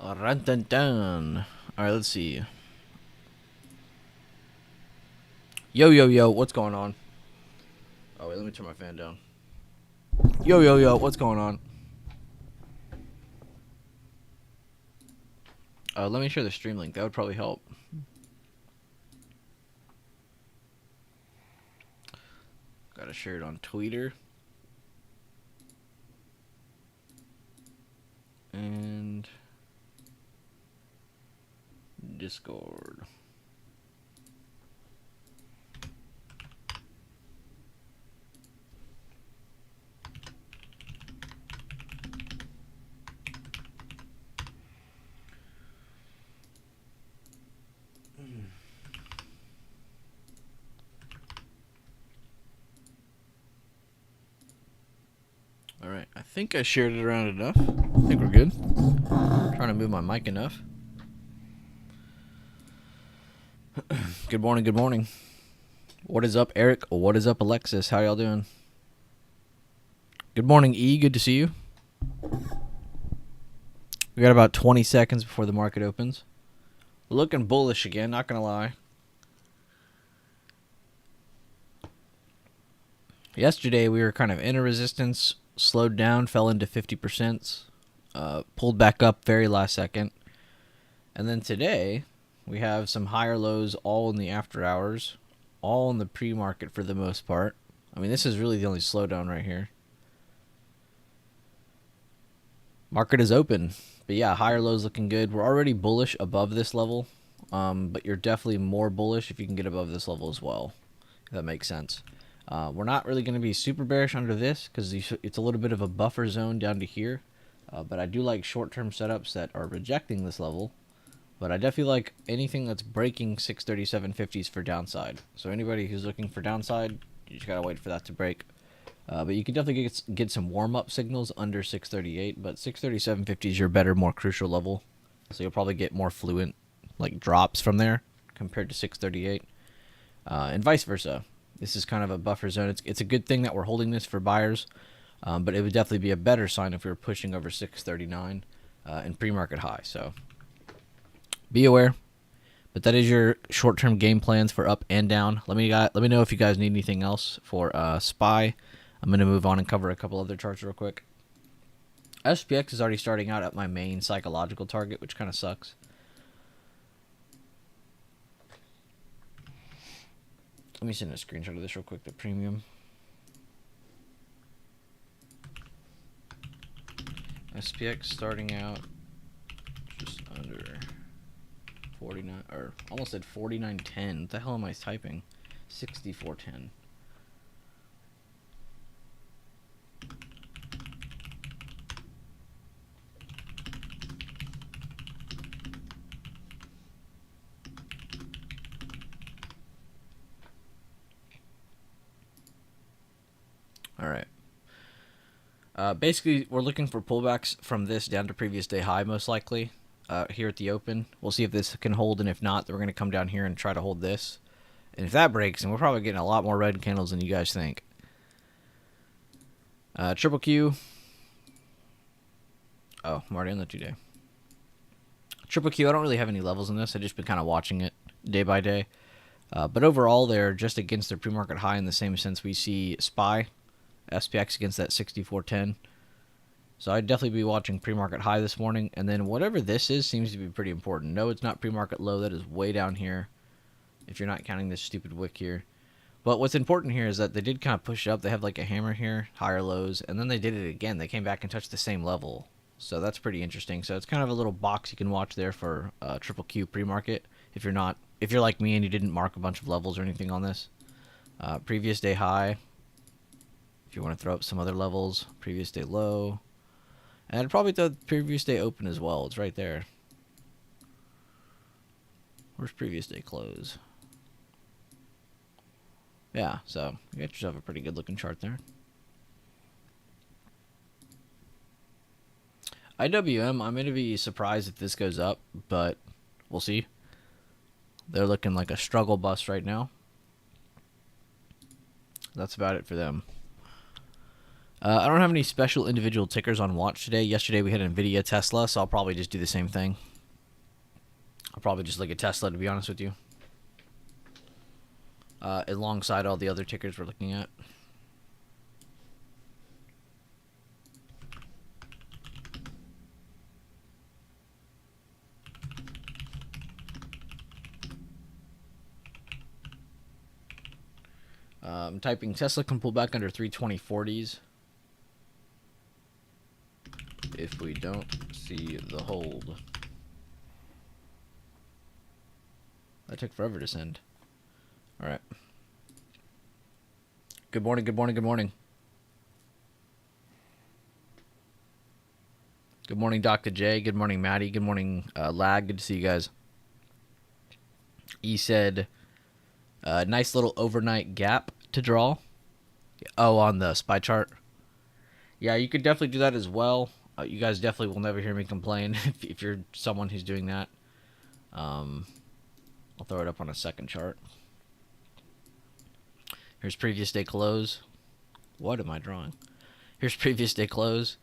Alright, dun. Alright, let's see. Yo, what's going on? Oh, wait, let me turn my fan down. Yo, what's going on? Let me share the stream link. That would probably help. Gotta share it on Twitter. And Discord. Alright, I think I shared it around enough. I think we're good. Trying to move my mic enough. Good morning. What is up, Eric? What is up, Alexis? How y'all doing? Good morning, E. Good to see you. We got about 20 seconds before the market opens. Looking bullish again, not gonna lie. Yesterday we were kind of in a resistance, slowed down, fell into 50%, pulled back up very last second. And then today we have some higher lows all in the after hours, all in the pre-market for the most part. I mean, this is really the only slowdown right here. Market is open. But yeah, higher lows looking good. We're already bullish above this level, but you're definitely more bullish if you can get above this level as well, if that makes sense. We're not really going to be super bearish under this because it's a little bit of a buffer zone down to here. But I do like short-term setups that are rejecting this level. But I definitely like anything that's breaking 637.50s for downside. So anybody who's looking for downside, you just got to wait for that to break. But you can definitely get some warm-up signals under 638. But 637.50 is your better, more crucial level. So you'll probably get more fluent like drops from there compared to 638. And vice versa. This is kind of a buffer zone. It's a good thing that we're holding this for buyers, but it would definitely be a better sign if we were pushing over 639 in pre-market high. So be aware. But that is your short-term game plans for up and down. Let me know if you guys need anything else for SPY. I'm going to move on and cover a couple other charts real quick. SPX is already starting out at my main psychological target, which kind of sucks. Let me send a screenshot of this real quick, the premium. SPX starting out just under 49, or almost at 49.10. What the hell am I typing? 64.10. All right. Basically, we're looking for pullbacks from this down to previous day high, most likely, here at the open. We'll see if this can hold, and if not, then we're going to come down here and try to hold this. And if that breaks, then we're probably getting a lot more red candles than you guys think. Triple Q. Oh, I'm already on the 2-day. Triple Q, I don't really have any levels in this. I've just been kind of watching it day by day. But overall, they're just against their pre-market high in the same sense we see SPY. SPX against that 64.10. So I'd definitely be watching pre-market high this morning. And then whatever this is seems to be pretty important. No, it's not pre-market low. That is way down here if you're not counting this stupid wick here. But what's important here is that they did kind of push up. They have like a hammer here, higher lows. And then they did it again. They came back and touched the same level. So that's pretty interesting. So it's kind of a little box you can watch there for Triple Q pre-market. If you're like me and you didn't mark a bunch of levels or anything on this. Previous day high. If you want to throw up some other levels, previous day low, and probably the previous day open as well. It's right there. Where's previous day close? Yeah, so you got yourself a pretty good looking chart there. IWM, I'm going to be surprised if this goes up, but we'll see. They're looking like a struggle bus right now. That's about it for them. I don't have any special individual tickers on watch today. Yesterday we had NVIDIA, Tesla, so I'll probably just do the same thing. I'll probably just look at Tesla, to be honest with you. Alongside all the other tickers we're looking at. I'm typing Tesla can pull back under 320.40s if we don't see the hold. That took forever to send. All right. Good morning, good morning, good morning. Good morning, Dr. J. Good morning, Maddie. Good morning, Lag. Good to see you guys. E said, nice little overnight gap to draw. Oh, on the SPY chart. Yeah, you could definitely do that as well. You guys definitely will never hear me complain if you're someone who's doing that. I'll throw it up on a second chart. Here's previous day close. What am I drawing? Here's previous day close.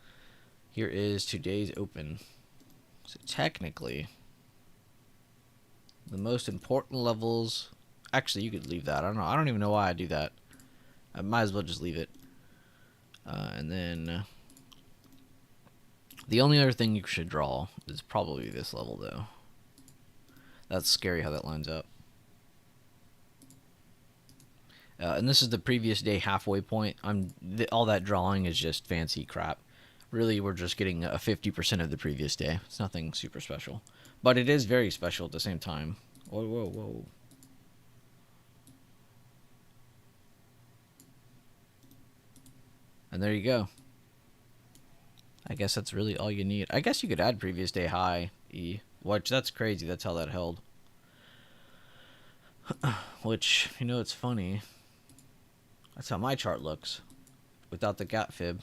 Here is today's open. So technically, the most important levels... Actually, you could leave that. I don't know. I don't even know why I do that. I might as well just leave it. And then... the only other thing you should draw is probably this level, though. That's scary how that lines up. And this is the previous day halfway point. All that drawing is just fancy crap. Really, we're just getting a 50% of the previous day. It's nothing super special. But it is very special at the same time. Whoa, whoa, whoa. And there you go. I guess that's really all you need. I guess you could add previous day high, E. Which, that's crazy. That's how that held. Which, you know, it's funny. That's how my chart looks. Without the gap fib.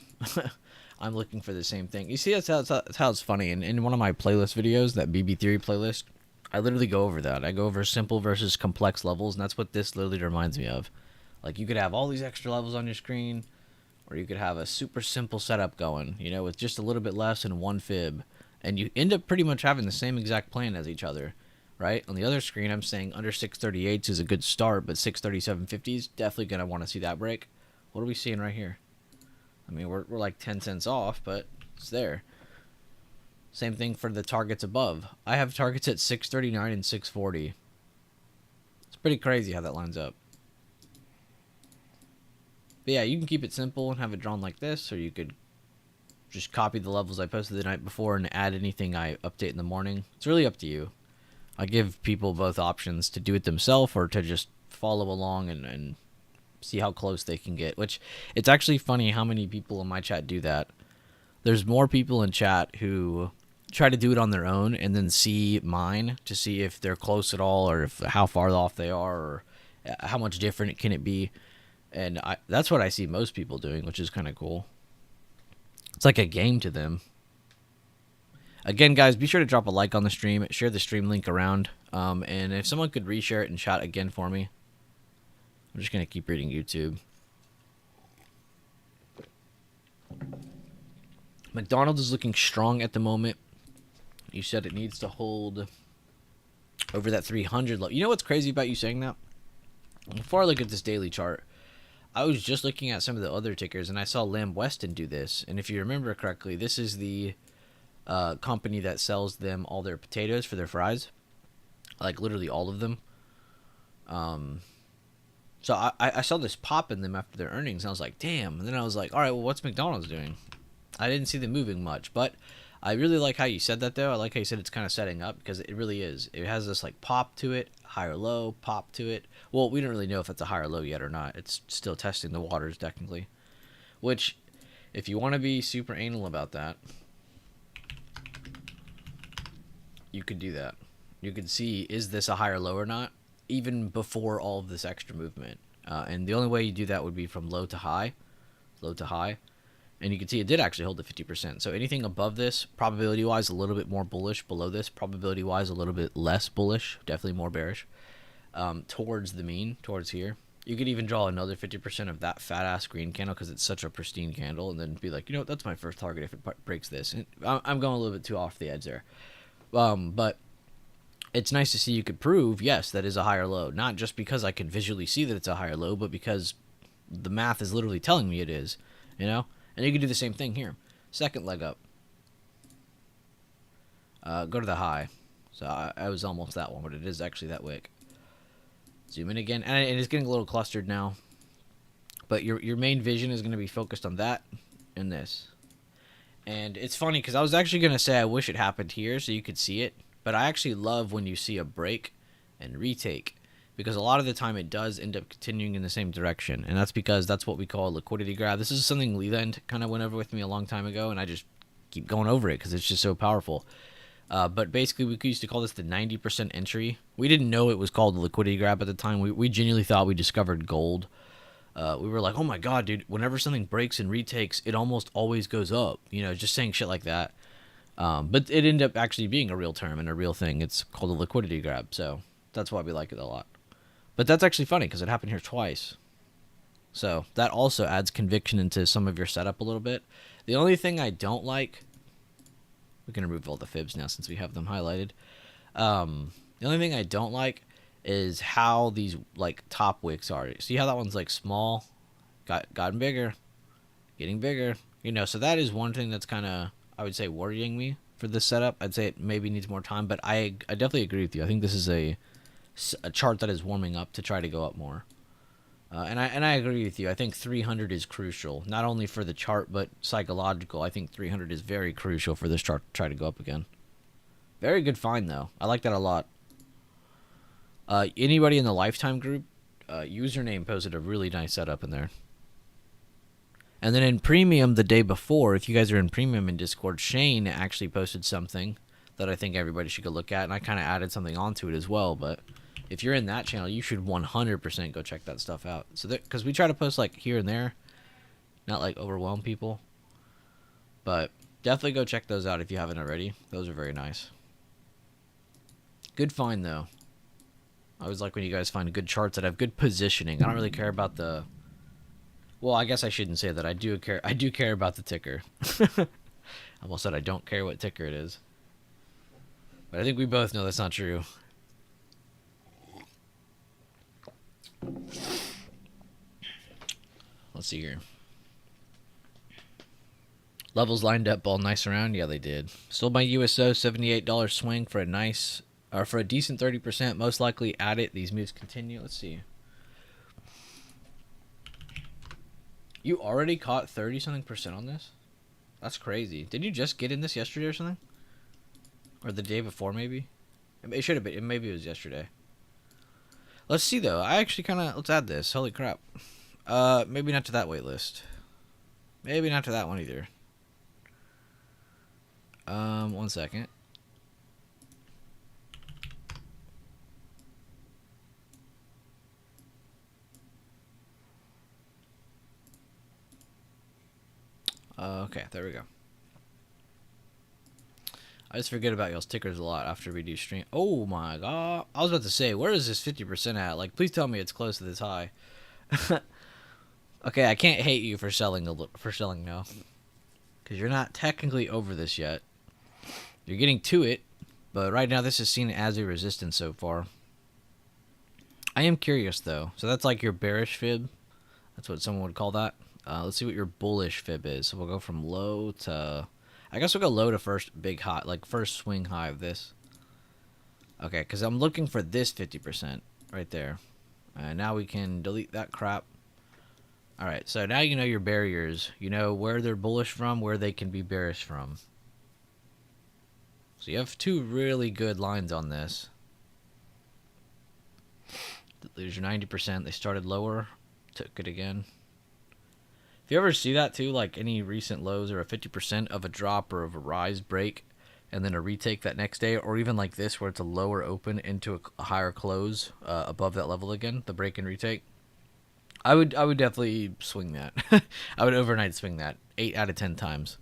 I'm looking for the same thing. You see, that's how it's funny. In one of my playlist videos, that BB Theory playlist, I literally go over that. I go over simple versus complex levels, and that's what this literally reminds me of. Like, you could have all these extra levels on your screen, or you could have a super simple setup going, you know, with just a little bit less and one fib. And you end up pretty much having the same exact plan as each other, right? On the other screen, I'm saying under 638s is a good start, but 637.50s, definitely going to want to see that break. What are we seeing right here? I mean, we're like 10 cents off, but it's there. Same thing for the targets above. I have targets at 639 and 640. It's pretty crazy how that lines up. But yeah, you can keep it simple and have it drawn like this, or you could just copy the levels I posted the night before and add anything I update in the morning. It's really up to you. I give people both options to do it themselves or to just follow along and see how close they can get, which it's actually funny how many people in my chat do that. There's more people in chat who try to do it on their own and then see mine to see if they're close at all or if how far off they are or how much different can it be. And that's what I see most people doing, which is kind of cool. It's like a game to them. Again, guys, be sure to drop a like on the stream, share the stream link around, and if someone could reshare it in chat again for me. I'm just going to keep reading YouTube. McDonald's is looking strong at the moment. You said it needs to hold over that 300 level. You know what's crazy about you saying that? Before I look at this daily chart, I was just looking at some of the other tickers, and I saw Lamb Weston do this. And if you remember correctly, this is the company that sells them all their potatoes for their fries. Like, literally all of them. So I saw this pop in them after their earnings, and I was like, damn. And then I was like, all right, well, what's McDonald's doing? I didn't see them moving much, but I really like how you said that, though. I like how you said it's kind of setting up, because it really is. It has this, like, pop to it, higher low, pop to it. Well, we don't really know if it's a higher low yet or not. It's still testing the waters, technically. Which, if you want to be super anal about that, you could do that. You could see, is this a higher low or not, even before all of this extra movement. And the only way you do that would be from low to high. Low to high. And you can see it did actually hold the 50%. So anything above this, probability-wise, a little bit more bullish. Below this, probability-wise, a little bit less bullish. Definitely more bearish. Towards the mean, towards here. You could even draw another 50% of that fat ass green candle because it's such a pristine candle, and then be like, you know what, that's my first target if it breaks this. And I'm going a little bit too off the edge there, but it's nice to see you could prove, yes, that is a higher low, not just because I can visually see that it's a higher low, but because the math is literally telling me it is, you know. And you can do the same thing here. Second leg up. Go to the high. So I was almost that one, but it is actually that wick. Zoom in again, and it's getting a little clustered now. But your main vision is going to be focused on that and this. And it's funny because I was actually going to say I wish it happened here so you could see it. But I actually love when you see a break and retake. Because a lot of the time it does end up continuing in the same direction. And that's because that's what we call a liquidity grab. This is something Leland kind of went over with me a long time ago. And I just keep going over it because it's just so powerful. But basically, we used to call this the 90% entry. We didn't know it was called the liquidity grab at the time. We genuinely thought we discovered gold. We were like, oh my god, dude, whenever something breaks and retakes, it almost always goes up. You know, just saying shit like that. But it ended up actually being a real term and a real thing. It's called a liquidity grab. So that's why we like it a lot. But that's actually funny because it happened here twice. So that also adds conviction into some of your setup a little bit. The only thing I don't like... We can remove all the fibs now since we have them highlighted. The only thing I don't like is how these like top wicks are. See how that one's like small, gotten bigger, getting bigger. You know, so that is one thing that's kind of, I would say, worrying me for this setup. I'd say it maybe needs more time, but I definitely agree with you. I think this is a chart that is warming up to try to go up more. And I agree with you. I think 300 is crucial, not only for the chart, but psychological. I think 300 is very crucial for this chart to try to go up again. Very good find, though. I like that a lot. Anybody in the Lifetime group, username posted a really nice setup in there. And then in Premium the day before, if you guys are in Premium in Discord, Shane actually posted something that I think everybody should go look at. And I kind of added something onto it as well, but... If you're in that channel, you should 100% go check that stuff out. So, because we try to post like here and there, not like overwhelm people. But definitely go check those out if you haven't already. Those are very nice. Good find though. I always like when you guys find good charts that have good positioning. I don't really care about the... Well, I guess I shouldn't say that. I do care about the ticker. I almost said I don't care what ticker it is. But I think we both know that's not true. Let's see here. Levels lined up all nice around. Yeah, they did. Sold my USO $78 swing for a nice, or for a decent 30%. Most likely at it. These moves continue. Let's see. You already caught 30-something% on this? That's crazy. Did you just get in this yesterday or something? Or the day before, maybe? It should have been. Maybe it was yesterday. Let's see, though. I actually kind of... Let's add this. Holy crap. Maybe not to that wait list. Maybe not to that one either. 1 second. Okay, there we go. I just forget about y'all's tickers a lot after we do stream. Oh my god. I was about to say, where is this 50% at? Like, please tell me it's close to this high. Okay, I can't hate you for selling now. Because you're not technically over this yet. You're getting to it. But right now, this is seen as a resistance so far. I am curious, though. So that's like your bearish fib. That's what someone would call that. Let's see what your bullish fib is. So we'll go from low to... I guess we'll go low to first big high, like first swing high of this. Okay, because I'm looking for this 50% right there. And now we can delete that crap. Alright, so now you know your barriers. You know where they're bullish from, where they can be bearish from. So you have two really good lines on this. There's your 90%. They started lower, took it again. If you ever see that too, like any recent lows or a 50% of a drop or of a rise break, and then a retake that next day, or even like this where it's a lower open into a higher close above that level again, the break and retake, I would definitely swing that. I would overnight swing that 8 out of 10 times.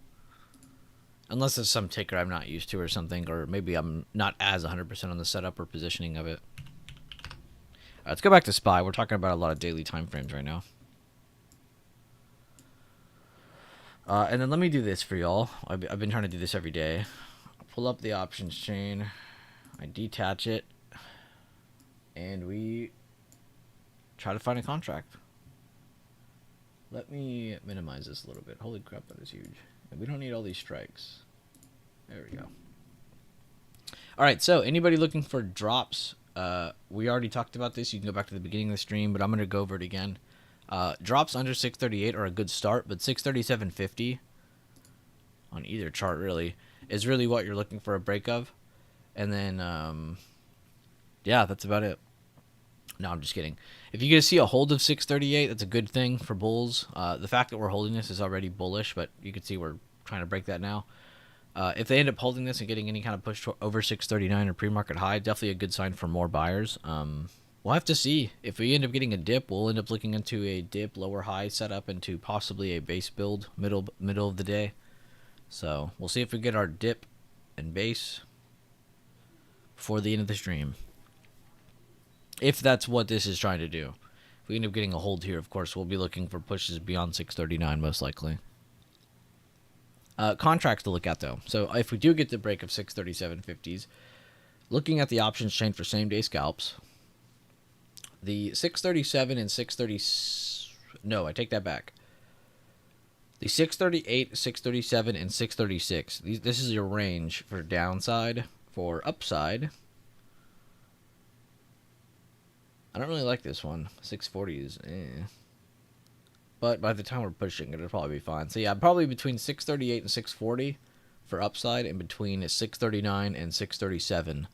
Unless it's some ticker I'm not used to or something, or maybe I'm not as 100% on the setup or positioning of it. Let's go back to SPY. We're talking about a lot of daily time frames right now. And then let me do this for y'all. I've been trying to do this every day. Pull up the options chain. I detach it. And we try to find a contract. Let me minimize this a little bit. Holy crap, that is huge. And we don't need all these strikes. There we go. All right, so anybody looking for drops, we already talked about this. You can go back to the beginning of the stream, but I'm going to go over it again. Drops under 638 are a good start, but 637.50 on either chart really is really what you're looking for a break of. And then, yeah, that's about it. No, I'm just kidding. If you get to see a hold of 638, that's a good thing for bulls. The fact that we're holding this is already bullish, but you can see we're trying to break that now. If they end up holding this and getting any kind of push over 639 or pre-market high, definitely a good sign for more buyers. We'll have to see. If we end up getting a dip, we'll end up looking into a dip, lower high setup into possibly a base build middle of the day. So we'll see if we get our dip and base before the end of the stream. If that's what this is trying to do. If we end up getting a hold here, of course, we'll be looking for pushes beyond 639 most likely. Contracts to look at, though. So if we do get the break of 637.50s, looking at the options chain for same-day scalps, the 637 and 630... No, I take that back. The 638, 637, and 636. This is your range for downside. For upside, I don't really like this one. 640 is But by the time we're pushing, it'll probably be fine. So yeah, probably between 638 and 640 for upside, and between 639 and 637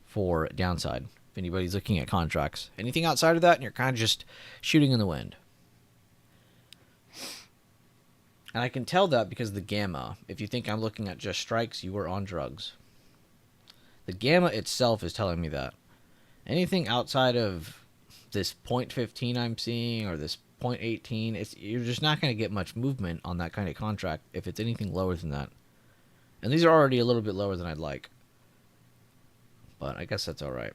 for downside. If anybody's looking at contracts. Anything outside of that, and you're kind of just shooting in the wind. And I can tell that because of the gamma. If you think I'm looking at just strikes, you are on drugs. The gamma itself is telling me that. Anything outside of this 0.15 I'm seeing, or this 0.18, you're just not going to get much movement on that kind of contract if it's anything lower than that. And these are already a little bit lower than I'd like. But I guess that's alright.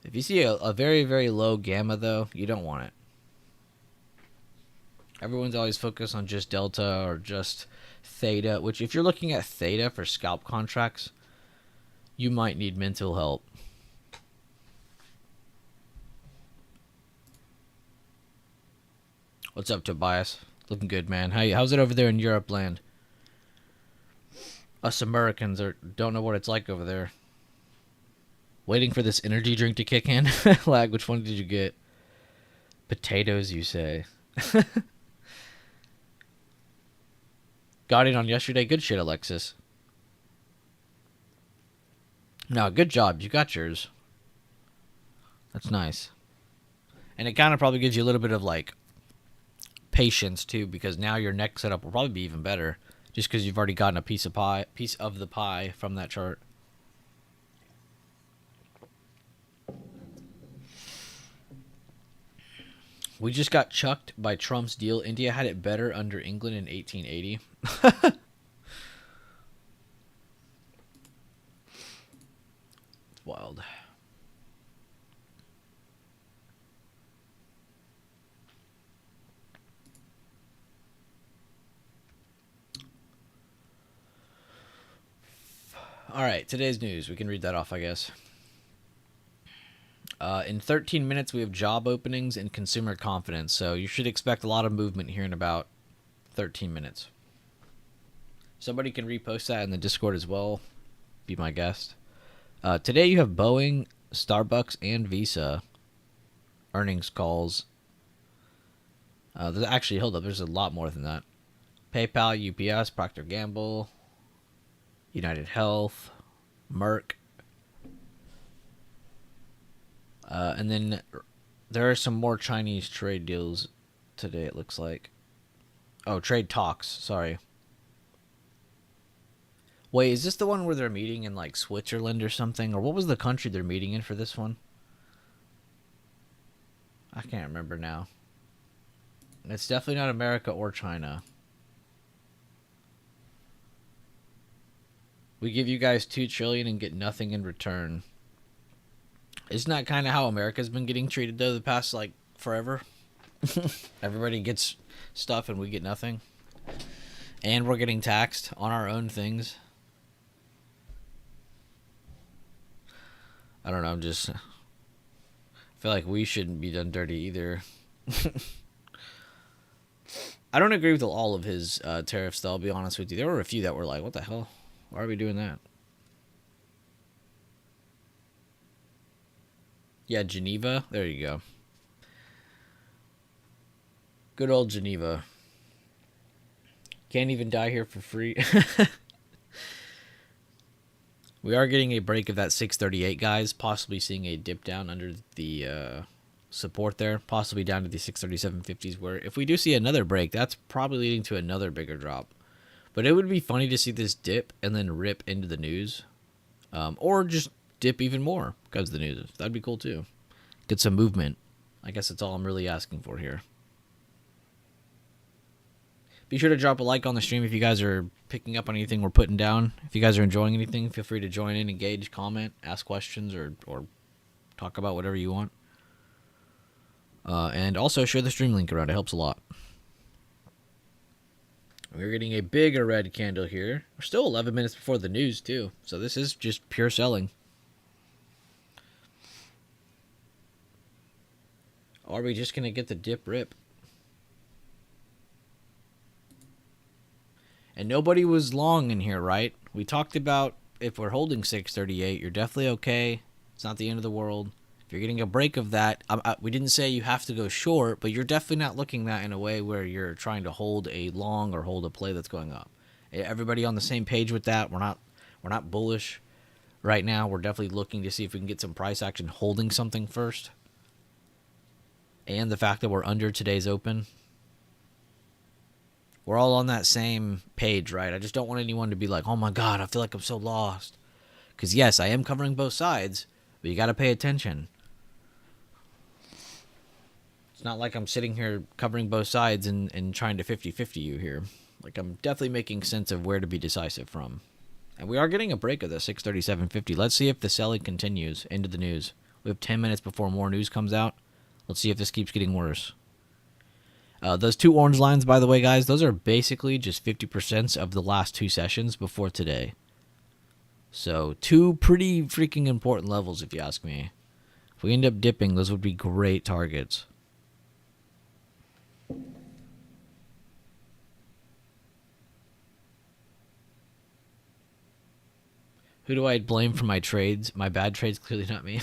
If you see a very, very low gamma, though, you don't want it. Everyone's always focused on just delta or just theta, which if you're looking at theta for scalp contracts, you might need mental help. What's up, Tobias? Looking good, man. How's it over there in Europe land? Us Americans don't know what it's like over there. Waiting for this energy drink to kick in. Lag, which one did you get? Potatoes, you say. Got it on yesterday. Good shit, Alexis. No, good job. You got yours. That's nice. And it kind of probably gives you a little bit of, like, patience, too, because now your next setup will probably be even better, just because you've already gotten a piece of the pie from that chart. We just got chucked by Trump's deal. India had it better under England in 1880. It's wild. All right, today's news. We can read that off, I guess. In 13 minutes, we have job openings and consumer confidence. So you should expect a lot of movement here in about 13 minutes. Somebody can repost that in the Discord as well. Be my guest. Today you have Boeing, Starbucks, and Visa earnings calls. Actually, hold up. There's a lot more than that. PayPal, UPS, Procter & Gamble, United Health, Merck. And then there are some more Chinese trade deals today, it looks like. Oh, trade talks. Sorry. Wait, is this the one where they're meeting in, like, Switzerland or something? Or what was the country they're meeting in for this one? I can't remember now. It's definitely not America or China. We give you guys $2 trillion and get nothing in return. Isn't that kind of how America's been getting treated though the past like forever? Everybody gets stuff and we get nothing. And we're getting taxed on our own things. I don't know, I'm just... I feel like we shouldn't be done dirty either. I don't agree with all of his tariffs, though, I'll be honest with you. There were a few that were like, what the hell? Why are we doing that? Yeah, Geneva. There you go. Good old Geneva. Can't even die here for free. We are getting a break of that 638, guys. Possibly seeing a dip down under the support there. Possibly down to the 637.50s, where if we do see another break, that's probably leading to another bigger drop. But it would be funny to see this dip and then rip into the news. Or just dip even more because of the news. That'd be cool too. Get some movement. I guess that's all I'm really asking for here. Be sure to drop a like on the stream if you guys are picking up on anything we're putting down. If you guys are enjoying anything, feel free to join in, engage, comment, ask questions, or talk about whatever you want. And also share the stream link around. It helps a lot. We're getting a bigger red candle here. We're still 11 minutes before the news, too. So this is just pure selling. Or are we just going to get the dip rip? And nobody was long in here, right? We talked about if we're holding 638, you're definitely okay. It's not the end of the world. If you're getting a break of that, we didn't say you have to go short, but you're definitely not looking at that in a way where you're trying to hold a long or hold a play that's going up. Everybody on the same page with that. We're not bullish right now. We're definitely looking to see if we can get some price action holding something first. And the fact that we're under today's open. We're all on that same page, right? I just don't want anyone to be like, oh my God, I feel like I'm so lost. Because yes, I am covering both sides, but you got to pay attention. It's not like I'm sitting here covering both sides and trying to 50-50 you here. Like, I'm definitely making sense of where to be decisive from. And we are getting a break of the 637.50. Let's see if the selling continues into the news. We have 10 minutes before more news comes out. Let's see if this keeps getting worse. Those two orange lines, by the way, guys, those are basically just 50% of the last two sessions before today. So, two pretty freaking important levels, if you ask me. If we end up dipping, those would be great targets. Who do I blame for my trades? My bad trades, clearly not me.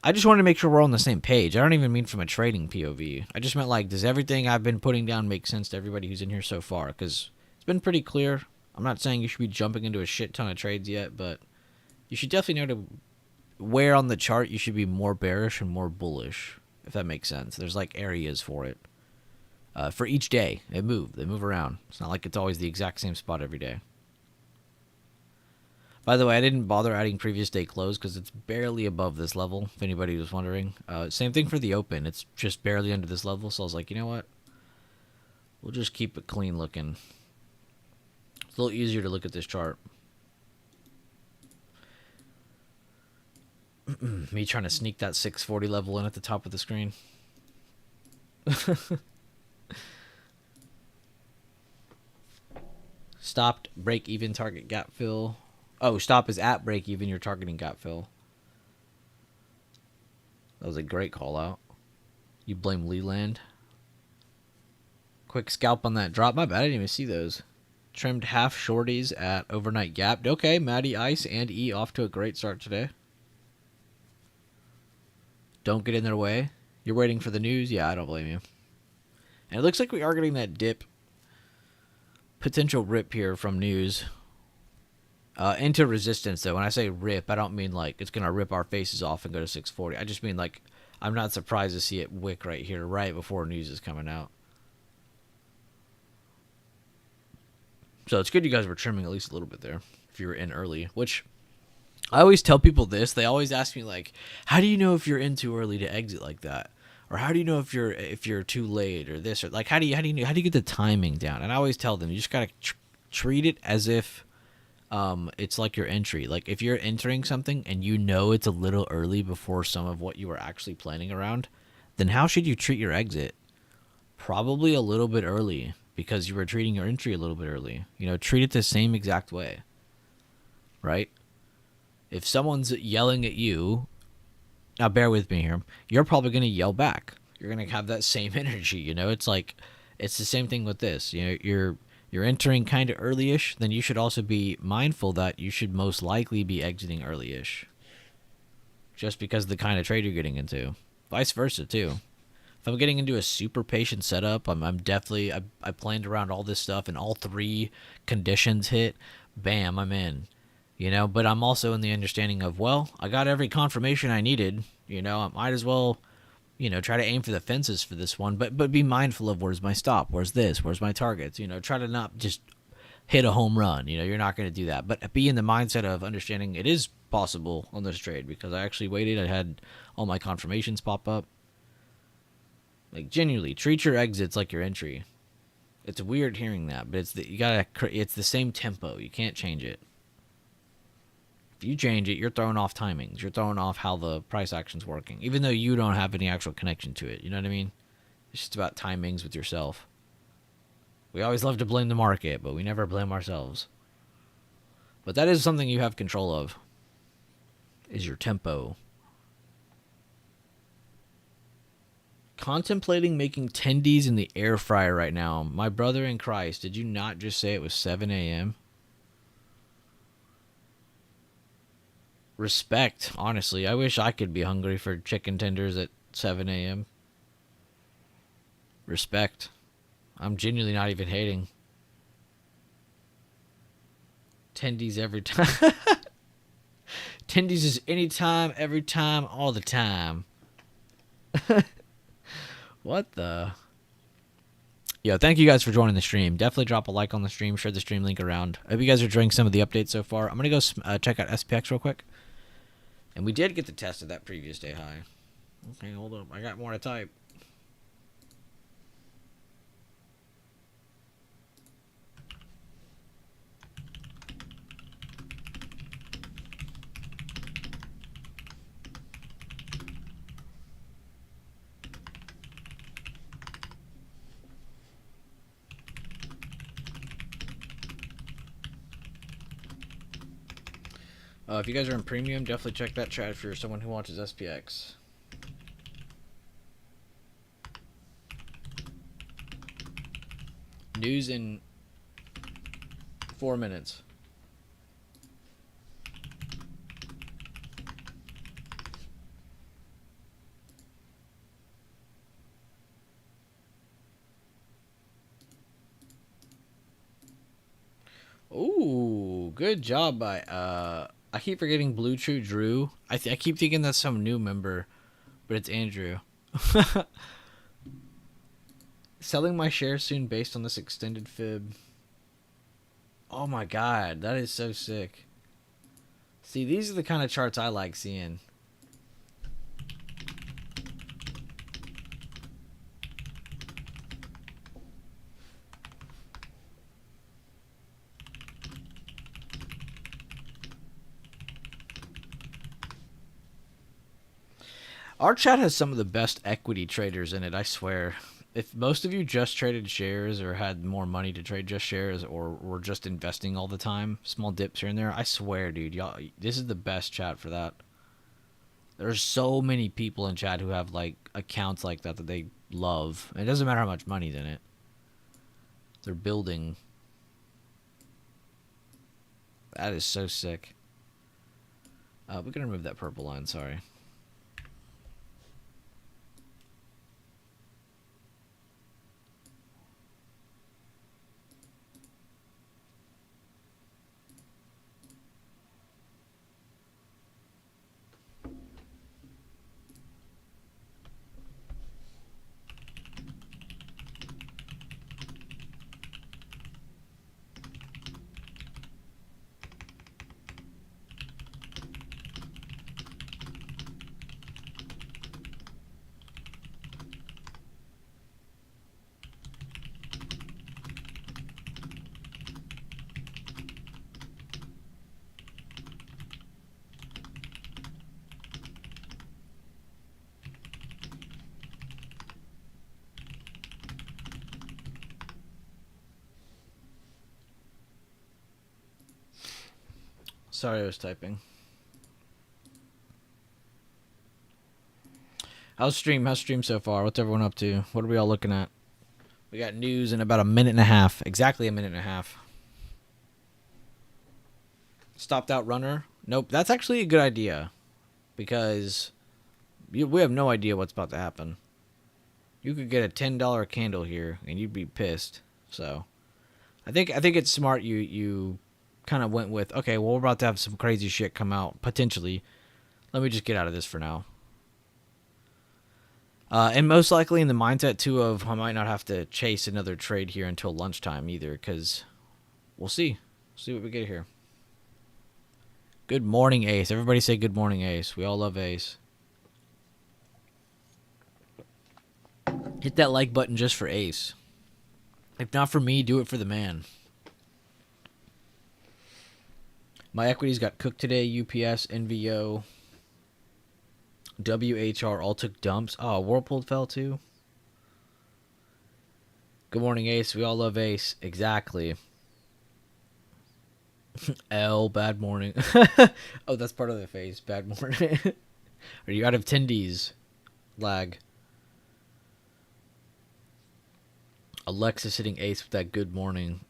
I just wanted to make sure we're on the same page. I don't even mean from a trading POV. I just meant, like, does everything I've been putting down make sense to everybody who's in here so far? Because it's been pretty clear. I'm not saying you should be jumping into a shit ton of trades yet, but you should definitely know where on the chart you should be more bearish and more bullish, if that makes sense. There's, like, areas for it. For each day, they move around. It's not like it's always the exact same spot every day. By the way, I didn't bother adding previous day close because it's barely above this level, if anybody was wondering. Same thing for the open. It's just barely under this level, so I was like, you know what? We'll just keep it clean looking. It's a little easier to look at this chart. Me trying to sneak that 640 level in at the top of the screen. Stopped, break even, target gap fill. Oh, stop is at break even, you're targeting gap fill. That was a great call out. You blame Leland. Quick scalp on that drop. My bad, I didn't even see those. Trimmed half shorties at overnight gap. Okay, Matty Ice and E off to a great start today. Don't get in their way. You're waiting for the news? Yeah, I don't blame you. And it looks like we are getting that dip. Potential rip here from news. Into resistance, though. When I say rip, I don't mean like it's going to rip our faces off and go to 640. I just mean like I'm not surprised to see it wick right here, right before news is coming out. So it's good you guys were trimming at least a little bit there if you were in early, which I always tell people this. They always ask me, like, how do you know if you're in too early to exit like that? Or how do you know if you're too late or this, or like how do you get the timing down? And I always tell them you just got to treat it as if it's like your entry. Like if you're entering something and you know it's a little early before some of what you were actually planning around, then how should you treat your exit? Probably a little bit early because you were treating your entry a little bit early. You know, treat it the same exact way, right? If someone's yelling at you, now bear with me here, you're probably going to yell back. You're going to have that same energy, you know? It's like it's the same thing with this. You know, you're entering kind of early-ish, then you should also be mindful that you should most likely be exiting early-ish. Just because of the kind of trade you're getting into. Vice versa, too. If I'm getting into a super patient setup, I'm definitely, I planned around all this stuff and all three conditions hit, bam, I'm in. You know, but I'm also in the understanding of, well, I got every confirmation I needed. You know, I might as well, you know, try to aim for the fences for this one, but be mindful of where's my stop, where's this, where's my targets. You know, try to not just hit a home run. You know, you're not going to do that, but be in the mindset of understanding it is possible on this trade because I actually waited. I had all my confirmations pop up. Like genuinely, treat your exits like your entry. It's weird hearing that, but it's the same tempo. You can't change it. If you change it, you're throwing off timings. You're throwing off how the price action's working, even though you don't have any actual connection to it. You know what I mean? It's just about timings with yourself. We always love to blame the market, but we never blame ourselves. But that is something you have control of, is your tempo. Contemplating making tendies in the air fryer right now. My brother in Christ, did you not just say it was 7 a.m.? Respect, honestly. I wish I could be hungry for chicken tenders at 7 a.m. Respect. I'm genuinely not even hating. Tendies every time. Tendies is anytime, every time, all the time. What the? Yo, thank you guys for joining the stream. Definitely drop a like on the stream. Share the stream link around. I hope you guys are enjoying some of the updates so far. I'm going to go check out SPX real quick. And we did get the test of that previous day high. Okay, hold up. I got more to type. If you guys are in premium, definitely check that chat if you're someone who watches SPX. News in 4 minutes. Ooh, good job by I keep forgetting Blue True Drew. I keep thinking that's some new member, but it's Andrew. Selling my shares soon based on this extended fib. Oh my god, that is so sick. See, these are the kind of charts I like seeing. Our chat has some of the best equity traders in it, I swear. If most of you just traded shares or had more money to trade just shares or were just investing all the time, small dips here and there, I swear, dude, y'all, this is the best chat for that. There's so many people in chat who have like accounts like that that they love. It doesn't matter how much money's in it. They're building. That is so sick. We're gonna remove that purple line, sorry. Sorry, I was typing. How's stream? How's stream so far? What's everyone up to? What are we all looking at? We got news in about a minute and a half. Exactly a minute and a half. Stopped out runner? Nope. That's actually a good idea. Because we have no idea what's about to happen. You could get a $10 candle here and you'd be pissed. So I think it's smart you kind of went with, okay, well, we're about to have some crazy shit come out, potentially. Let me just get out of this for now. And most likely in the mindset, too, of I might not have to chase another trade here until lunchtime either, because we'll see. See what we get here. Good morning, Ace. Everybody say good morning, Ace. We all love Ace. Hit that like button just for Ace. If not for me, do it for the man. My equities got cooked today. UPS, NVO, WHR all took dumps. Oh, Whirlpool fell too. Good morning, Ace. We all love Ace. Exactly. L, bad morning. Oh, that's part of the face. Bad morning. Are you out of tendies? Lag. Alexis hitting Ace with that good morning.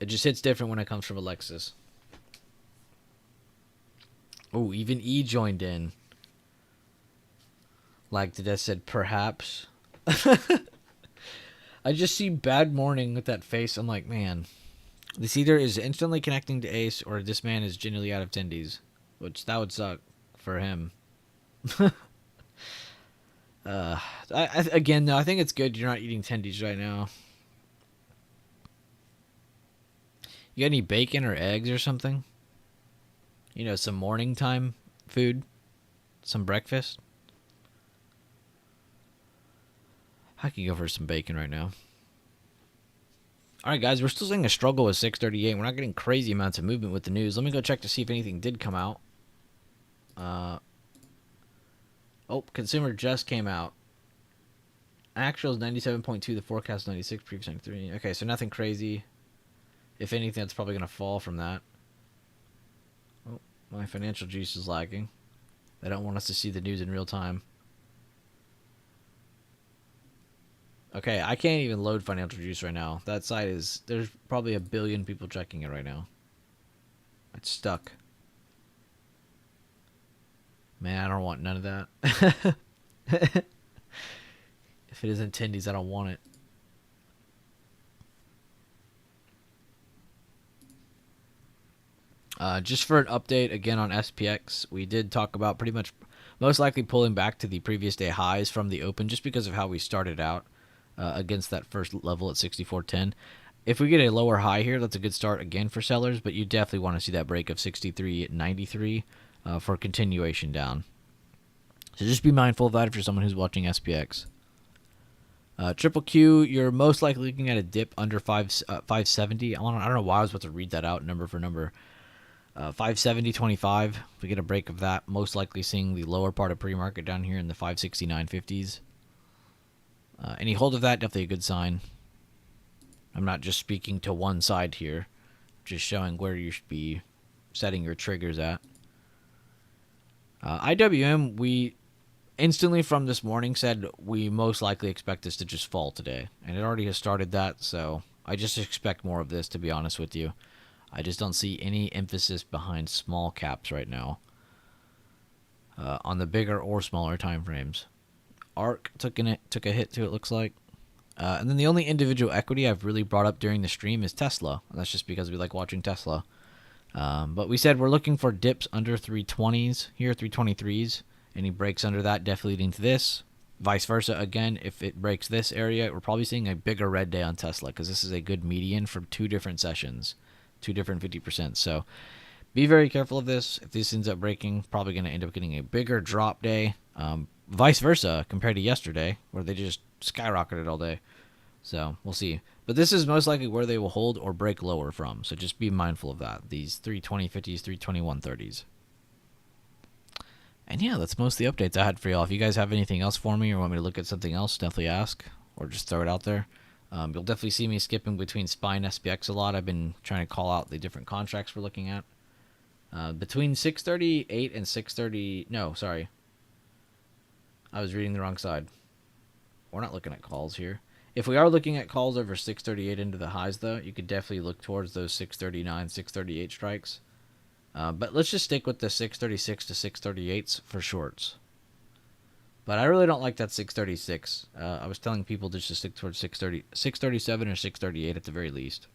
It just hits different when it comes from Alexis. Oh, even E joined in. Lag to death said, perhaps. I just see bad morning with that face. I'm like, man. This either is instantly connecting to Ace or this man is genuinely out of tendies. Which, that would suck for him. Again, though, I think it's good you're not eating tendies right now. You got any bacon or eggs or something? You know, some morning time food? Some breakfast? I can go for some bacon right now. Alright, guys, we're still seeing a struggle with 638. We're not getting crazy amounts of movement with the news. Let me go check to see if anything did come out. Oh, consumer just came out. Actual is 97.2, the forecast 96, previous 93. Okay, so nothing crazy. If anything, that's probably going to fall from that. Oh, my financial juice is lagging. They don't want us to see the news in real time. Okay, I can't even load financial juice right now. That site is... There's probably 1 billion people checking it right now. It's stuck. Man, I don't want none of that. If it isn't tendies, I don't want it. Just for an update, again, on SPX, we did talk about pretty much most likely pulling back to the previous day highs from the open just because of how we started out against that first level at 64.10. If we get a lower high here, that's a good start again for sellers, but you definitely want to see that break of 63.93 for continuation down. So just be mindful of that if you're someone who's watching SPX. Triple Q, you're most likely looking at a dip under 570. I don't know why I was about to read that out number for number. 570.25. If we get a break of that, most likely seeing the lower part of pre-market down here in the 569.50s. Any hold of that, definitely a good sign. I'm not just speaking to one side here, just showing where you should be setting your triggers at. IWM, we instantly from this morning said we most likely expect this to just fall today. And it already has started that, so I just expect more of this, to be honest with you. I just don't see any emphasis behind small caps right now on the bigger or smaller time frames. ARK took a hit to it, looks like. And then the only individual equity I've really brought up during the stream is Tesla. And that's just because we like watching Tesla. But we said we're looking for dips under 320s here, 323s. Any breaks under that definitely leading to this. Vice versa, again, if it breaks this area, we're probably seeing a bigger red day on Tesla because this is a good median from 2 different sessions, 2 different 50%. So be very careful of this. If this ends up breaking, probably going to end up getting a bigger drop day. Vice versa compared to yesterday where they just skyrocketed all day. So we'll see. But this is most likely where they will hold or break lower from. So just be mindful of that. These 320.50s, 321.30s. And yeah, that's most of the updates I had for y'all. If you guys have anything else for me or want me to look at something else, definitely ask or just throw it out there. You'll definitely see me skipping between SPY and SPX a lot. I've been trying to call out the different contracts we're looking at. Between 638 and 630. No, sorry. I was reading the wrong side. We're not looking at calls here. If we are looking at calls over 638 into the highs, though, you could definitely look towards those 639, 638 strikes. But let's just stick with the 636 to 638s for shorts. But I really don't like that 636. I was telling people just to stick towards 637 or 638 at the very least.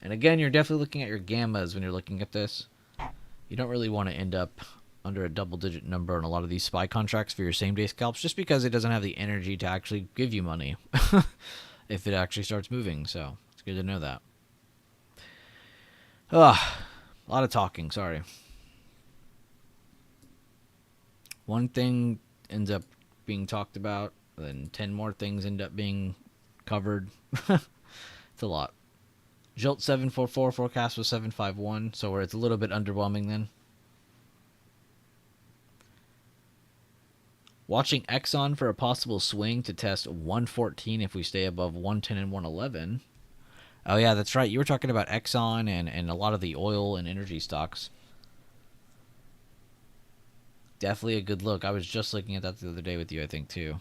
And again, you're definitely looking at your gammas when you're looking at this. You don't really want to end up under a double-digit number on a lot of these SPY contracts for your same-day scalps, just because it doesn't have the energy to actually give you money if it actually starts moving. So it's good to know that. A lot of talking. Sorry. One thing ends up being talked about, then 10 more things end up being covered. It's a lot. Jolt 744 forecast was 751, so it's a little bit underwhelming then. Watching Exxon for a possible swing to test 114 if we stay above 110 and 111. Oh yeah, that's right. You were talking about Exxon and a lot of the oil and energy stocks. Definitely a good look. I was just looking at that the other day with you, I think, too.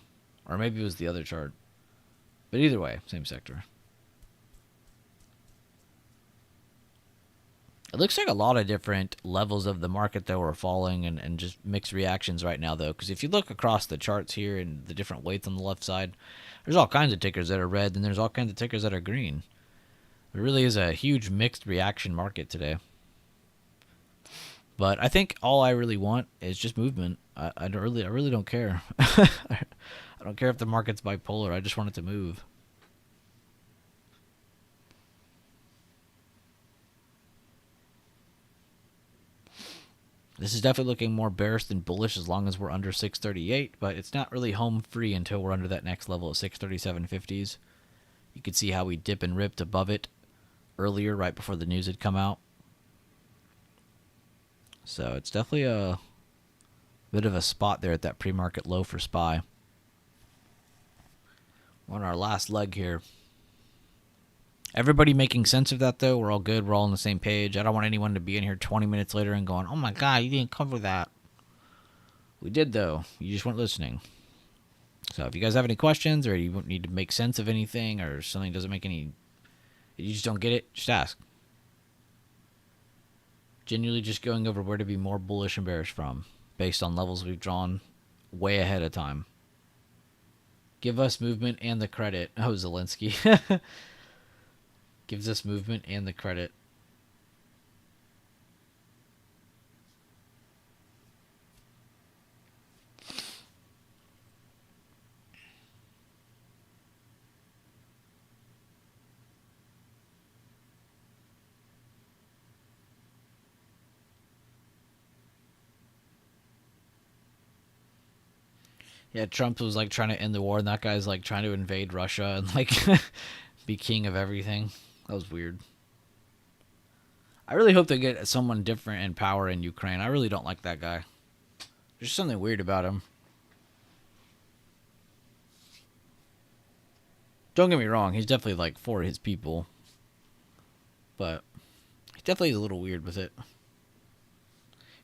Or maybe it was the other chart. But either way, same sector. It looks like a lot of different levels of the market that were falling and just mixed reactions right now, though. Because if you look across the charts here and the different weights on the left side, there's all kinds of tickers that are red, and there's all kinds of tickers that are green. It really is a huge mixed reaction market today. But I think all I really want is just movement. I really don't care. I don't care if the market's bipolar. I just want it to move. This is definitely looking more bearish than bullish as long as we're under 638, but it's not really home free until we're under that next level of 637.50s. You can see how we dip and ripped above it earlier, right before the news had come out. So it's definitely a bit of a spot there at that pre-market low for SPY. We're on our last leg here. Everybody making sense of that, though. We're all good. We're all on the same page. I don't want anyone to be in here 20 minutes later and going, oh my God, you didn't cover that. We did, though. You just weren't listening. So if you guys have any questions or you need to make sense of anything or something doesn't make any, you just don't get it, just ask. Genuinely just going over where to be more bullish and bearish from based on levels we've drawn way ahead of time. Give us movement and the credit. Oh, Zelensky. Gives us movement and the credit. Yeah, Trump was like trying to end the war, and that guy's like trying to invade Russia and like be king of everything. That was weird. I really hope they get someone different in power in Ukraine. I really don't like that guy. There's something weird about him. Don't get me wrong, he's definitely like for his people. But he definitely is a little weird with it.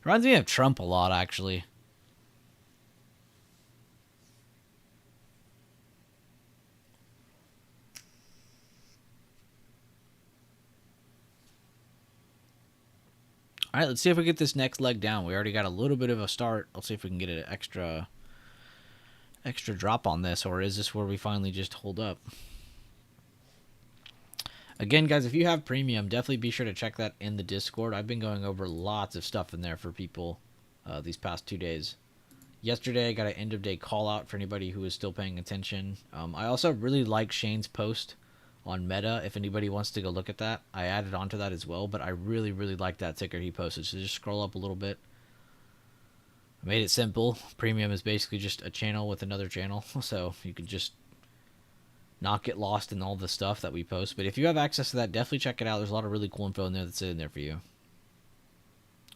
Reminds me of Trump a lot, actually. All right, let's see if we get this next leg down. We already got a little bit of a start. Let's see if we can get an extra drop on this, or is this where we finally just hold up? Again, guys, if you have premium, definitely be sure to check that in the Discord. I've been going over lots of stuff in there for people these past 2 days. Yesterday, I got an end-of-day call-out for anybody who is still paying attention. I also really like Shane's post on Meta, if anybody wants to go look at that. I added onto that as well, but I really, really like that ticker he posted. So just scroll up a little bit. I made it simple. Premium is basically just a channel with another channel, so you can just not get lost in all the stuff that we post. But if you have access to that, definitely check it out. There's a lot of really cool info in there that's in there for you.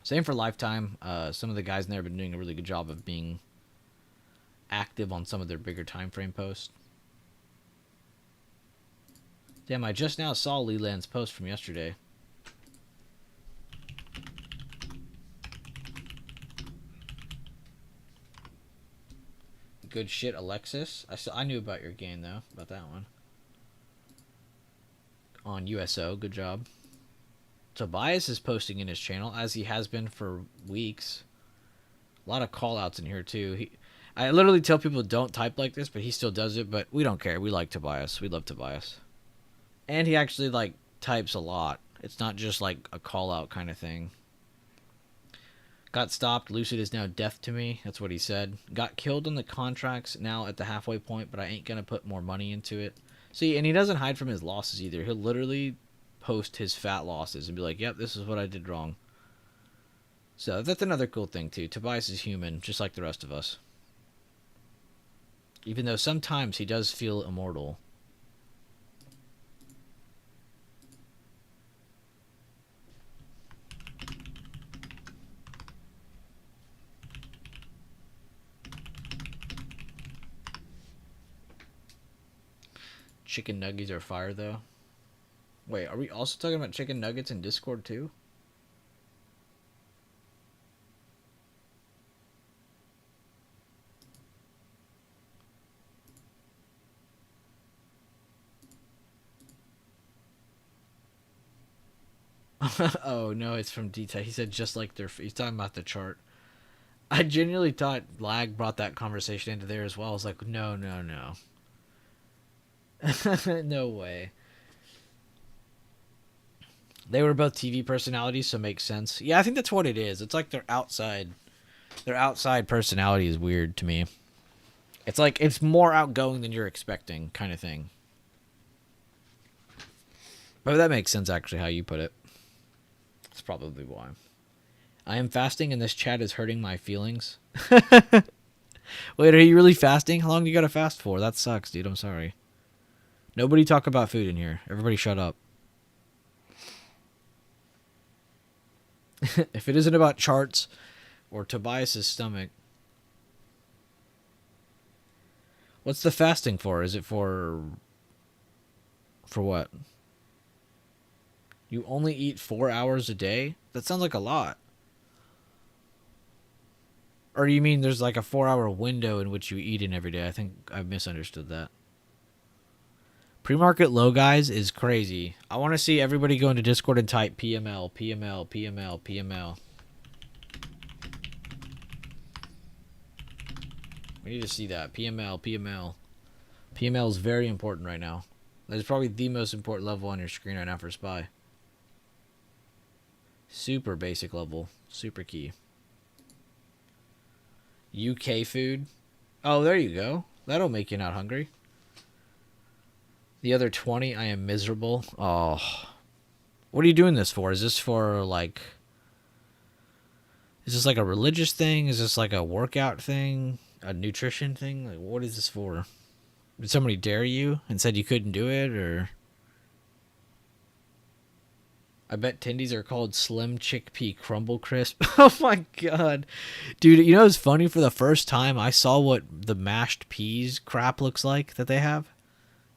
Same for Lifetime. Some of the guys in there have been doing a really good job of being active on some of their bigger time frame posts. Damn, I just now saw Leland's post from yesterday. Good shit, Alexis. I knew about your game though, about that one. On USO, good job. Tobias is posting in his channel as he has been for weeks. A lot of call outs in here too. I literally tell people don't type like this, but he still does it, but we don't care. We like Tobias. We love Tobias. And he actually like types a lot. It's not just like a call out kind of thing. Got stopped. Lucid is now deaf to me. That's what he said. Got killed on the contracts, now at the halfway point, but I ain't gonna put more money into it. See, and he doesn't hide from his losses either. He'll literally post his fat losses and be like, yep, this is what I did wrong. So that's another cool thing too. Tobias is human, just like the rest of us. Even though sometimes he does feel immortal. Chicken nuggets are fire though. Wait, are we also talking about chicken nuggets in Discord too? Oh no, it's from Deta. He said just like he's talking about the chart. I genuinely thought Lag brought that conversation into there as well. I was like, no. No way. They were both TV personalities, so it makes sense. Yeah, I think that's what it is. It's like their outside personality is weird to me. It's like it's more outgoing than you're expecting, kind of thing. But that makes sense, actually, how you put it. That's probably why. I am fasting, and this chat is hurting my feelings. Wait, are you really fasting? How long do you gotta fast for? That sucks, dude. I'm sorry. Nobody talk about food in here. Everybody shut up. If it isn't about charts or Tobias's stomach. What's the fasting for? Is it for what? You only eat 4 hours a day? That sounds like a lot. Or do you mean there's like a 4-hour window in which you eat in every day? I think I misunderstood that. Pre-market low, guys, is crazy. I want to see everybody go into Discord and type PML, PML, PML, PML. We need to see that. PML, PML. PML is very important right now. That is probably the most important level on your screen right now for SPY. Super basic level. Super key. UK food. Oh, there you go. That'll make you not hungry. The other 20, I am miserable. Oh. What are you doing this for? Is this for, like... Is this like a religious thing? Is this like a workout thing? A nutrition thing? Like, what is this for? Did somebody dare you and said you couldn't do it, or... I bet Tindies are called Slim Chickpea Crumble Crisp. Oh my god. Dude, you know it's funny? For the first time, I saw what the mashed peas crap looks like that they have.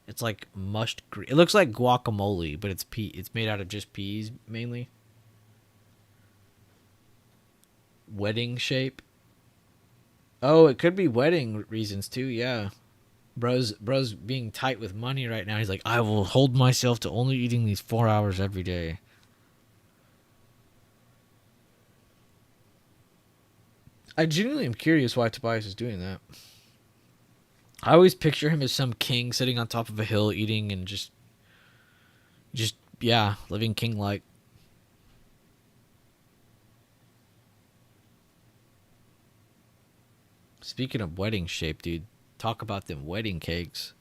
It's like mushed green. It looks like guacamole, but it's it's made out of just peas, mainly. Wedding shape. Oh, it could be wedding reasons too, yeah. Bro's being tight with money right now. He's like, I will hold myself to only eating these 4 hours every day. I genuinely am curious why Tobias is doing that. I always picture him as some king sitting on top of a hill eating and just yeah, living king-like. Speaking of wedding shape, dude, talk about them wedding cakes.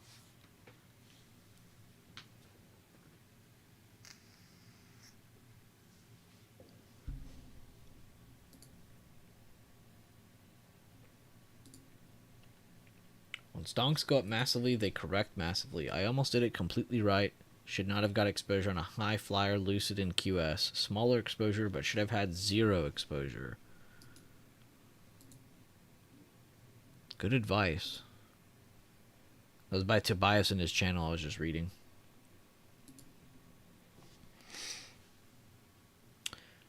When stonks go up massively, they correct massively. I almost did it completely right. Should not have got exposure on a high flyer, Lucid, and QS. Smaller exposure, but should have had 0 exposure. Good advice. That was by Tobias in his channel I was just reading.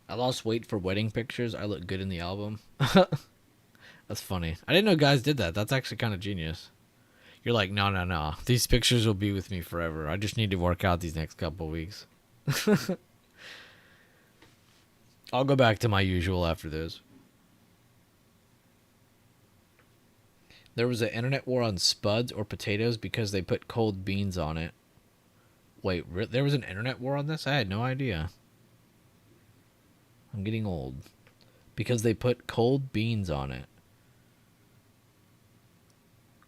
I lost weight for wedding pictures. I look good in the album. I That's funny. I didn't know guys did that. That's actually kind of genius. You're like, no, no, no. These pictures will be with me forever. I just need to work out these next couple weeks. I'll go back to my usual after this. There was an internet war on spuds or potatoes because they put cold beans on it. Wait, there was an internet war on this? I had no idea. I'm getting old. Because they put cold beans on it.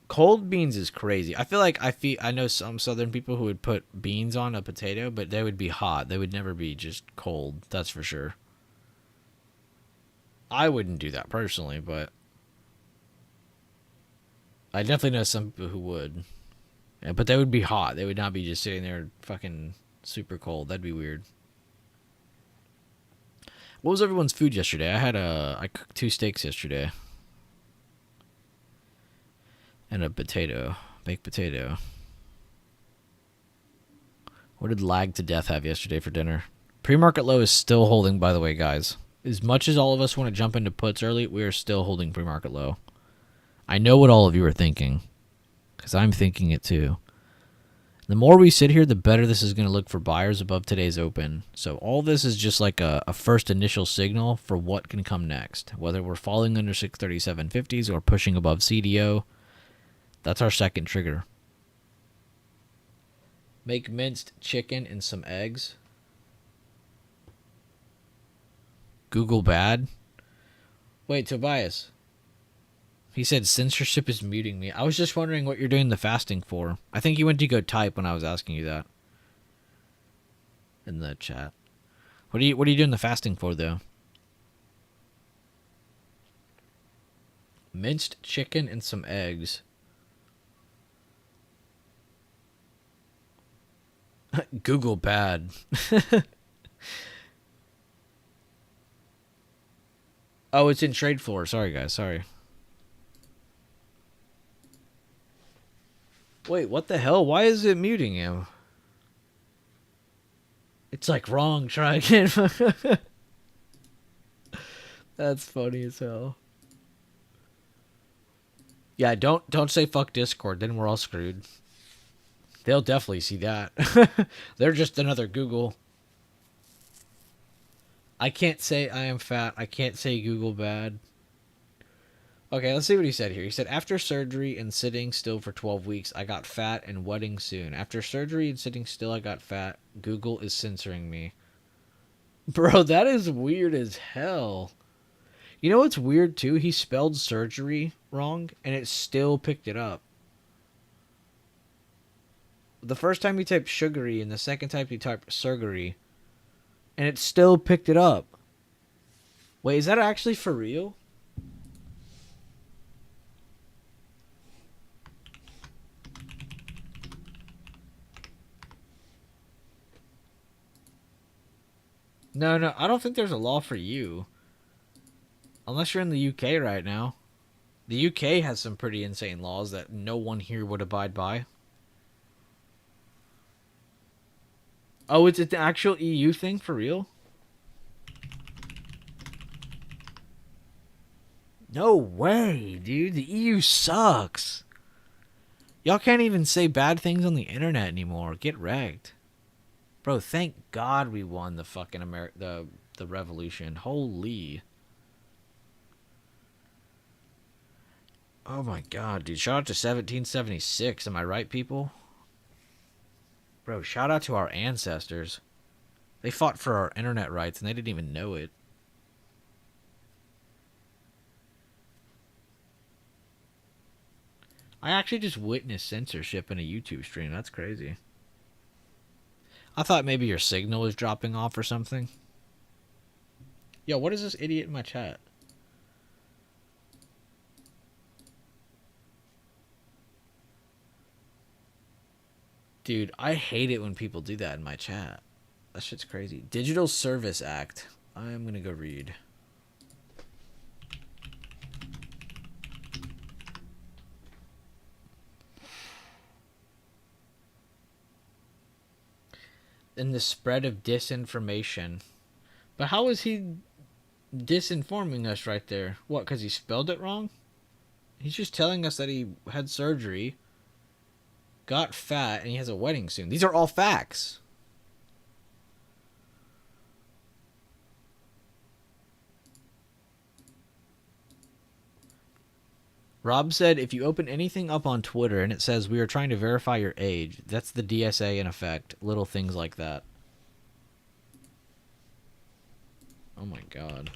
Cold beans is crazy. I feel like I know some southern people who would put beans on a potato, but they would be hot. They would never be just cold. That's for sure. I wouldn't do that personally, but I definitely know some people who would. Yeah, but they would be hot. They would not be just sitting there fucking super cold. That'd be weird. What was everyone's food yesterday? I cooked 2 steaks yesterday. And a potato. Baked potato. What did Lag to Death have yesterday for dinner? Pre-market low is still holding, by the way, guys. As much as all of us want to jump into puts early, we are still holding pre-market low. I know what all of you are thinking. Because I'm thinking it too. The more we sit here, the better this is going to look for buyers above today's open. So all this is just like a first initial signal for what can come next. Whether we're falling under 637.50s or pushing above CDO, that's our second trigger. Make minced chicken and some eggs. Google bad? Wait, Tobias. He said censorship is muting me. I was just wondering what you're doing the fasting for. I think you went to go type when I was asking you that. In the chat. What are you doing the fasting for though? Minced chicken and some eggs. Google bad. Oh, it's in trade floor. Sorry guys, sorry. Wait, what the hell? Why is it muting him? It's like wrong. Try again. That's funny as hell. Yeah, don't say fuck Discord. Then we're all screwed. They'll definitely see that. They're just another Google. I can't say I am fat. I can't say Google bad. Okay, let's see what he said here. He said, after surgery and sitting still for 12 weeks, I got fat and wedding soon. After surgery and sitting still, I got fat. Google is censoring me. Bro, that is weird as hell. You know what's weird, too? He spelled surgery wrong, and it still picked it up. The first time he typed sugary, and the second time he typed surgery, and it still picked it up. Wait, is that actually for real? No, I don't think there's a law for you. Unless you're in the UK right now. The UK has some pretty insane laws that no one here would abide by. Oh, it's an actual EU thing for real? No way, dude. The EU sucks. Y'all can't even say bad things on the internet anymore. Get wrecked. Bro, thank God we won the fucking the revolution. Holy. Oh my God, dude. Shout out to 1776. Am I right, people? Bro, shout out to our ancestors. They fought for our internet rights and they didn't even know it. I actually just witnessed censorship in a YouTube stream. That's crazy. I thought maybe your signal was dropping off or something. Yo, what is this idiot in my chat? Dude, I hate it when people do that in my chat. That shit's crazy. Digital Service Act. I'm gonna go read. In the spread of disinformation. But how is he disinforming us right there? What, because he spelled it wrong? He's just telling us that he had surgery, got fat, and he has a wedding soon. These are all facts. Rob said, if you open anything up on Twitter and it says we are trying to verify your age, that's the DSA in effect. Little things like that. Oh my god.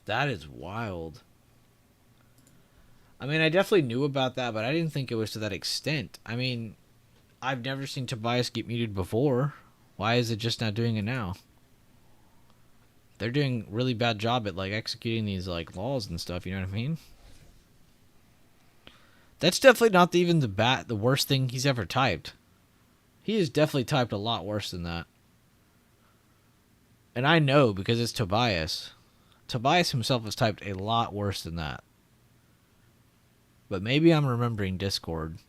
That is wild. I mean, I definitely knew about that, but I didn't think it was to that extent. I mean, I've never seen Tobias get muted before. Why is it just not doing it now? They're doing a really bad job at like executing these like laws and stuff, you know what I mean? That's definitely not even the worst thing he's ever typed. He has definitely typed a lot worse than that. And I know because it's Tobias. Tobias himself has typed a lot worse than that. But maybe I'm remembering Discord.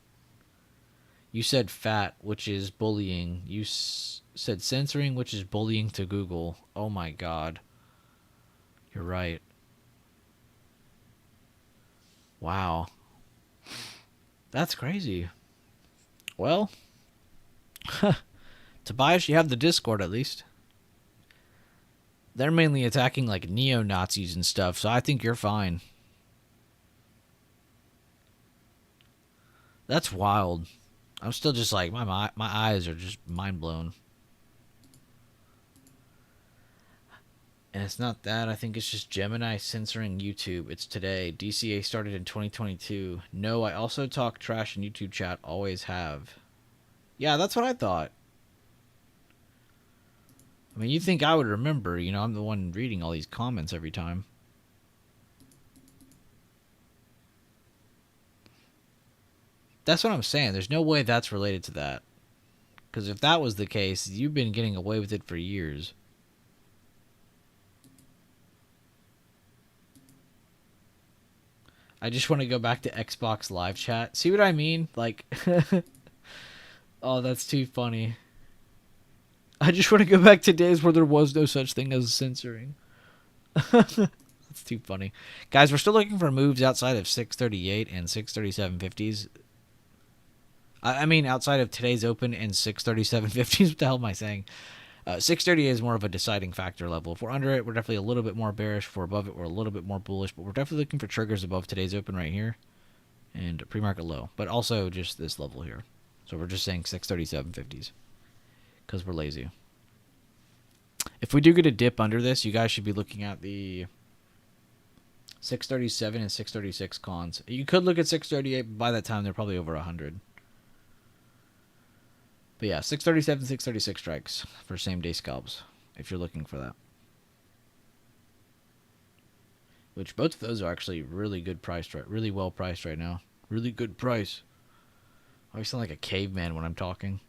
You said fat, which is bullying. You said censoring, which is bullying to Google. Oh my god. You're right. Wow. That's crazy. Well, Tobias, you have the Discord at least. They're mainly attacking like neo-Nazis and stuff, so I think you're fine. That's wild. I'm still just like, my eyes are just mind blown. And it's not that. I think it's just Gemini censoring YouTube. It's today. DCA started in 2022. No, I also talk trash in YouTube chat. Always have. Yeah, that's what I thought. I mean, you think I would remember. You know, I'm the one reading all these comments every time. That's what I'm saying. There's no way that's related to that. Because if that was the case, you've been getting away with it for years. I just want to go back to Xbox Live Chat. See what I mean? Like, oh, that's too funny. I just want to go back to days where there was no such thing as censoring. That's too funny. Guys, we're still looking for moves outside of 638 and 637.50s. I mean, outside of today's open and 637.50s. What the hell am I saying? 638 is more of a deciding factor level. If we're under it, we're definitely a little bit more bearish. If we're above it, we're a little bit more bullish. But we're definitely looking for triggers above today's open right here and pre-market low. But also just this level here. So we're just saying 637.50s because we're lazy. If we do get a dip under this, you guys should be looking at the 637 and 636 cons. You could look at 638, but by that time they're probably over 100. But yeah, 637, 636 strikes for same day scalps if you're looking for that. Which both of those are actually really good priced, right? Really well priced right now. Really good price. I always sound like a caveman when I'm talking.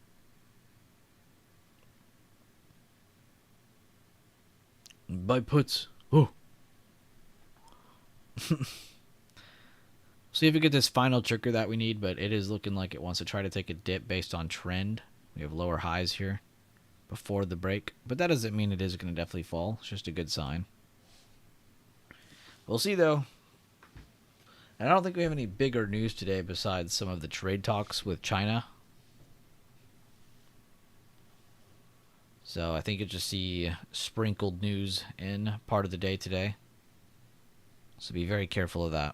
Buy puts. Oh. See if we get this final trigger that we need, but it is looking like it wants to try to take a dip based on trend. We have lower highs here before the break, but that doesn't mean it is going to definitely fall. It's just a good sign. We'll see, though. And I don't think we have any bigger news today besides some of the trade talks with China. So I think you'll just see sprinkled news in part of the day today. So be very careful of that.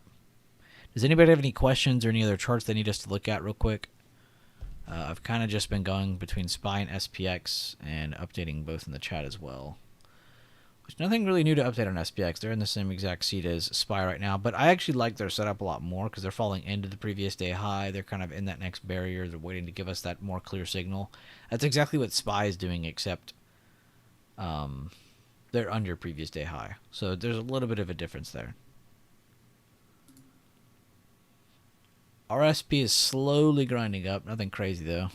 Does anybody have any questions or any other charts they need us to look at real quick? I've kind of just been going between SPY and SPX and updating both in the chat as well. There's nothing really new to update on SPX. They're in the same exact seat as SPY right now, but I actually like their setup a lot more because they're falling into the previous day high. They're kind of in that next barrier. They're waiting to give us that more clear signal. That's exactly what SPY is doing, except they're under previous day high. So there's a little bit of a difference there. RSP is slowly grinding up. Nothing crazy, though.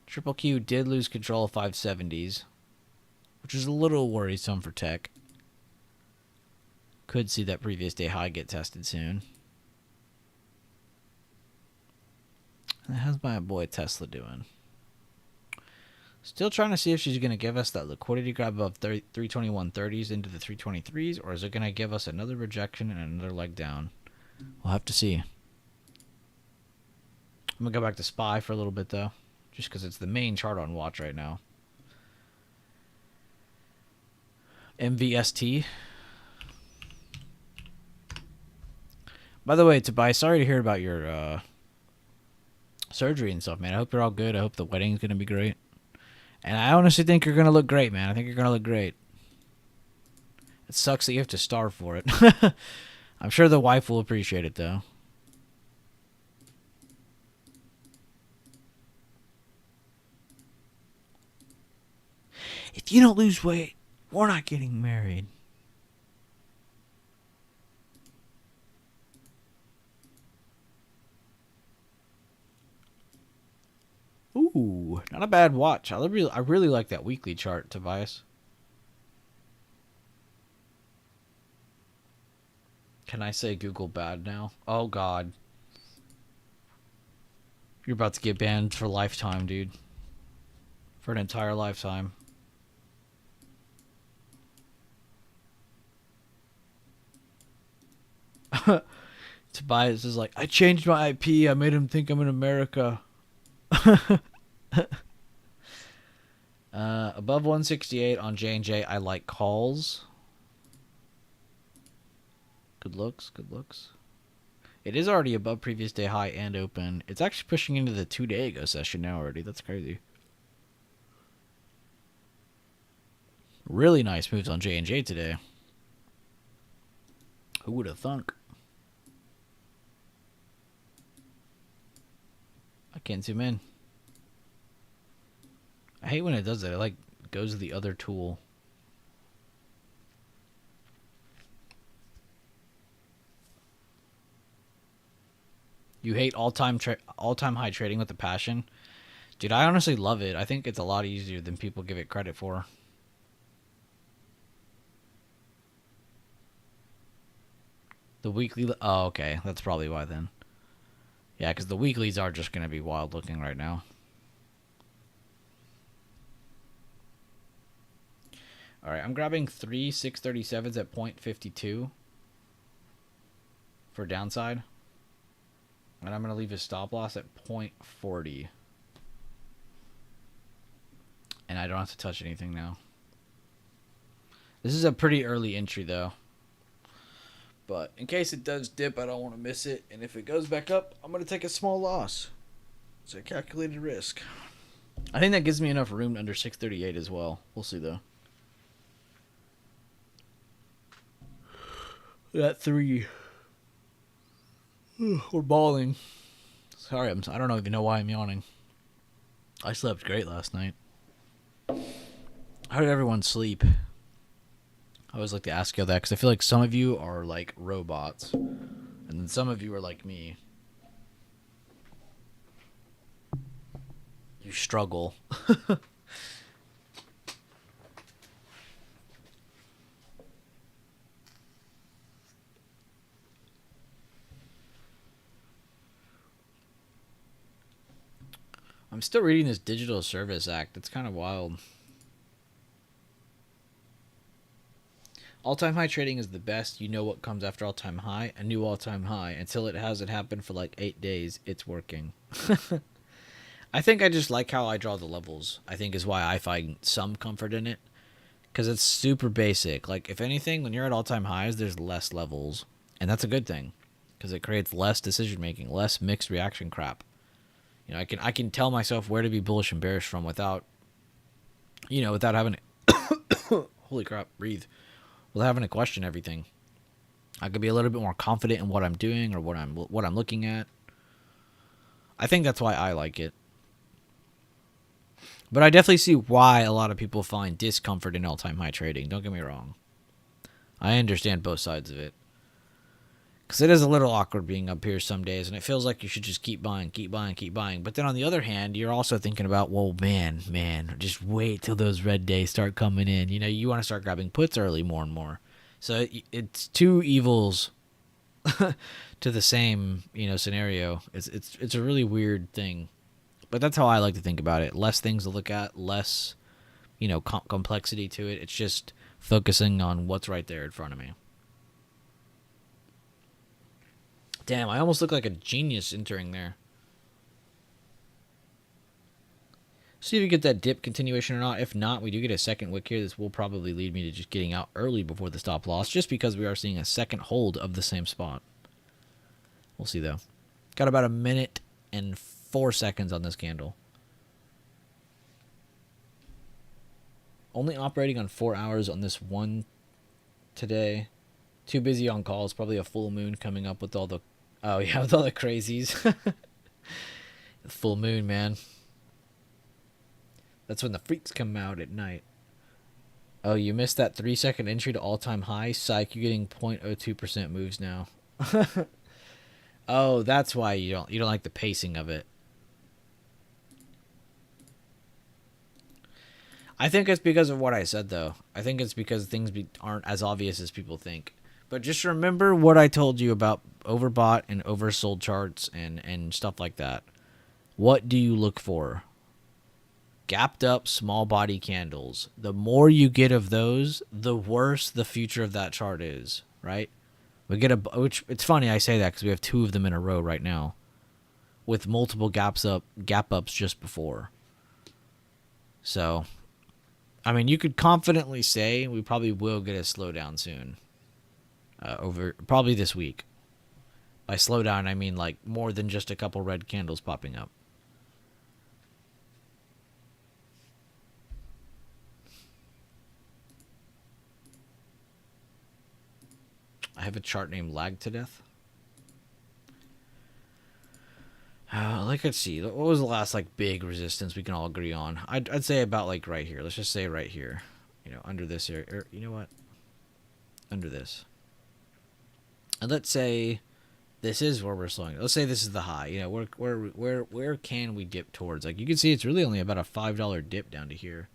Triple Q did lose control of 570s, which is a little worrisome for tech. Could see that previous day high get tested soon. How's my boy Tesla doing? Still trying to see if she's going to give us that liquidity grab above 321.30s into the 323s, or is it going to give us another rejection and another leg down? We'll have to see. I'm going to go back to SPY for a little bit, though, just because it's the main chart on watch right now. MVST. By the way, Tobias, sorry to hear about your surgery and stuff, man. I hope you're all good. I hope the wedding's going to be great. And I honestly think you're going to look great, man. I think you're going to look great. It sucks that you have to starve for it. I'm sure the wife will appreciate it, though. If you don't lose weight, we're not getting married. Ooh, not a bad watch. I really like that weekly chart, Tobias. Can I say Google bad now? Oh, God. You're about to get banned for lifetime, dude. For an entire lifetime. Tobias is like, I changed my IP. I made him think I'm in America. Above 168 on J&J, I like calls. Good looks, good looks. It is already above previous day high and open. It's actually pushing into the 2-day ago session now already. That's crazy. Really nice moves on J&J today. Who would have thunk? I can't zoom in. I hate when it does that. It like goes to the other tool. You hate all-time high trading with a passion? Dude, I honestly love it. I think it's a lot easier than people give it credit for. The weekly... Oh, okay. That's probably why then. Yeah, because the weeklies are just going to be wild looking right now. Alright, I'm grabbing 3 637s at 0.52 for downside. And I'm going to leave a stop loss at 0.40. And I don't have to touch anything now. This is a pretty early entry, though. But in case it does dip, I don't want to miss it. And if it goes back up, I'm going to take a small loss. It's a calculated risk. I think that gives me enough room under 638 as well. We'll see, though. That 3. We're balling. Sorry, I don't even know why I'm yawning. I slept great last night. How did everyone sleep? I always like to ask you that because I feel like some of you are like robots, and then some of you are like me. You struggle. I'm still reading this Digital Service Act. It's kind of wild. All-time high trading is the best. You know what comes after all-time high? A new all-time high. Until it hasn't happened for like 8 days, it's working. I think I just like how I draw the levels. I think is why I find some comfort in it. Because it's super basic. Like, if anything, when you're at all-time highs, there's less levels. And that's a good thing. Because it creates less decision-making, less mixed reaction crap. You know, I can tell myself where to be bullish and bearish from without, you know, without having to, holy crap, breathe, without having to question everything. I could be a little bit more confident in what I'm doing or what I'm looking at. I think that's why I like it. But I definitely see why a lot of people find discomfort in all-time high trading. Don't get me wrong. I understand both sides of it. Because it is a little awkward being up here some days, and it feels like you should just keep buying, keep buying, keep buying. But then on the other hand, you're also thinking about, well, man, just wait till those red days start coming in. You know, you want to start grabbing puts early more and more. So it's two evils to the same, scenario. It's a really weird thing. But that's how I like to think about it. Less things to look at, less, complexity to it. It's just focusing on what's right there in front of me. Damn, I almost look like a genius entering there. See if we get that dip continuation or not. If not, we do get a second wick here. This will probably lead me to just getting out early before the stop loss, just because we are seeing a second hold of the same spot. We'll see, though. Got about a minute and 4 seconds on this candle. Only operating on 4 hours on this one today. Too busy on calls. Probably a full moon coming up with all the... Oh, yeah, with all the crazies. The full moon, man. That's when the freaks come out at night. Oh, you missed that 3-second entry to all-time high? Psych, you're getting 0.02% moves now. Oh, that's why you don't like the pacing of it. I think it's because of what I said, though. I think it's because things aren't as obvious as people think. But just remember what I told you about overbought and oversold charts and stuff like that. What do you look for? Gapped up small body candles. The more you get of those, the worse the future of that chart is, right? Which it's funny I say that because we have 2 of them in a row right now, with multiple gap ups just before. So, I mean, you could confidently say we probably will get a slowdown soon. Over probably this week. By slowdown, I mean like more than just a couple red candles popping up. I have a chart named Lag to Death. Let's see. What was the last big resistance we can all agree on? I'd say about right here. Let's just say right here. Under this area. Or, you know what? Under this. And let's say this is where we're slowing. Let's say this is the high. Where can we dip towards? You can see it's really only about a $5 dip down to here.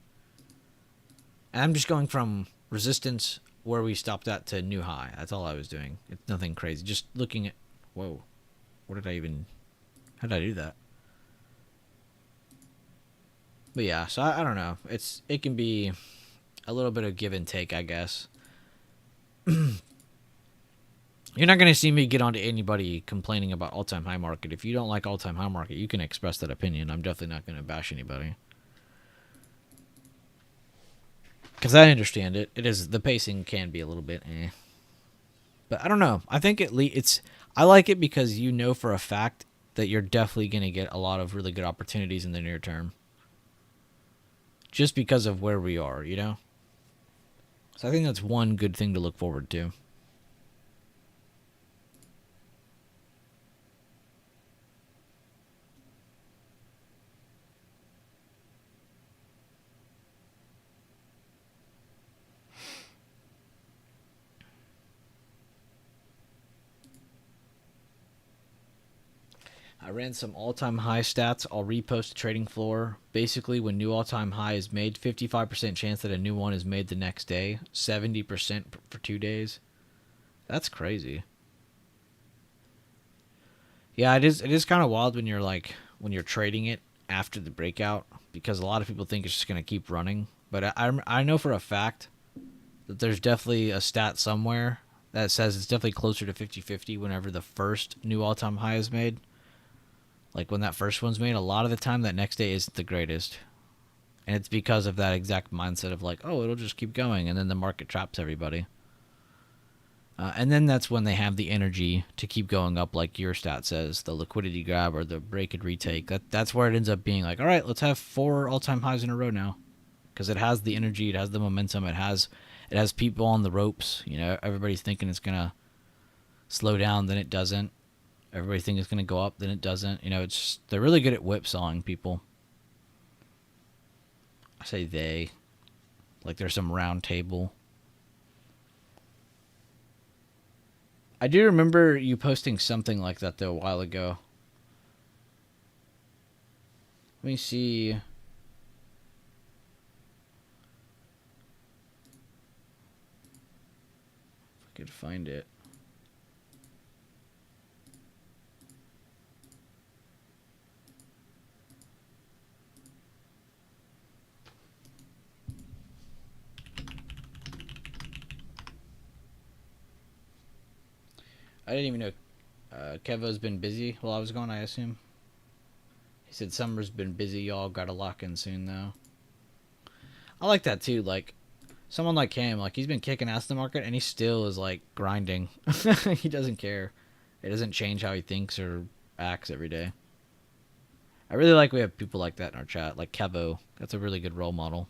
And I'm just going from resistance where we stopped at to new high. That's all I was doing. It's nothing crazy. Just looking at... Whoa. What did I even... How did I do that? But yeah, so I don't know. It can be a little bit of give and take, I guess. You're not going to see me get onto anybody complaining about all-time high market. If you don't like all-time high market, you can express that opinion. I'm definitely not going to bash anybody. Because I understand it. The pacing can be a little bit But I don't know. I think I like it because you know for a fact that you're definitely going to get a lot of really good opportunities in the near term. Just because of where we are, So I think that's one good thing to look forward to. I ran some all-time high stats. I'll repost to Trading Floor. Basically, when new all-time high is made, 55% chance that a new one is made the next day. 70% for 2 days. That's crazy. Yeah, it is kind of wild when you're trading it after the breakout, because a lot of people think it's just going to keep running. But I know for a fact that there's definitely a stat somewhere that says it's definitely closer to 50-50 whenever the first new all-time high is made. When that first one's made, a lot of the time that next day isn't the greatest. And it's because of that exact mindset of oh, it'll just keep going. And then the market traps everybody. And then that's when they have the energy to keep going up, like your stat says, the liquidity grab or the break and retake. That's where it ends up being all right, let's have 4 all-time highs in a row now. Because it has the energy, it has the momentum, it has people on the ropes. Everybody's thinking it's going to slow down, then it doesn't. Everybody thinks it's going to go up, then it doesn't. They're really good at whipsawing people. I say they. There's some round table. I do remember you posting something like that, though, a while ago. Let me see. could find it. I didn't even know Kevo's been busy while I was gone, I assume. He said summer's been busy, y'all gotta lock in soon though. I like that too, like someone like him, like he's been kicking ass in the market and he still is like grinding. He doesn't care. It doesn't change how he thinks or acts every day. I really like we have people like that in our chat, like Kevo. That's a really good role model.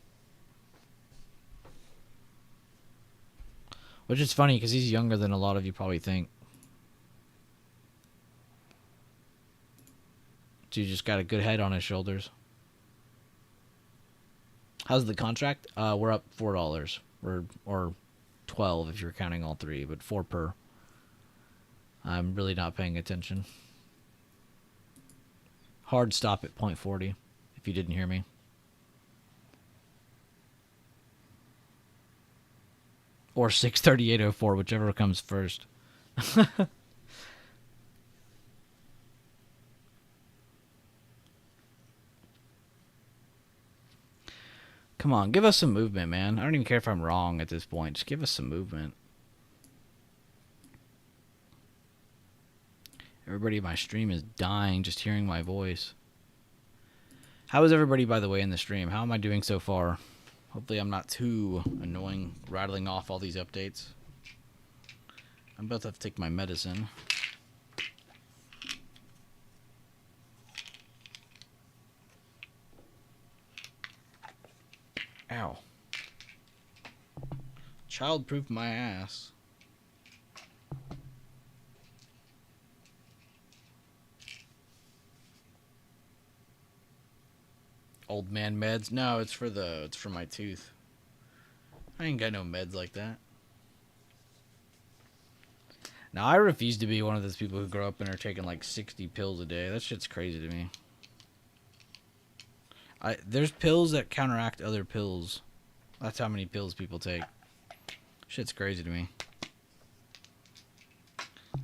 Which is funny because he's younger than a lot of you probably think. Dude just got a good head on his shoulders. How's the contract? We're up $4. Or 12 if you're counting all three, but 4 per. I'm really not paying attention. Hard stop at 0.40 if you didn't hear me. Or 638.04, whichever comes first. Come on, give us some movement, man. I don't even care if I'm wrong at this point. Just give us some movement. Everybody in my stream is dying just hearing my voice. How is everybody, by the way, in the stream? How am I doing so far? Hopefully I'm not too annoying, rattling off all these updates. I'm about to have to take my medicine. Ow. Child-proof my ass. Old man meds? No, it's for my tooth. I ain't got no meds like that. Now, I refuse to be one of those people who grow up and are taking like 60 pills a day. That shit's crazy to me. There's pills that counteract other pills. That's how many pills people take. Shit's crazy to me.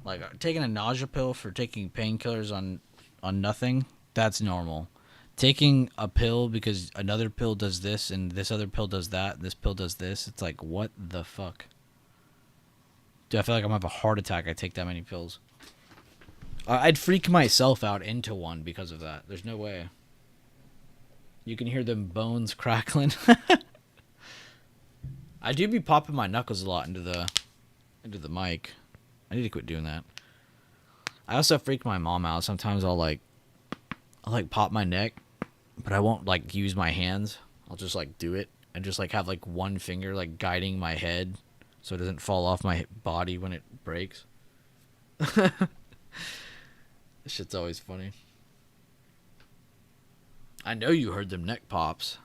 Like, taking a nausea pill for taking painkillers on nothing, that's normal. Taking a pill because another pill does this and this other pill does that and this pill does this, it's like, what the fuck? Dude, I feel like I'm going to have a heart attack. I take that many pills. I'd freak myself out into one because of that. There's no way. You can hear them bones crackling. I do be popping my knuckles a lot into the mic. I need to quit doing that. I also freak my mom out. Sometimes I'll pop my neck, but I won't like use my hands. I'll just like do it and just like have like one finger like guiding my head so it doesn't fall off my body when it breaks. This shit's always funny. I know you heard them neck pops.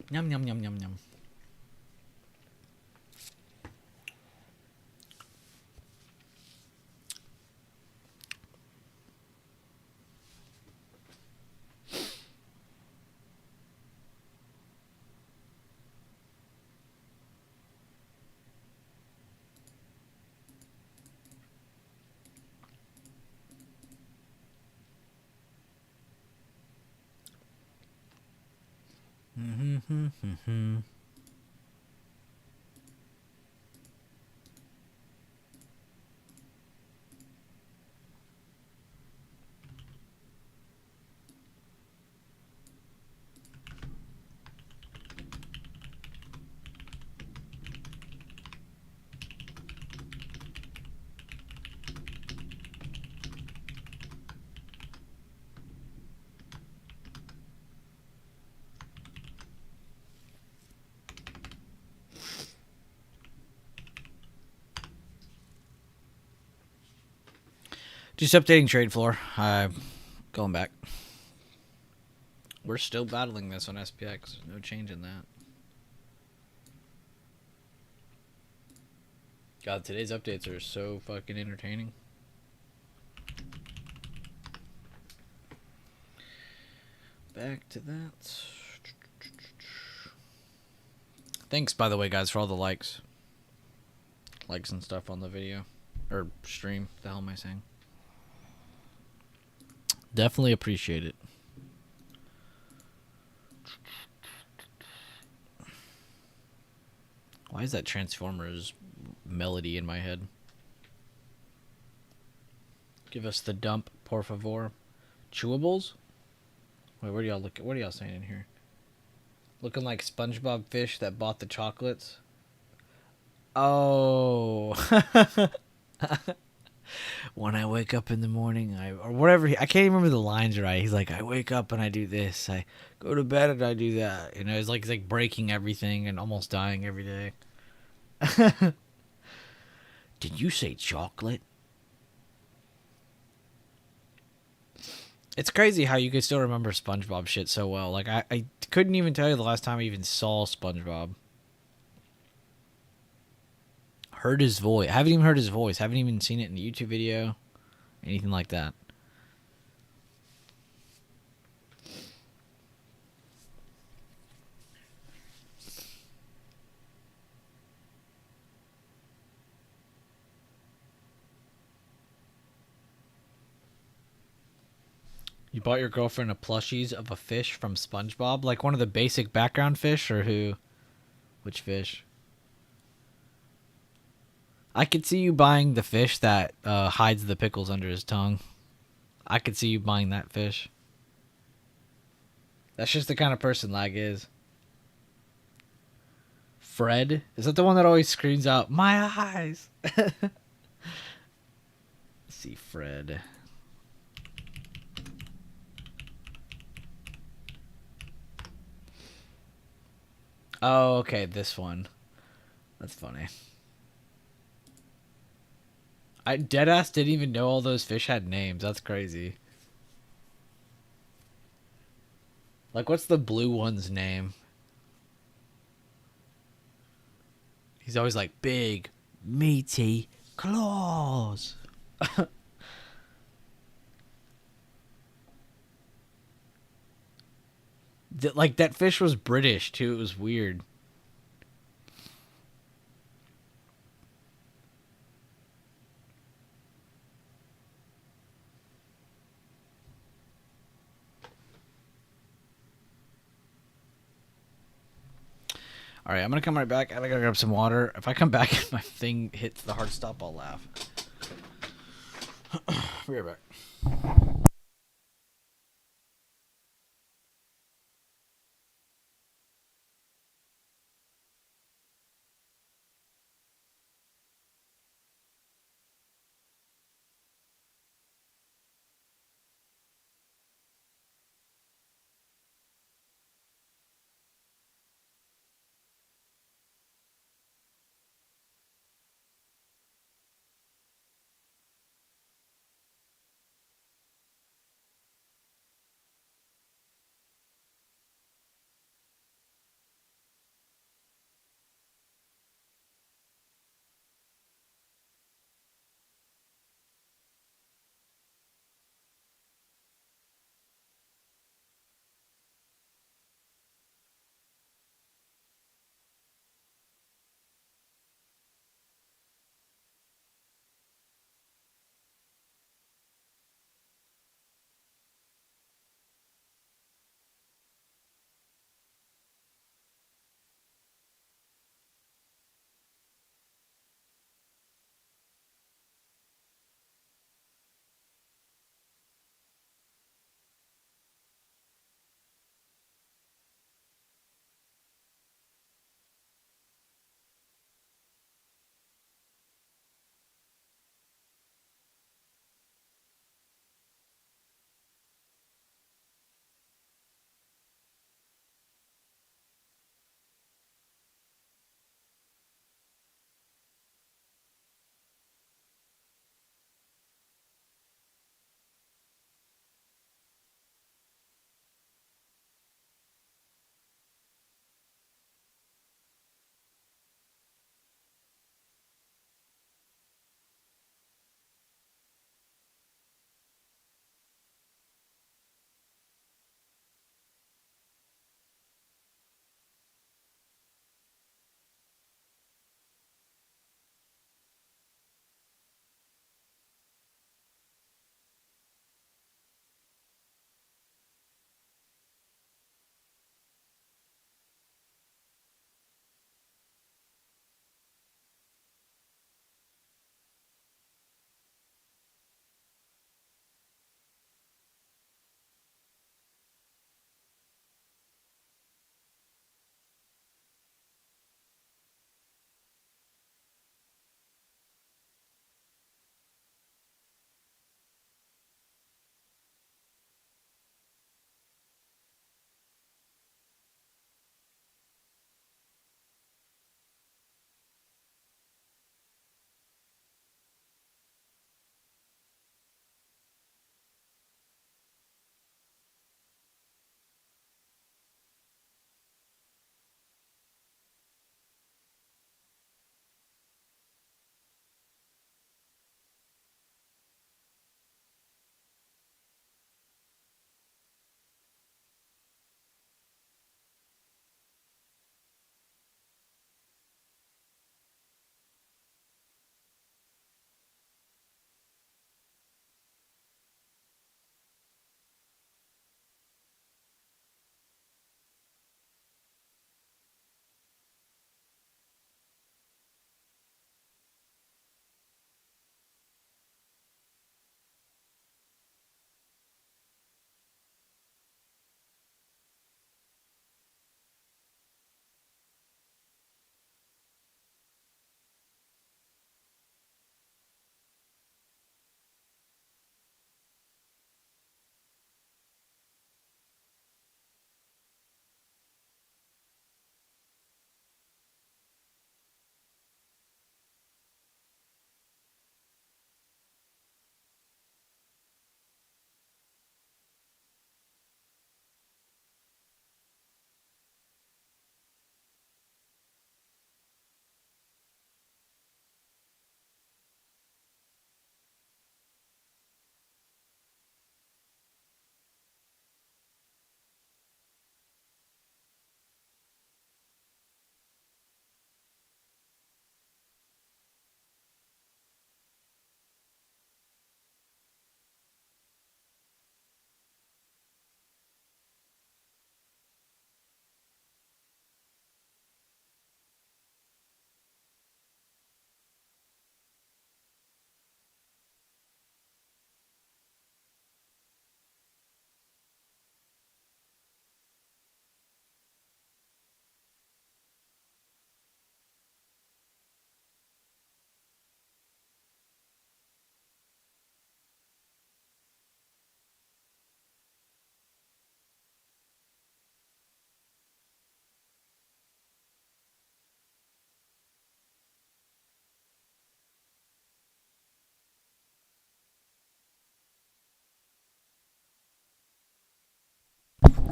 Yum, yum, yum, yum, yum. Just updating trade floor. Going back. We're still battling this on SPX. No change in that. God, today's updates are so fucking entertaining. Back to that. Thanks, by the way, guys, for all the likes. Likes and stuff on the video. Or stream. The hell am I saying? Definitely appreciate it. Why is that Transformers melody in my head? Give us the dump, por favor. Chewables? Wait, what are y'all looking? What are y'all saying in here? Looking like SpongeBob fish that bought the chocolates. Oh. When I wake up in the morning, or whatever. I can't even remember the lines right. He's like, I wake up and I do this. I go to bed and I do that. You know, it's like breaking everything and almost dying every day. Did you say chocolate? It's crazy how you can still remember SpongeBob shit so well. Like, I couldn't even tell you the last time I even saw SpongeBob. Heard his voice. Haven't even heard his voice. Haven't even seen it in the YouTube video. Anything like that. You bought your girlfriend a plushies of a fish from SpongeBob? Like one of the basic background fish, or who? Which fish? I could see you buying the fish that hides the pickles under his tongue. I could see you buying that fish. That's just the kind of person Lag is. Fred? Is that the one that always screams out, my eyes? Let's see, Fred. Oh, okay, this one. That's funny. I deadass didn't even know all those fish had names. That's crazy. Like, what's the blue one's name? He's always like, big, meaty claws. Like, that fish was British, too. It was weird. All right, I'm going to come right back. I got to grab some water. If I come back and my thing hits the hard stop, I'll laugh. Be right back.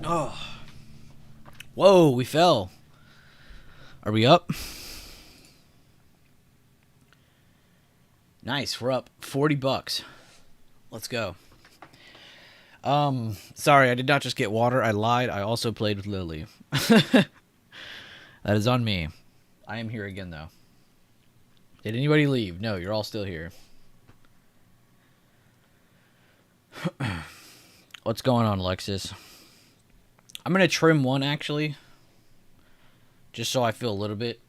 Oh. Whoa, we fell. Are we up? Nice, we're up $40. Let's go. Sorry, I did not just get water. I lied. I also played with Lily. That is on me. I am here again, though. Did anybody leave? No, you're all still here. What's going on, Alexis? I'm going to trim one, actually. Just so I feel a little bit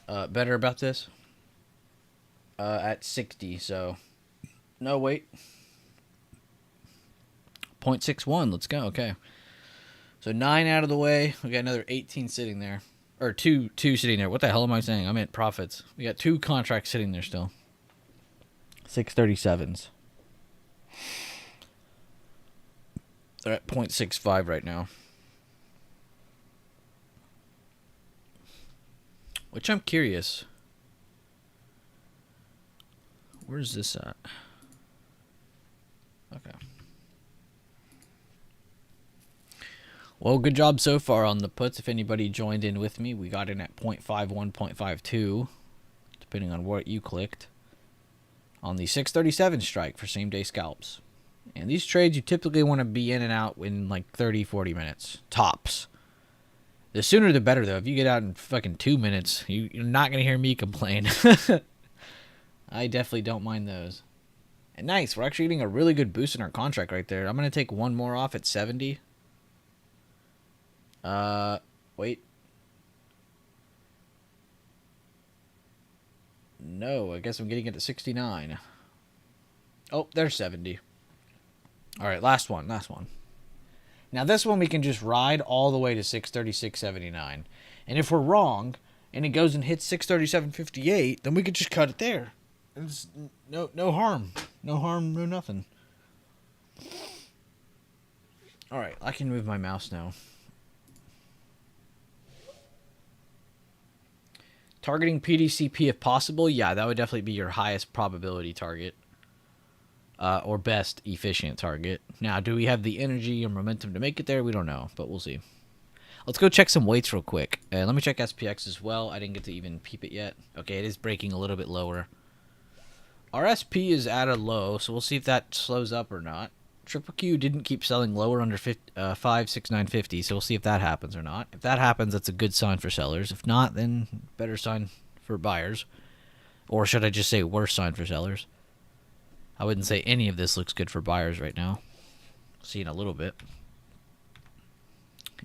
better about this. At 60, so... No, wait. 0.61, let's go, okay. So 9 out of the way. We got another 18 sitting there. Or two sitting there. What the hell am I saying? I meant profits. We got 2 contracts sitting there still. 637s. They're at 0.65 right now. Which I'm curious. Where's this at? Okay. Well, good job so far on the puts. If anybody joined in with me, we got in at 0.51, 0.52, depending on what you clicked, on the 637 strike for same-day scalps. And these trades, you typically want to be in and out in like 30, 40 minutes, tops. The sooner the better, though. If you get out in fucking 2 minutes, you're not going to hear me complain. I definitely don't mind those. And nice, we're actually getting a really good boost in our contract right there. I'm going to take one more off at 70. Wait. No, I guess I'm getting it to 69. Oh, there's 70. Alright, last one. Now this one we can just ride all the way to 636.79. And if we're wrong, and it goes and hits 637.58, then we could just cut it there. It's no harm. No harm, no nothing. Alright, I can move my mouse now. Targeting PDCP if possible, yeah, that would definitely be your highest probability target. Or best efficient target. Now, do we have the energy or momentum to make it there? We don't know, but we'll see. Let's go check some weights real quick. And let me check SPX as well. I didn't get to even peep it yet. Okay, it is breaking a little bit lower. Our SP is at a low, so we'll see if that slows up or not. Triple Q didn't keep selling lower under 569.50, so we'll see if that happens or not. If that happens, that's a good sign for sellers. If not, then better sign for buyers. Or should I just say worse sign for sellers? I wouldn't say any of this looks good for buyers right now. Seeing a little bit.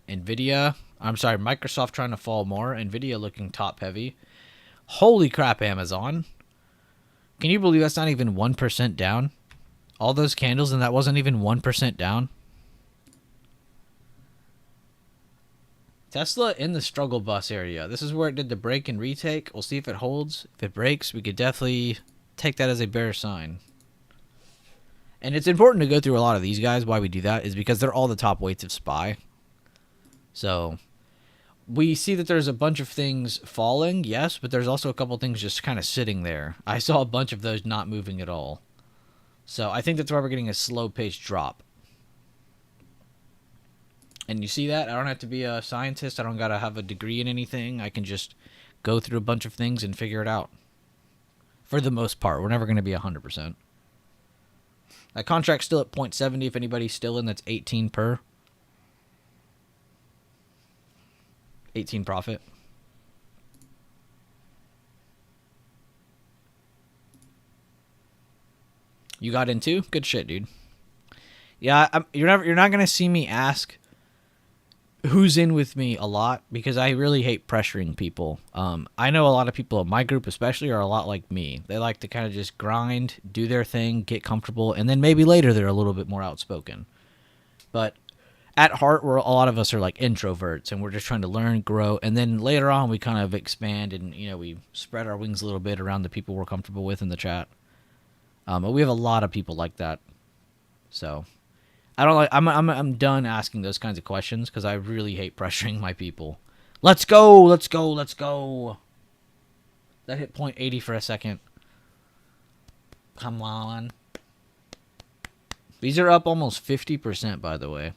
Microsoft trying to fall more. Nvidia looking top heavy. Holy crap, Amazon. Can you believe that's not even 1% down? All those candles and that wasn't even 1% down? Tesla in the struggle bus area. This is where it did the break and retake. We'll see if it holds. If it breaks, we could definitely take that as a bear sign. And it's important to go through a lot of these guys. Why we do that is because they're all the top weights of SPY. So we see that there's a bunch of things falling, yes, but there's also a couple things just kind of sitting there. I saw a bunch of those not moving at all. So I think that's why we're getting a slow-paced drop. And you see that? I don't have to be a scientist. I don't got to have a degree in anything. I can just go through a bunch of things and figure it out. For the most part. We're never going to be 100%. That contract's still at 0.70. If anybody's still in, that's 18 per. 18 profit. You got in too? Good shit, dude. Yeah, you're not gonna see me ask who's in with me a lot because I really hate pressuring people. I know a lot of people in my group especially are a lot like me. They like to kind of just grind, do their thing, get comfortable, and then maybe later they're a little bit more outspoken. But at heart, a lot of us are like introverts, and we're just trying to learn, grow, and then later on we kind of expand and we spread our wings a little bit around the people we're comfortable with in the chat. But we have a lot of people like that, so I don't like. I'm done asking those kinds of questions because I really hate pressuring my people. Let's go, let's go, let's go. That hit 0.80 for a second. Come on. These are up almost 50%, by the way.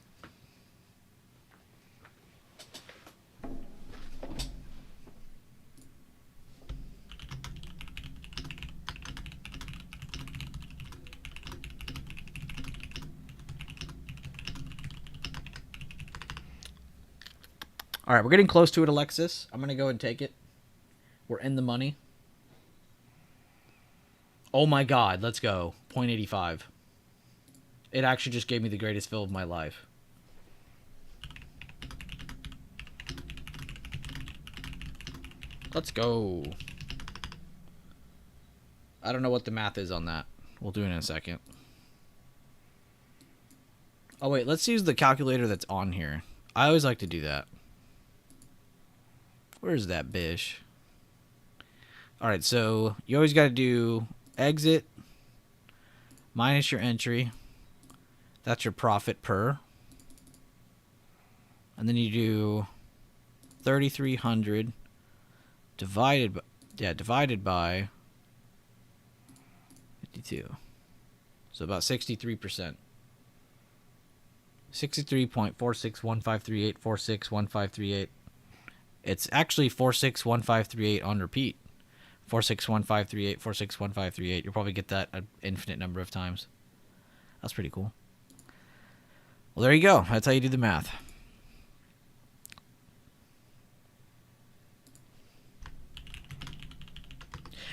All right, we're getting close to it, Alexis. I'm going to go and take it. We're in the money. Oh my god, let's go. 0.85. It actually just gave me the greatest fill of my life. Let's go. I don't know what the math is on that. We'll do it in a second. Oh wait, let's use the calculator that's on here. I always like to do that. Where's that bish? Alright, so you always got to do exit minus your entry. That's your profit per. And then you do 3,300 divided by 52. So about 63%. 63.461538461538. It's actually 461538 on repeat. 461538 461538. You'll probably get that an infinite number of times. That's pretty cool. Well, there you go. That's how you do the math.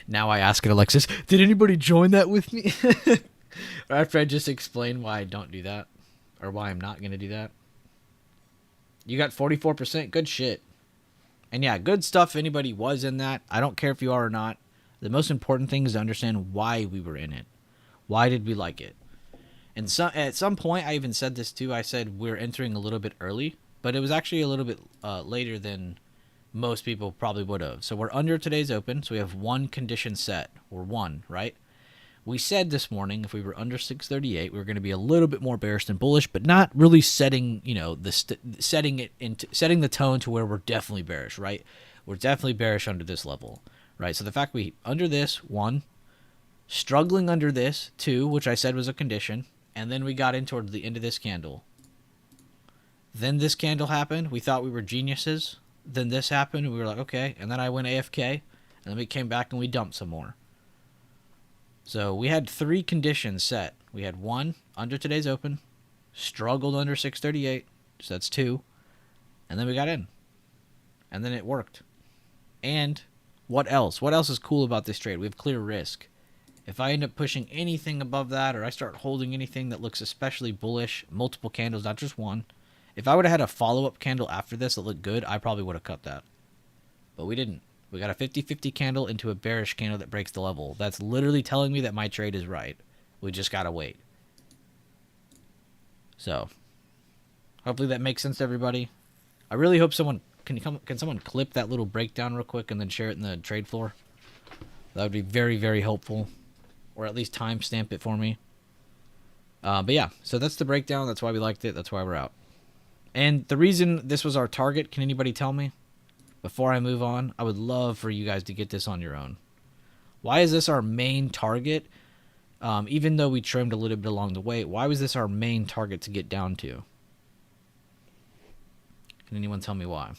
Now I ask it, Alexis, did anybody join that with me? Or after I just explain why I don't do that. Or why I'm not going to do that. You got 44%. Good shit. And yeah, good stuff if anybody was in that. I don't care if you are or not. The most important thing is to understand why we were in it. Why did we like it? And so, at some point, I even said this too. I said we're entering a little bit early. But it was actually a little bit later than most people probably would have. So we're under today's open. So we have one condition set. Or one, right? We said this morning if we were under 638, we were going to be a little bit more bearish than bullish, but not really setting, you know, setting the tone to where we're definitely bearish, right? We're definitely bearish under this level, right? So the fact we under this, 1, struggling under this, 2, which I said was a condition, and then we got in towards the end of this candle. Then this candle happened. We thought we were geniuses. Then this happened, and we were like, okay. And then I went AFK, and then we came back and we dumped some more. So we had 3 conditions set. We had 1, under today's open, struggled under 638, so that's 2, and then we got in. And then it worked. And what else? What else is cool about this trade? We have clear risk. If I end up pushing anything above that, or I start holding anything that looks especially bullish, multiple candles, not just one, if I would have had a follow-up candle after this that looked good, I probably would have cut that. But we didn't. We got a 50-50 candle into a bearish candle that breaks the level. That's literally telling me that my trade is right. We just gotta wait. So, hopefully that makes sense to everybody. I really hope someone can someone clip that little breakdown real quick and then share it in the trade floor. That would be very, very helpful. Or at least timestamp it for me. But yeah, so that's the breakdown. That's why we liked it. That's why we're out. And the reason this was our target, can anybody tell me? Before I move on, I would love for you guys to get this on your own. Why is this our main target? Even though we trimmed a little bit along the way, why was this our main target to get down to? Can anyone tell me why?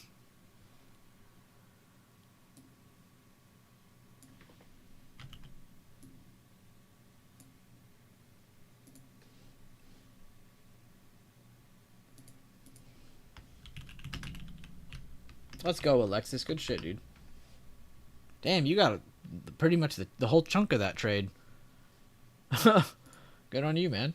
Let's go, Alexis. Good shit, dude. Damn, you got pretty much the whole chunk of that trade. Good on you, man.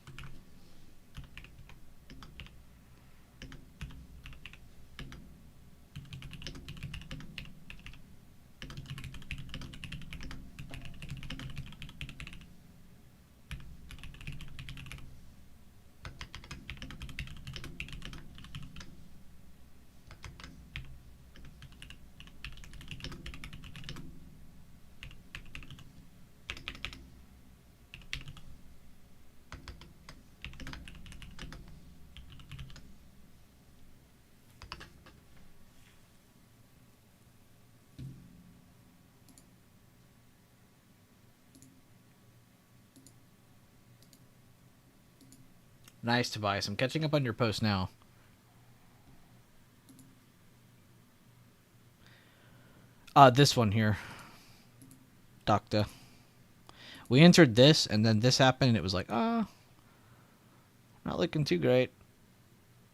Nice, Tobias. I'm catching up on your post now. This one here. Doctor. We entered this, and then this happened, and it was like, not looking too great.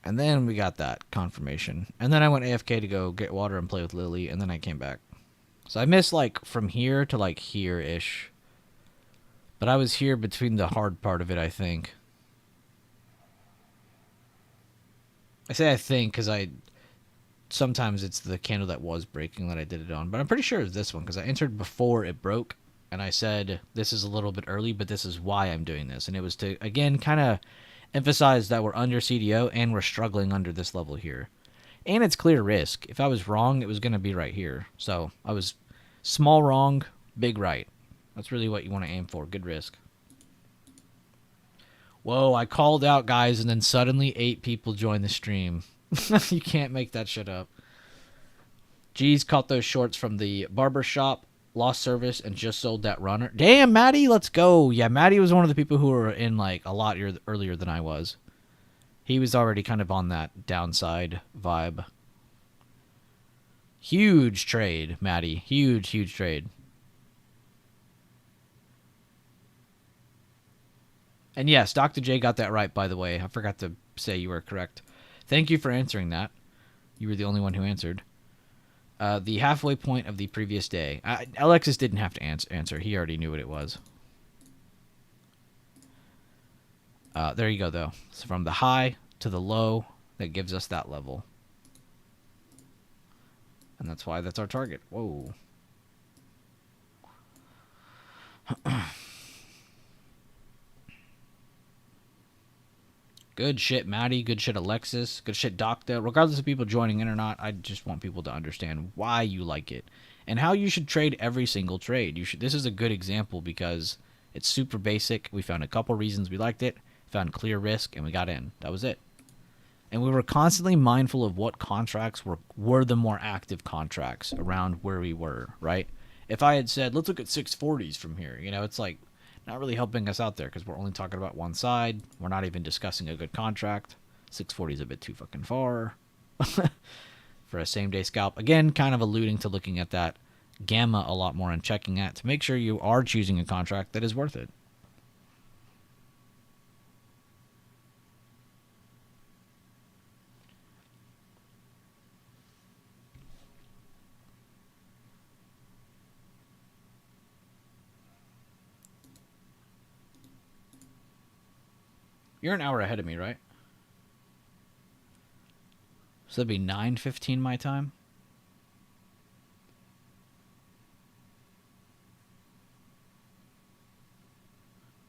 And then we got that confirmation. And then I went AFK to go get water and play with Lily, and then I came back. So I missed, like, from here to, like, here-ish. But I was here between the hard part of it, I think. I say I think because sometimes it's the candle that was breaking that I did it on. But I'm pretty sure it's this one because I entered before it broke. And I said, this is a little bit early, but this is why I'm doing this. And it was to, again, kind of emphasize that we're under CDO and we're struggling under this level here. And it's clear risk. If I was wrong, it was going to be right here. So I was small wrong, big right. That's really what you want to aim for. Good risk. Whoa, I called out, guys, and then suddenly 8 people joined the stream. You can't make that shit up. G's caught those shorts from the barber shop, lost service, and just sold that runner. Damn, Maddie, let's go. Yeah, Maddie was one of the people who were in, like, a lot earlier than I was. He was already kind of on that downside vibe. Huge trade, Maddie. Huge, huge trade. And yes, Dr. J got that right, by the way. I forgot to say you were correct. Thank you for answering that. You were the only one who answered. The halfway point of the previous day. Alexis didn't have to answer. He already knew what it was. There you go, though. So from the high to the low, that gives us that level. And that's why that's our target. Whoa. Good shit, Maddie. Good shit, Alexis. Good shit, Doctor. Regardless of people joining in or not, I just want people to understand why you like it and how you should trade every single trade. This is a good example because it's super basic. We found a couple reasons we liked it, found clear risk, and we got in. That was it. And we were constantly mindful of what contracts were the more active contracts around where we were, right? If I had said, let's look at 640s from here, it's like, not really helping us out there because we're only talking about one side. We're not even discussing a good contract. 640 is a bit too fucking far for a same-day scalp. Again, kind of alluding to looking at that gamma a lot more and checking that to make sure you are choosing a contract that is worth it. You're an hour ahead of me, right? So that'd be 9:15 my time.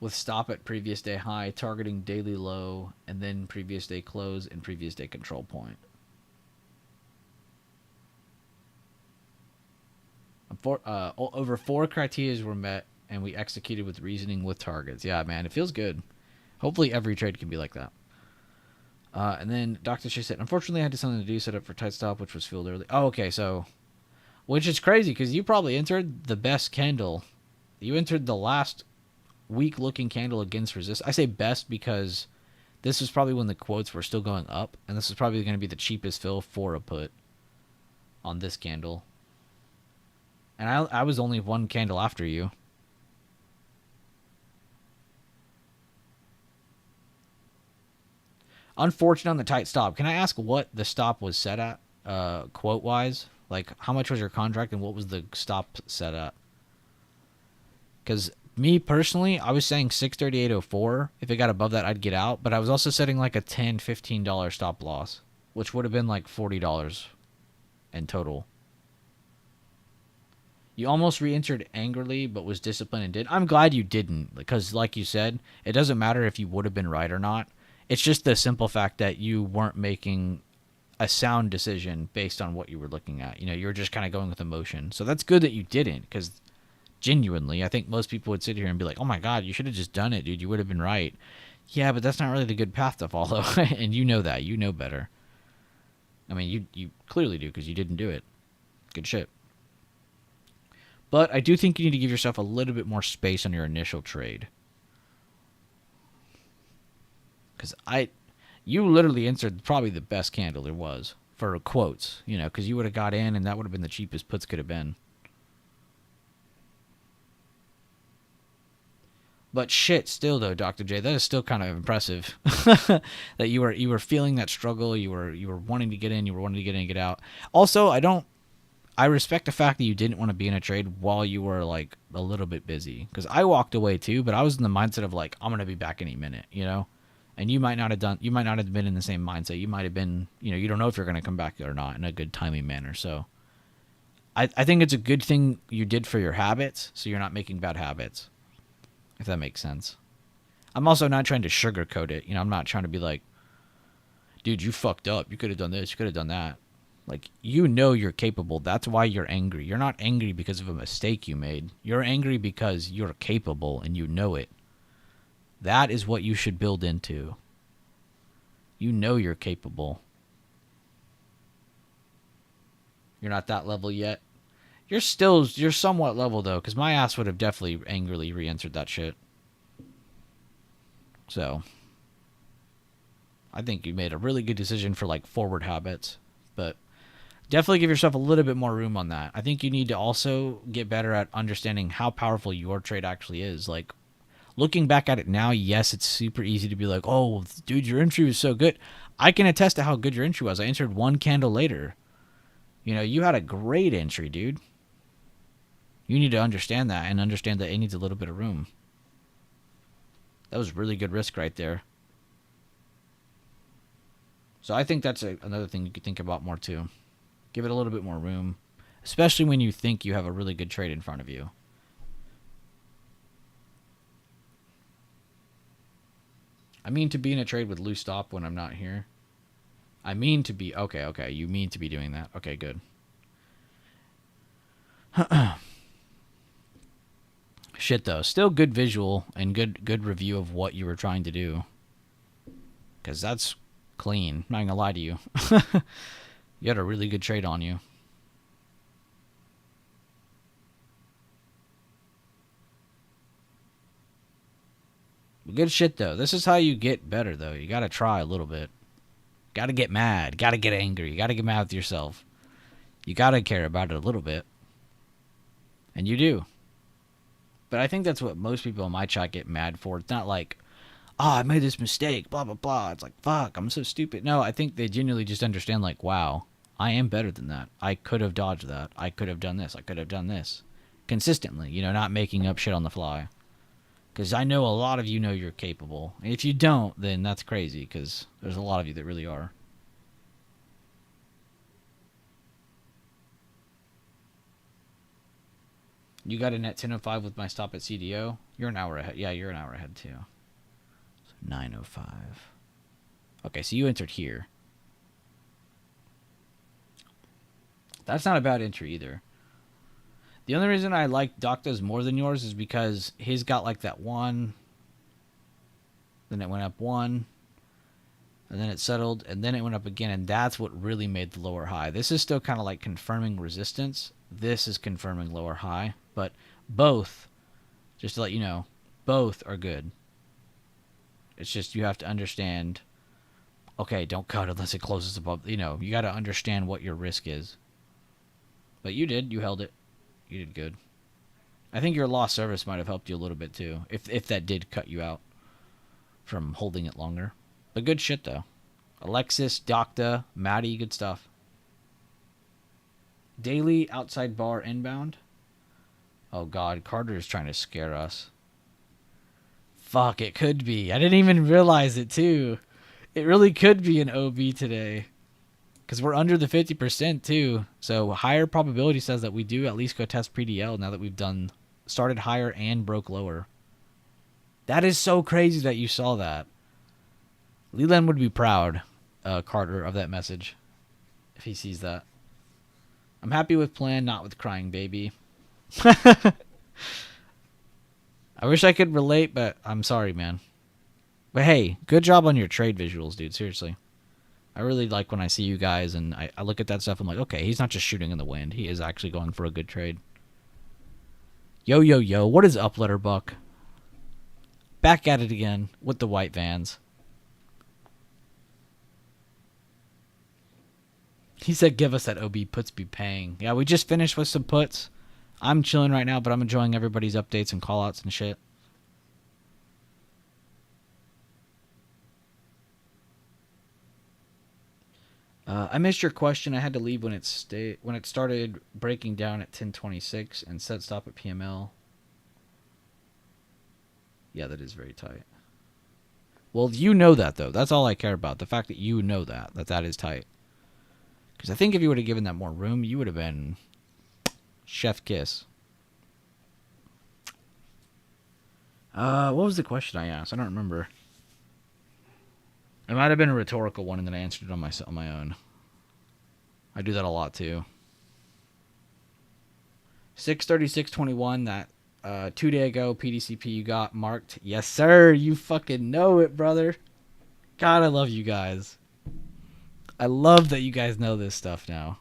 With stop at previous day high, targeting daily low, and then previous day close and previous day control point. Over 4 criteria were met, and we executed with reasoning with targets. Yeah, man, it feels good. Hopefully every trade can be like that. And then Dr. Shea said, unfortunately, I had something to do, set up for tight stop, which was filled early. Oh, okay, so, which is crazy because you probably entered the best candle. You entered the last weak-looking candle against resist. I say best because this was probably when the quotes were still going up, and this is probably going to be the cheapest fill for a put on this candle. And I was only one candle after you. Unfortunate on the tight stop. Can I ask what the stop was set at, quote-wise? Like, how much was your contract and what was the stop set at? Because me, personally, I was saying 638.04. If it got above that, I'd get out. But I was also setting like a $10, $15 stop loss, which would have been like $40 in total. You almost re-entered angrily, but was disciplined and did. I'm glad you didn't, because like you said, it doesn't matter if you would have been right or not. It's just the simple fact that you weren't making a sound decision based on what you were looking at. You were just kind of going with emotion. So that's good that you didn't, because genuinely, I think most people would sit here and be like, oh my God, you should have just done it, dude. You would have been right. Yeah, but that's not really the good path to follow. And you know that. You know better. I mean, you clearly do because you didn't do it. Good shit. But I do think you need to give yourself a little bit more space on your initial trade. Because you literally entered probably the best candle there was for quotes, because you would have got in and that would have been the cheapest puts could have been. But shit, still though, Dr. J, that is still kind of impressive that you were feeling that struggle. You were wanting to get in. You were wanting to get in and get out. Also, I respect the fact that you didn't want to be in a trade while you were like a little bit busy. Because I walked away too, but I was in the mindset of like I'm gonna be back any minute, you know. And you might not have done. You might not have been in the same mindset. You might have been, you know, you don't know if you're gonna come back or not in a good timing manner. So I think it's a good thing you did for your habits, so you're not making bad habits. If that makes sense. I'm also not trying to sugarcoat it. You know, I'm not trying to be like, dude, you fucked up. You could have done this. You could have done that. Like, you know you're capable. That's why you're angry. You're not angry because of a mistake you made. You're angry because you're capable and you know it. That is what you should build into. You know you're capable. You're not that level yet. You're somewhat level though, because my ass would have definitely angrily re-entered that shit. So, I think you made a really good decision for like forward habits, but definitely give yourself a little bit more room on that. I think you need to also get better at understanding how powerful your trade actually is. Like, looking back at it now, yes, it's super easy to be like, oh, dude, your entry was so good. I can attest to how good your entry was. I entered one candle later. You know, you had a great entry, dude. You need to understand that and understand that it needs a little bit of room. That was really good risk right there. So I think that's another thing you could think about more too. Give it a little bit more room, especially when you think you have a really good trade in front of you. I mean to be in a trade with loose stop when I'm not here. I mean to be... Okay. You mean to be doing that. Okay, good. Shit, though. Still good visual and good review of what you were trying to do. Because that's clean. I'm not going to lie to you. You had a really good trade on you. Good shit, though. This is how you get better, though. You got to try a little bit. Got to get mad. Got to get angry. Got to get mad with yourself. You got to care about it a little bit. And you do. But I think that's what most people in my chat get mad for. It's not like, oh, I made this mistake, blah, blah, blah. It's like, fuck, I'm so stupid. No, I think they genuinely just understand, like, wow, I am better than that. I could have dodged that. I could have done this. I could have done this. Consistently, you know, not making up shit on the fly. Because I know a lot of you know you're capable. And if you don't, then that's crazy, because there's a lot of you that really are. You got in at 10:05 with my stop at CDO. You're an hour ahead. Yeah, you're an hour ahead, too. So 9:05. Okay, so you entered here. That's not a bad entry either. The only reason I like Docta's more than yours is because his got like that one, then it went up one, and then it settled, and then it went up again, and that's what really made the lower high. This is still kind of like confirming resistance. This is confirming lower high, but both, just to let you know, both are good. It's just you have to understand, okay, don't cut unless it closes above, you know, you got to understand what your risk is. But you did, you held it. You did good. I think your lost service might have helped you a little bit too, if that did cut you out from holding it longer. But good shit though. Alexis, Docta, Maddie, good stuff. Daily outside bar inbound. Oh god, Carter is trying to scare us. Fuck, it could be. I didn't even realize it too. It really could be an OB today. Because we're under the 50% too. So higher probability says that we do at least go test PDL now that we've started higher and broke lower. That is so crazy that you saw that. Leland would be proud, Carter, of that message. If he sees that. I'm happy with plan, not with crying, baby. I wish I could relate, but I'm sorry, man. But hey, good job on your trade visuals, dude. Seriously. I really like when I see you guys and I look at that stuff. I'm like, okay, he's not just shooting in the wind. He is actually going for a good trade. Yo. What is up, Letterbuck? Back at it again with the white vans. He said, give us that OB puts be paying. Yeah, we just finished with some puts. I'm chilling right now, but I'm enjoying everybody's updates and callouts and shit. I missed your question. I had to leave when it started breaking down at 10:26 and set stop at PML. Yeah, that is very tight. Well, you know that though. That's all I care about. The fact that you know that is tight. Because I think if you would have given that more room, you would have been chef kiss. What was the question I asked? I don't remember. It might have been a rhetorical one, and then I answered it on my own. I do that a lot too. 63621. That 2 day ago PDCP you got marked. Yes, sir. You fucking know it, brother. God, I love you guys. I love that you guys know this stuff now.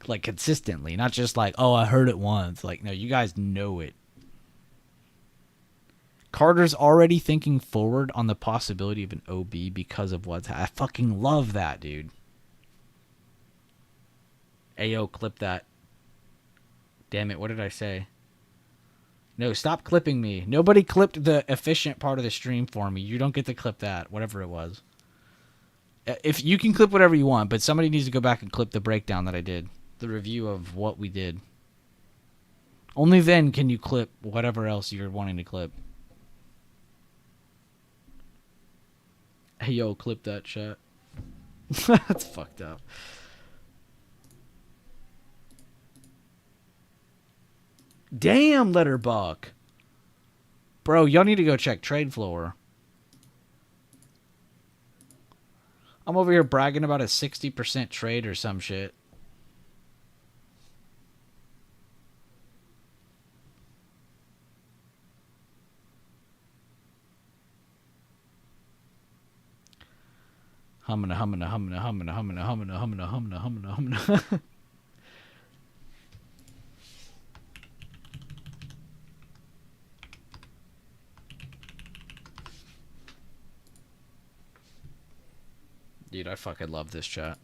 Like consistently, not just like, oh, I heard it once. Like, no, you guys know it. Carter's already thinking forward on the possibility of an OB because of what's I fucking love that, dude. Ayo, clip that. Damn it, what did I say? No, stop clipping me. Nobody clipped the efficient part of the stream for me. You don't get to clip that, whatever it was. If you can clip whatever you want, but somebody needs to go back and clip the breakdown that I did. The review of what we did. Only then can you clip whatever else you're wanting to clip. Hey, yo, clip that shit. That's fucked up. Damn, Letterbuck. Bro, y'all need to go check Trade Floor. I'm over here bragging about a 60% trade or some shit. Humming. Dude, I fucking love this chat.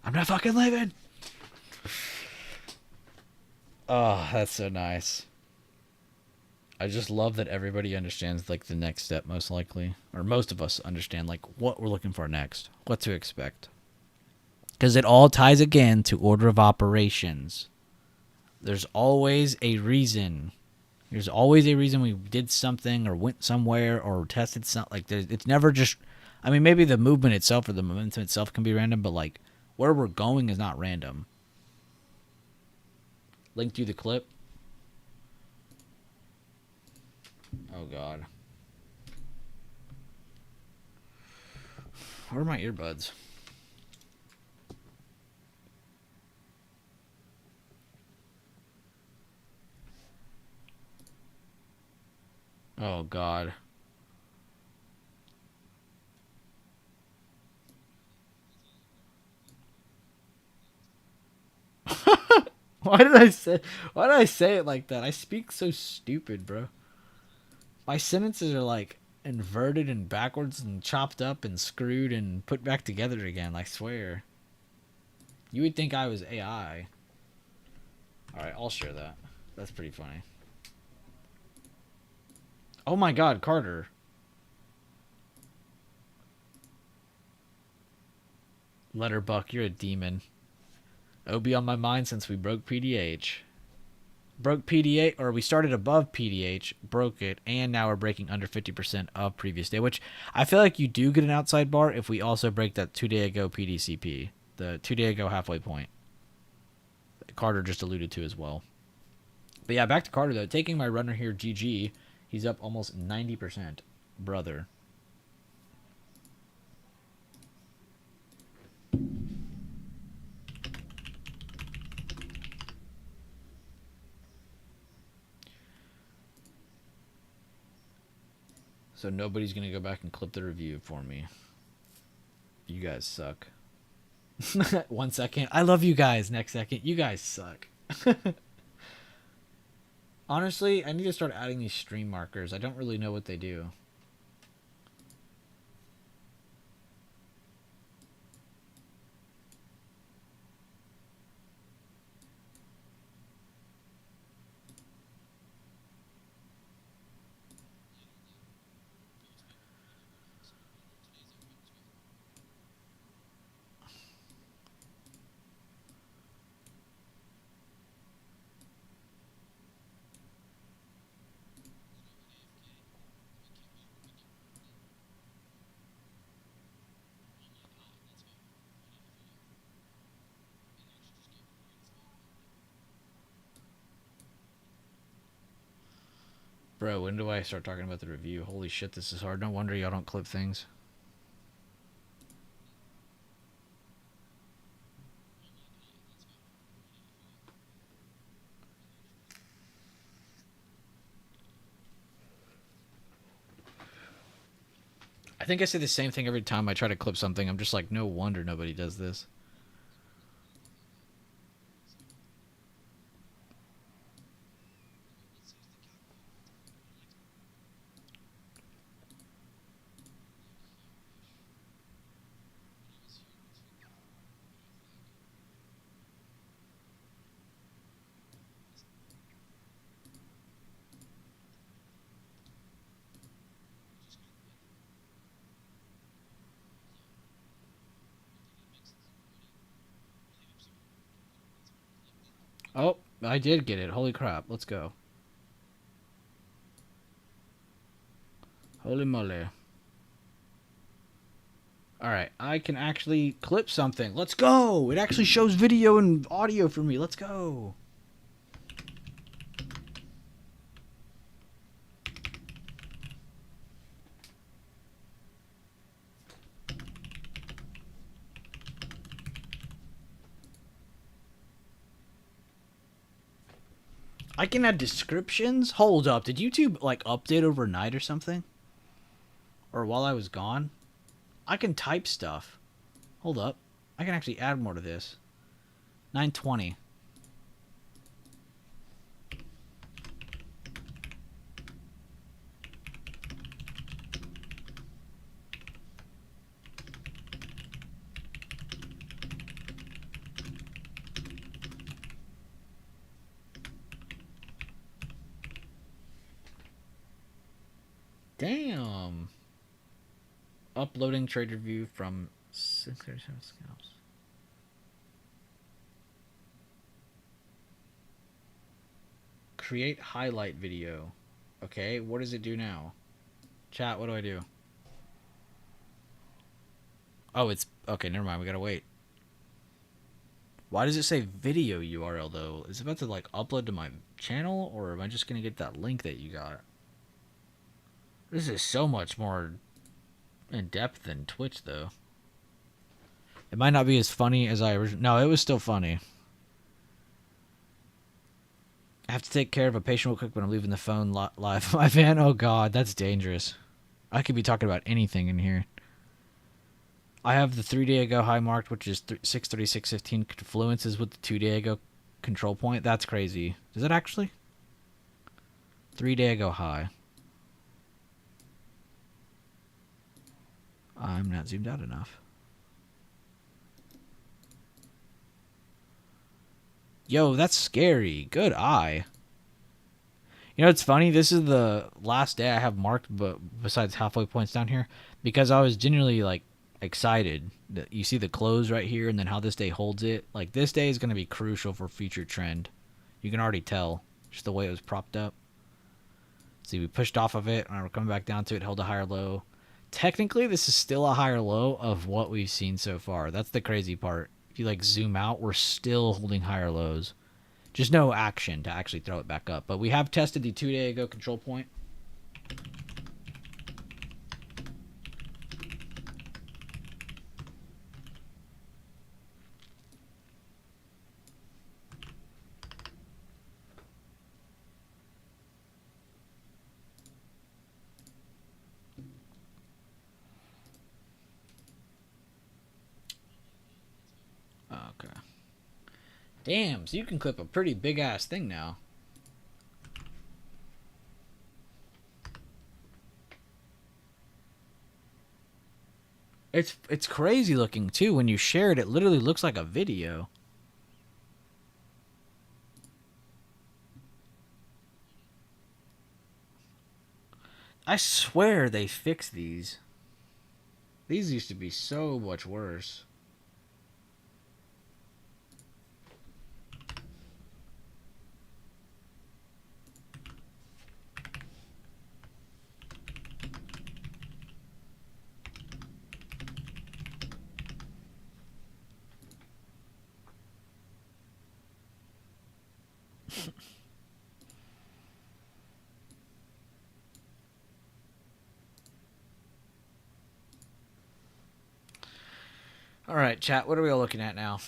I'm not fucking leaving. Oh, that's so nice. I just love that everybody understands like the next step, most likely, or most of us understand like what we're looking for next, what to expect, because it all ties again to order of operations. There's always a reason. There's always a reason we did something or went somewhere or tested something. Like it's never just. I mean, maybe the movement itself or the momentum itself can be random, but like where we're going is not random. Link to the clip. Oh, God. Where are my earbuds? Oh, God. Why did I say it like that? I speak so stupid, bro. My sentences are like inverted and backwards and chopped up and screwed and put back together again, I swear. You would think I was AI. Alright, I'll share that. That's pretty funny. Oh my God, Carter. Letterbuck, you're a demon. OB on my mind since we broke PDH. Broke PDH, or we started above PDH, broke it, and now we're breaking under 50% of previous day, which I feel like you do get an outside bar if we also break that 2 day ago PDCP, the 2 day ago halfway point. That Carter just alluded to as well. But yeah, back to Carter though. Taking my runner here, GG, he's up almost 90%. Brother. So nobody's going to go back and clip the review for me. You guys suck. 1 second. I love you guys. Next second. You guys suck. Honestly, I need to start adding these stream markers. I don't really know what they do. Bro, when do I start talking about the review? Holy shit, this is hard. No wonder y'all don't clip things. I think I say the same thing every time I try to clip something. I'm just like, no wonder nobody does this. Oh, I did get it. Holy crap. Let's go. Holy moly. Alright, I can actually clip something. Let's go! It actually shows video and audio for me. Let's go! I can add descriptions? Hold up. Did YouTube, like, update overnight or something? Or while I was gone? I can type stuff. Hold up. I can actually add more to this. 920. Damn. Uploading trade review from 637 scalps. Create highlight video. Okay, what does it do now? Chat, what do I do? Oh, it's... Okay, never mind. We gotta wait. Why does it say video URL, though? Is it about to, like, upload to my channel? Or am I just gonna get that link that you got? This is so much more in-depth than Twitch, though. It might not be as funny as I originally... No, it was still funny. I have to take care of a patient real quick, but I'm leaving the phone live. My van, oh god, that's dangerous. I could be talking about anything in here. I have the 3 day ago high marked, which is 636.15 confluences with the 2 day ago control point. That's crazy. Is it actually? 3 day ago high. I'm not zoomed out enough. Yo, that's scary. Good eye. You know, it's funny. This is the last day I have marked, but besides halfway points down here, because I was genuinely like excited. That you see the close right here, and then how this day holds it. Like this day is going to be crucial for future trend. You can already tell just the way it was propped up. See, we pushed off of it, and we're coming back down to it. Held a higher low. Technically, this is still a higher low of what we've seen so far. That's the crazy part. If you like zoom out, we're still holding higher lows. Just no action to actually throw it back up. But we have tested the 2 day ago control point. Okay. Damn, so you can clip a pretty big ass thing now. It's crazy looking too. When you share it, it literally looks like a video. I swear they fixed these. These used to be so much worse. All right, chat. What are we all looking at now?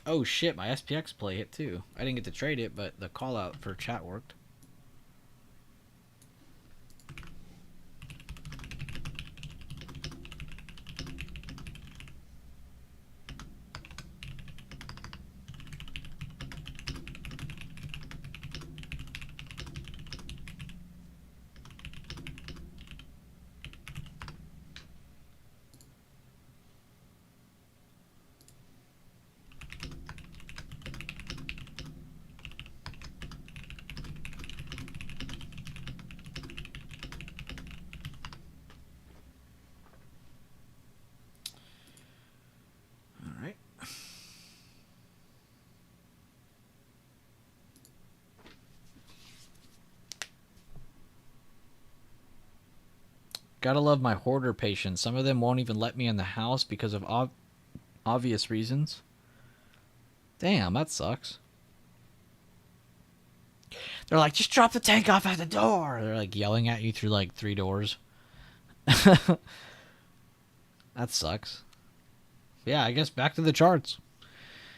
Oh shit, my SPX play hit too. I didn't get to trade it, but the call out for chat worked. All right. Gotta love my hoarder patients. Some of them won't even let me in the house because of obvious reasons. Damn, that sucks. They're like, just drop the tank off at the door. They're like yelling at you through like 3 doors. That sucks. Yeah, I guess back to the charts.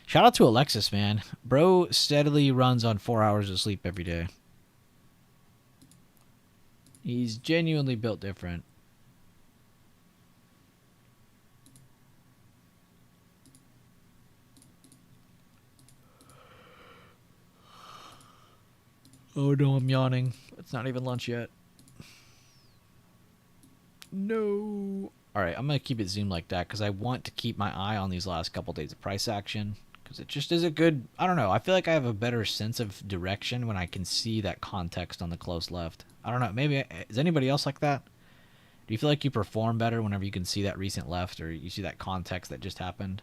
Shout out to Alexis, man. Bro steadily runs on 4 hours of sleep every day. He's genuinely built different. Oh no, I'm yawning. It's not even lunch yet. No. All right, I'm going to keep it zoomed like that because I want to keep my eye on these last couple days of price action because it just is a good, I don't know, I feel like I have a better sense of direction when I can see that context on the close left. I don't know, maybe, is anybody else like that? Do you feel like you perform better whenever you can see that recent left or you see that context that just happened?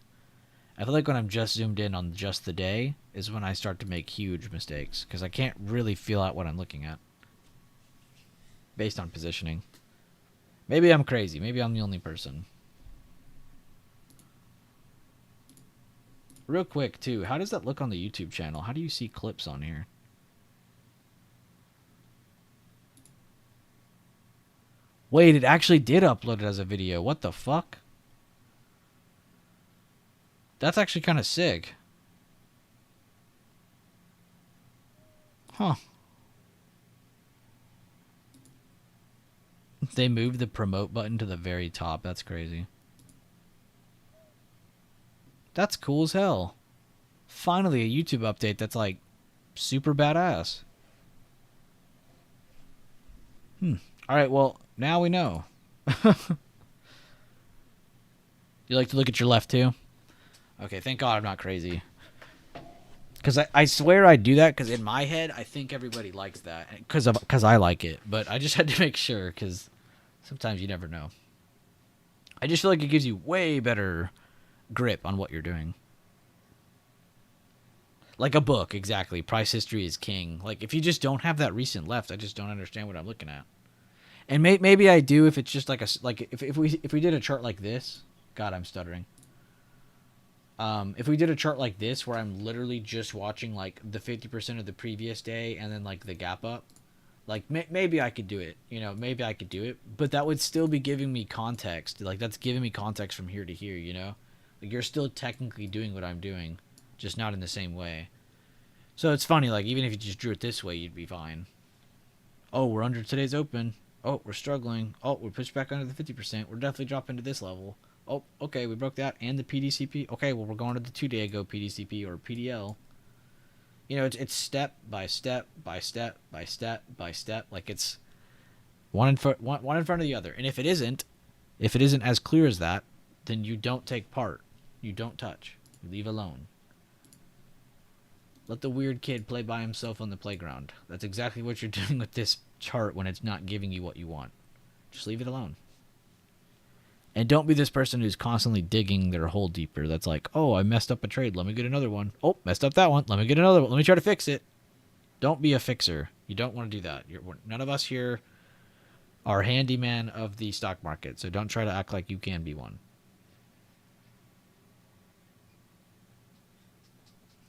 I feel like when I'm just zoomed in on just the day is when I start to make huge mistakes because I can't really feel out what I'm looking at based on positioning. Maybe I'm crazy. Maybe I'm the only person. Real quick, too, how does that look on the YouTube channel? How do you see clips on here? Wait, it actually did upload it as a video. What the fuck? That's actually kind of sick. Huh. They moved the promote button to the very top. That's crazy. That's cool as hell. Finally, a YouTube update that's like super badass. Alright, well, now we know. You like to look at your left too? Okay, thank God I'm not crazy. Because I swear I do that because in my head, I think everybody likes that. Because I like it. But I just had to make sure because sometimes you never know. I just feel like it gives you way better grip on what you're doing. Like a book, exactly. Price history is king. Like, if you just don't have that recent left, I just don't understand what I'm looking at. And maybe I do if it's just like if we did a chart like this. God, I'm stuttering. If we did a chart like this where I'm literally just watching like the 50% of the previous day and then like the gap up, like maybe I could do it. You know, maybe I could do it, but that would still be giving me context. Like that's giving me context from here to here. You know, like you're still technically doing what I'm doing, just not in the same way. So it's funny. Like even if you just drew it this way, you'd be fine. Oh, we're under today's open. Oh, we're struggling. Oh, we're pushed back under the 50%. We're definitely dropping to this level. Oh, okay, we broke that and the PDCP. Okay, well, we're going to the 2-day ago PDCP or PDL. You know, it's step by step by step by step by step. Like it's one in front of the other. And if it isn't as clear as that, then you don't take part. You don't touch. You leave alone. Let the weird kid play by himself on the playground. That's exactly what you're doing with this chart when it's not giving you what you want. Just leave it alone. And don't be this person who's constantly digging their hole deeper. That's like, oh, I messed up a trade. Let me get another one. Oh, messed up that one. Let me get another one. Let me try to fix it. Don't be a fixer. You don't want to do that. None of us here are handyman of the stock market. So don't try to act like you can be one.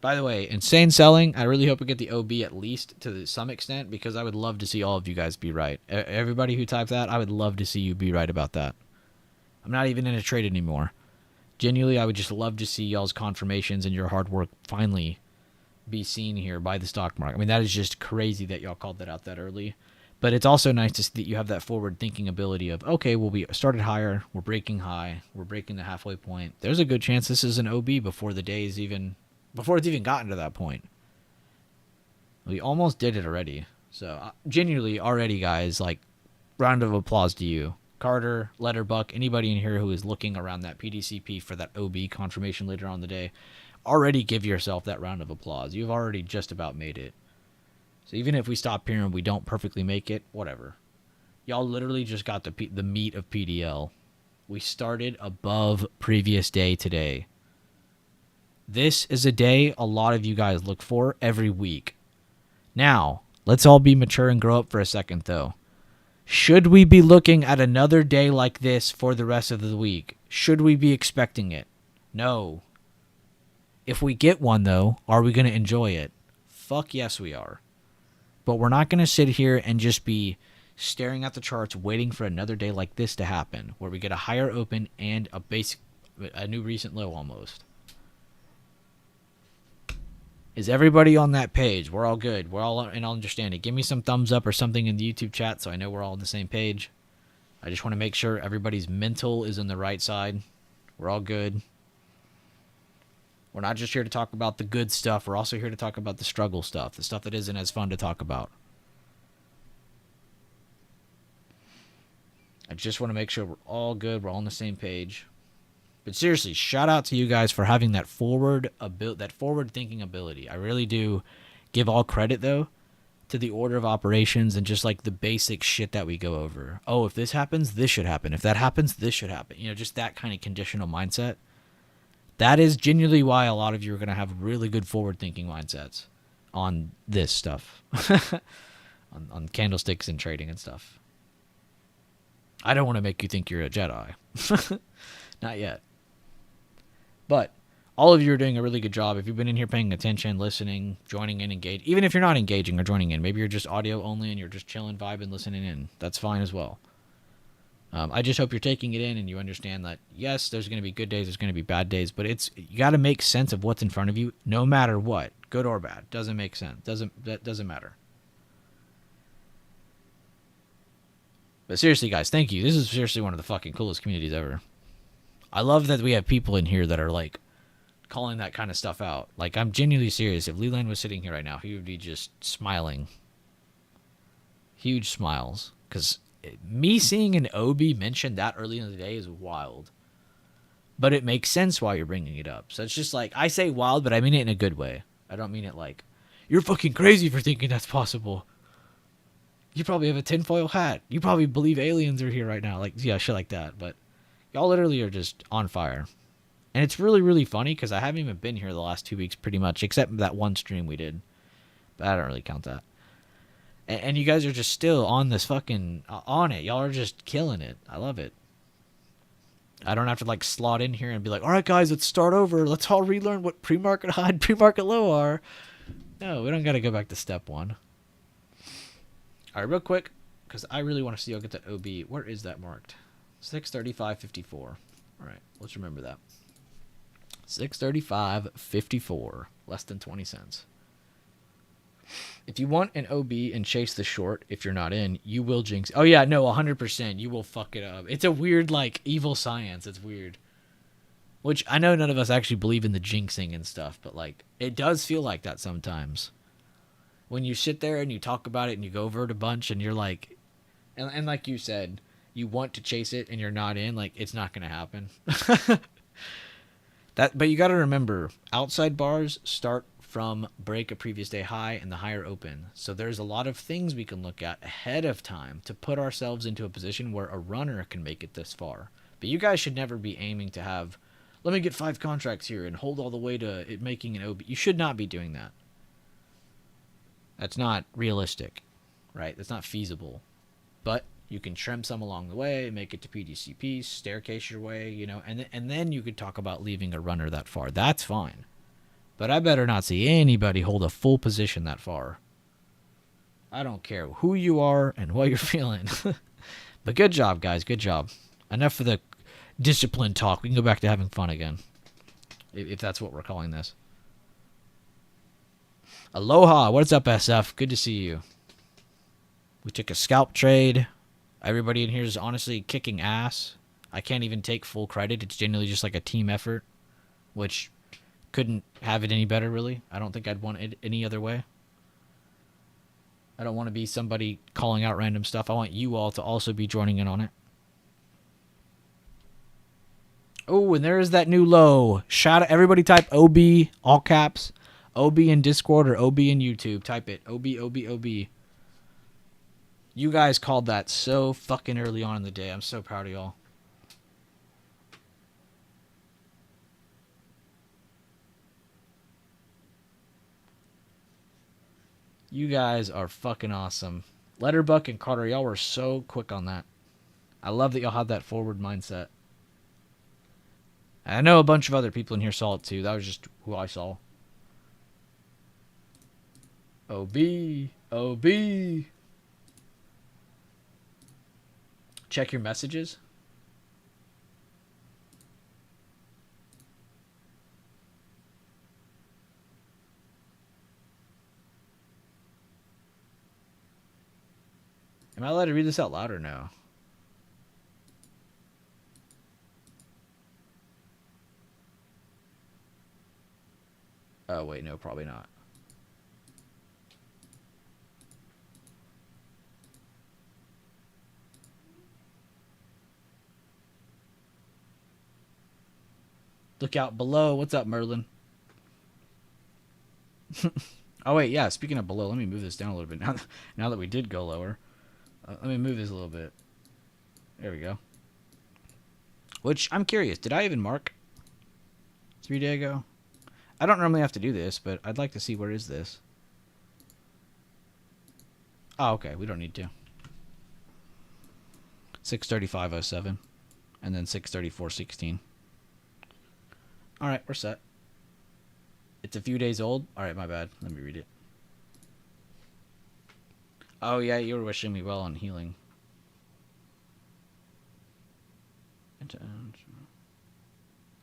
By the way, insane selling. I really hope we get the OB at least to some extent, because I would love to see all of you guys be right. Everybody who typed that, I would love to see you be right about that. I'm not even in a trade anymore. Genuinely, I would just love to see y'all's confirmations and your hard work finally be seen here by the stock market. I mean, that is just crazy that y'all called that out that early. But it's also nice to see that you have that forward-thinking ability of, okay, well, we started higher, we're breaking high, we're breaking the halfway point. There's a good chance this is an OB before it's even gotten to that point. We almost did it already. So, genuinely, already, guys, like, round of applause to you. Carter, Letterbuck, anybody in here who is looking around that PDCP for that OB confirmation later on in the day, already give yourself that round of applause. You've already just about made it. So even if we stop here and we don't perfectly make it, whatever. Y'all literally just got the meat of PDL. We started above previous day today. This is a day a lot of you guys look for every week. Now, let's all be mature and grow up for a second, though. Should we be looking at another day like this for the rest of the week? Should we be expecting it? No. If we get one, though, are we going to enjoy it? Fuck yes, we are. But we're not going to sit here and just be staring at the charts waiting for another day like this to happen, where we get a higher open and a new recent low almost. Is everybody on that page? We're all good. We're all in understanding. Give me some thumbs up or something in the YouTube chat so I know we're all on the same page. I just want to make sure everybody's mental is on the right side. We're all good. We're not just here to talk about the good stuff. We're also here to talk about the struggle stuff, the stuff that isn't as fun to talk about. I just want to make sure we're all good. We're all on the same page. But seriously, shout out to you guys for having that forward thinking ability. I really do give all credit, though, to the order of operations and just like the basic shit that we go over. Oh, if this happens, this should happen. If that happens, this should happen. You know, just that kind of conditional mindset. That is genuinely why a lot of you are going to have really good forward-thinking mindsets on this stuff. on candlesticks and trading and stuff. I don't want to make you think you're a Jedi. Not yet. But all of you are doing a really good job. If you've been in here paying attention, listening, joining in, engaged. Even if you're not engaging or joining in. Maybe you're just audio only and you're just chilling, vibing, listening in. That's fine as well. I just hope you're taking it in and you understand that, yes, there's going to be good days, there's going to be bad days, but you got to make sense of what's in front of you, no matter what, good or bad. Doesn't make sense. That doesn't matter. But seriously, guys, thank you. This is seriously one of the fucking coolest communities ever. I love that we have people in here that are like calling that kind of stuff out. Like, I'm genuinely serious. If Leland was sitting here right now, he would be just smiling. Huge smiles. Because me seeing an OB mentioned that early in the day is wild. But it makes sense why you're bringing it up. So it's just like, I say wild, but I mean it in a good way. I don't mean it like, you're fucking crazy for thinking that's possible. You probably have a tinfoil hat. You probably believe aliens are here right now. Like, yeah, shit like that. But y'all literally are just on fire. And it's really, really funny because I haven't even been here the last 2 weeks pretty much, except that one stream we did. But I don't really count that. And you guys are just still on this fucking, on it. Y'all are just killing it. I love it. I don't have to like slot in here and be like, all right, guys, let's start over. Let's all relearn what pre-market high and pre-market low are. No, we don't got to go back to step one. All right, real quick, because I really want to see y'all get that OB. Where is that marked? 635.54. All right, let's remember that. 635.54. Less than 20 cents. If you want an OB and chase the short, if you're not in, you will jinx. Oh, yeah, no, 100%. You will fuck it up. It's a weird, like, evil science. It's weird. Which I know none of us actually believe in the jinxing and stuff, but, like, it does feel like that sometimes. When you sit there and you talk about it and you go over it a bunch and you're like, and like you said, you want to chase it and you're not in, like, it's not going to happen. But you got to remember, outside bars start from break a previous day high and the higher open. So there's a lot of things we can look at ahead of time to put ourselves into a position where a runner can make it this far. But you guys should never be aiming to have, let me get 5 contracts here and hold all the way to it making an OB. You should not be doing that. That's not realistic, right? That's not feasible. But you can trim some along the way, make it to PDCP, staircase your way, you know, and then you could talk about leaving a runner that far. That's fine. But I better not see anybody hold a full position that far. I don't care who you are and what you're feeling. But good job, guys. Good job. Enough for the discipline talk. We can go back to having fun again. If that's what we're calling this. Aloha. What's up, SF? Good to see you. We took a scalp trade. Everybody in here is honestly kicking ass. I can't even take full credit. It's genuinely just like a team effort, which couldn't have it any better, really. I don't think I'd want it any other way. I don't want to be somebody calling out random stuff. I want you all to also be joining in on it. Oh, and there is that new low. Shout out, everybody type OB, all caps. OB in Discord or OB in YouTube. Type it. OB, OB, OB. You guys called that so fucking early on in the day. I'm so proud of y'all. You guys are fucking awesome. Letterbuck and Carter, y'all were so quick on that. I love that y'all had that forward mindset. I know a bunch of other people in here saw it too. That was just who I saw. OB. OB. Check your messages. Am I allowed to read this out loud or no? Oh, wait, no, probably not. Look out below. What's up, Merlin? Oh, wait, yeah, speaking of below, let me move this down a little bit now that we did go lower. Let me move this a little bit. There we go. Which, I'm curious, did I even mark 3 days ago? I don't normally have to do this, but I'd like to see where is this. Oh, okay, we don't need to. 635.07. And then 634.16. Alright, we're set. It's a few days old. Alright, my bad. Let me read it. Oh, yeah, you were wishing me well on healing.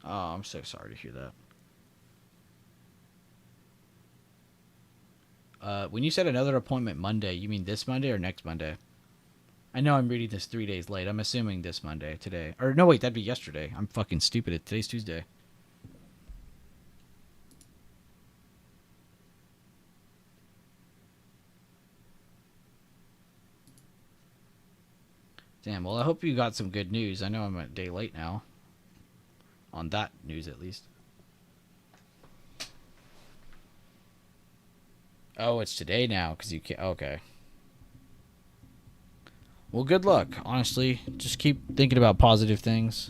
Oh, I'm so sorry to hear that. When you said another appointment Monday, you mean this Monday or next Monday? I know I'm reading this 3 days late. I'm assuming this Monday, today. Or no, wait, that'd be yesterday. I'm fucking stupid. Today's Tuesday. Damn, well, I hope you got some good news. I know I'm a day late now. On that news, at least. Oh, it's today now, because you can't... Okay. Well, good luck, honestly. Just keep thinking about positive things.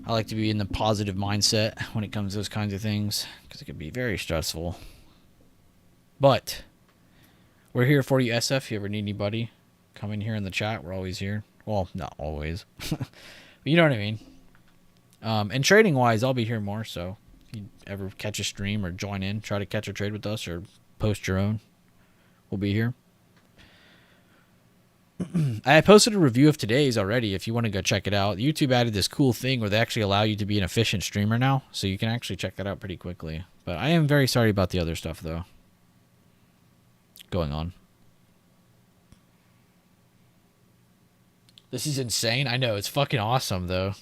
I like to be in the positive mindset when it comes to those kinds of things, because it can be very stressful. But, we're here for you, SF. If you ever need anybody, come in here in the chat. We're always here. Well, not always. But you know what I mean. And trading-wise, I'll be here more, so if you ever catch a stream or join in, try to catch a trade with us or post your own, we'll be here. I posted a review of today's already if you want to go check it out. YouTube added this cool thing where they actually allow you to be an efficient streamer now, so you can actually check that out pretty quickly. But I am very sorry about the other stuff, though, going on. This is insane. I know. It's fucking awesome, though.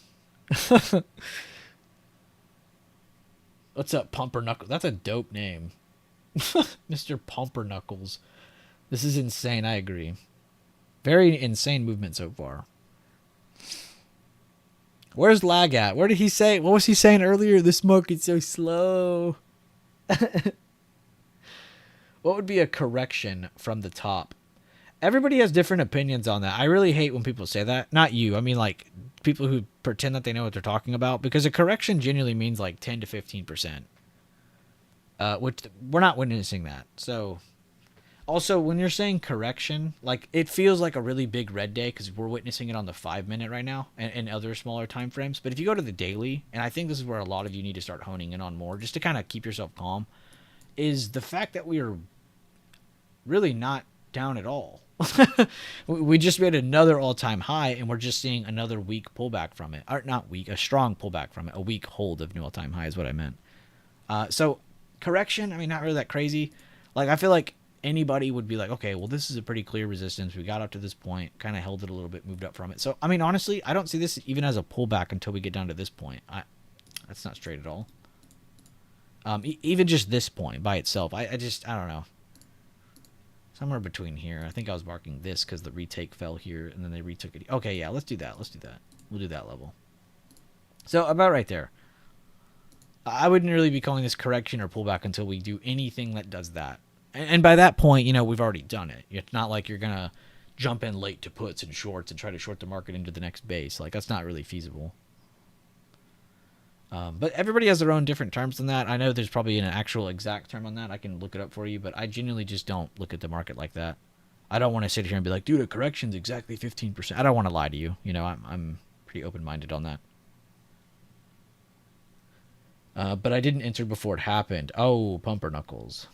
What's up, Pumperknuckles? That's a dope name. Mr. Pumperknuckles. This is insane. I agree. Very insane movement so far. Where's lag at? Where did he say? What was he saying earlier? This market's so slow. What would be a correction from the top? Everybody has different opinions on that. I really hate when people say that. Not you. I mean, like, people who pretend that they know what they're talking about. Because a correction generally means, like, 10 to 15%. Which, we're not witnessing that. So, Also, when you're saying correction, like it feels like a really big red day because we're witnessing it on the 5 minute right now and other smaller time frames. But if you go to the daily, and I think this is where a lot of you need to start honing in on more, just to kind of keep yourself calm, is the fact that we are really not down at all. We just made another all-time high, and we're just seeing another weak pullback from it. Or not weak, a strong pullback from it. A weak hold of new all-time high is what I meant. So correction, I mean, not really that crazy. Like I feel like anybody would be like, okay, well, this is a pretty clear resistance. We got up to this point, kind of held it a little bit, moved up from it. So I mean, honestly, I don't see this even as a pullback until we get down to this point. That's not straight at all. Even just this point by itself, I don't know. Somewhere between here. I think I was marking this because the retake fell here, and then they retook it. Okay, yeah, let's do that. Let's do that. We'll do that level. So about right there. I wouldn't really be calling this correction or pullback until we do anything that does that. And by that point, you know, we've already done it. It's not like you're going to jump in late to puts and shorts and try to short the market into the next base. Like, that's not really feasible. But everybody has their own different terms than that. I know there's probably an actual exact term on that. I can look it up for you, but I genuinely just don't look at the market like that. I don't want to sit here and be like, dude, a correction's exactly 15%. I don't want to lie to you. You know, I'm pretty open-minded on that. But I didn't enter before it happened. Oh, pumper knuckles.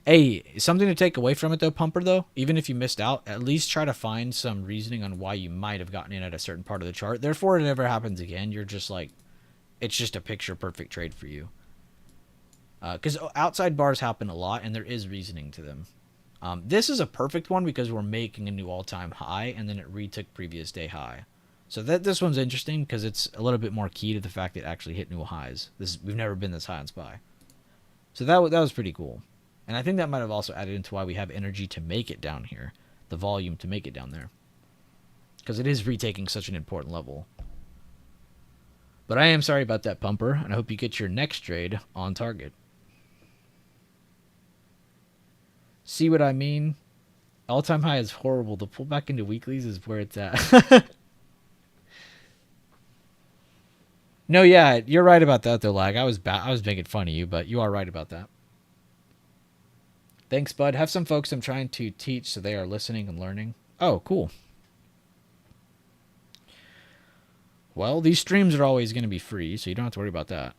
Hey, something to take away from it, though, Pumper, though, even if you missed out, at least try to find some reasoning on why you might have gotten in at a certain part of the chart. Therefore, it never happens again. You're just like, it's just a picture-perfect trade for you. Because outside bars happen a lot, and there is reasoning to them. This is a perfect one because we're making a new all-time high, and then it retook previous day high. So this one's interesting because it's a little bit more key to the fact that it actually hit new highs. We've never been this high on SPY. So that was pretty cool. And I think that might have also added into why we have energy to make it down here. The volume to make it down there. Because it is retaking such an important level. But I am sorry about that, Pumper. And I hope you get your next trade on target. See what I mean? All-time high is horrible. The pullback into weeklies is where it's at. No, yeah, you're right about that, though, Lag. I was making fun of you, but you are right about that. Thanks, bud. Have some folks I'm trying to teach so they are listening and learning. Oh, cool. Well, these streams are always going to be free, so you don't have to worry about that.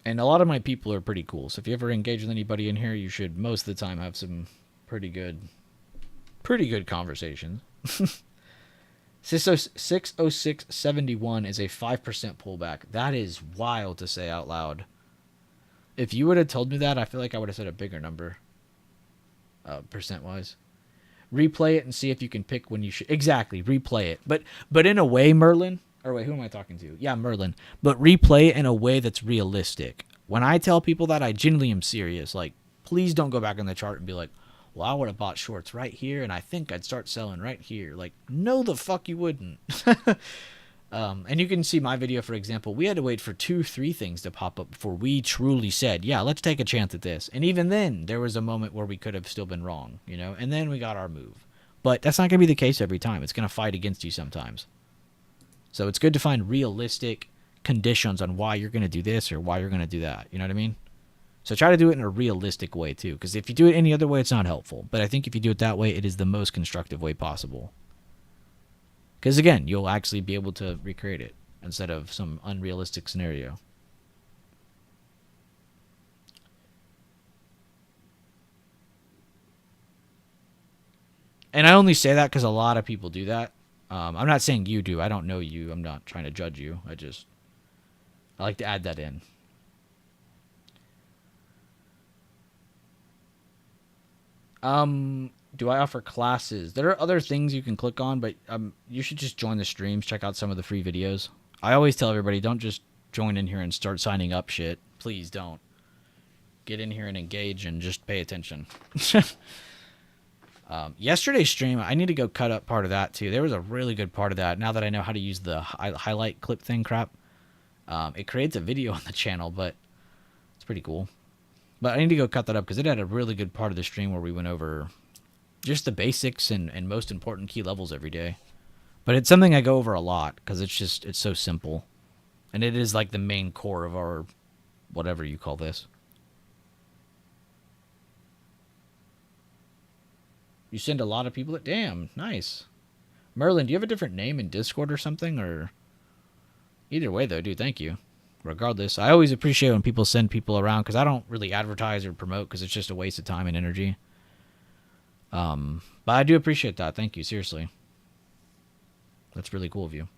And a lot of my people are pretty cool, so if you ever engage with anybody in here, you should most of the time have some pretty good conversations. 606.71 is a 5% pullback. That is wild to say out loud. If you would have told me that, I feel like I would have said a bigger number. Percent-wise. Replay it and see if you can pick when you should. Exactly, replay it. But in a way, Merlin, or wait, who am I talking to? Yeah, Merlin. But replay it in a way that's realistic. When I tell people that, I genuinely am serious. Like, please don't go back on the chart and be like, well, I would have bought shorts right here, and I think I'd start selling right here. Like, no, the fuck you wouldn't. And you can see my video, for example. We had to wait for 2-3 things to pop up before we truly said, yeah, let's take a chance at this. And even then, there was a moment where we could have still been wrong, you know? And then we got our move. But that's not going to be the case every time. It's going to fight against you sometimes. So it's good to find realistic conditions on why you're going to do this or why you're going to do that. You know what I mean? So try to do it in a realistic way, too. Because if you do it any other way, it's not helpful. But I think if you do it that way, it is the most constructive way possible. Because, again, you'll actually be able to recreate it instead of some unrealistic scenario. And I only say that because a lot of people do that. I'm not saying you do. I don't know you. I'm not trying to judge you. I like to add that in. Do I offer classes? There are other things you can click on, but you should just join the streams, check out some of the free videos. I always tell everybody, don't just join in here and start signing up shit. Please don't. Get in here and engage and just pay attention. Yesterday's stream, I need to go cut up part of that too. There was a really good part of that. Now that I know how to use the highlight clip thing crap, it creates a video on the channel, but it's pretty cool. But I need to go cut that up because it had a really good part of the stream where we went over just the basics and most important key levels every day. But it's something I go over a lot because it's so simple. And it is like the main core of our whatever you call this. You send a lot of people. Damn, nice. Merlin, do you have a different name in Discord or something? Or either way, though, dude, thank you. Regardless, I always appreciate when people send people around because I don't really advertise or promote because it's just a waste of time and energy. But I do appreciate that. Thank you, seriously. That's really cool of you.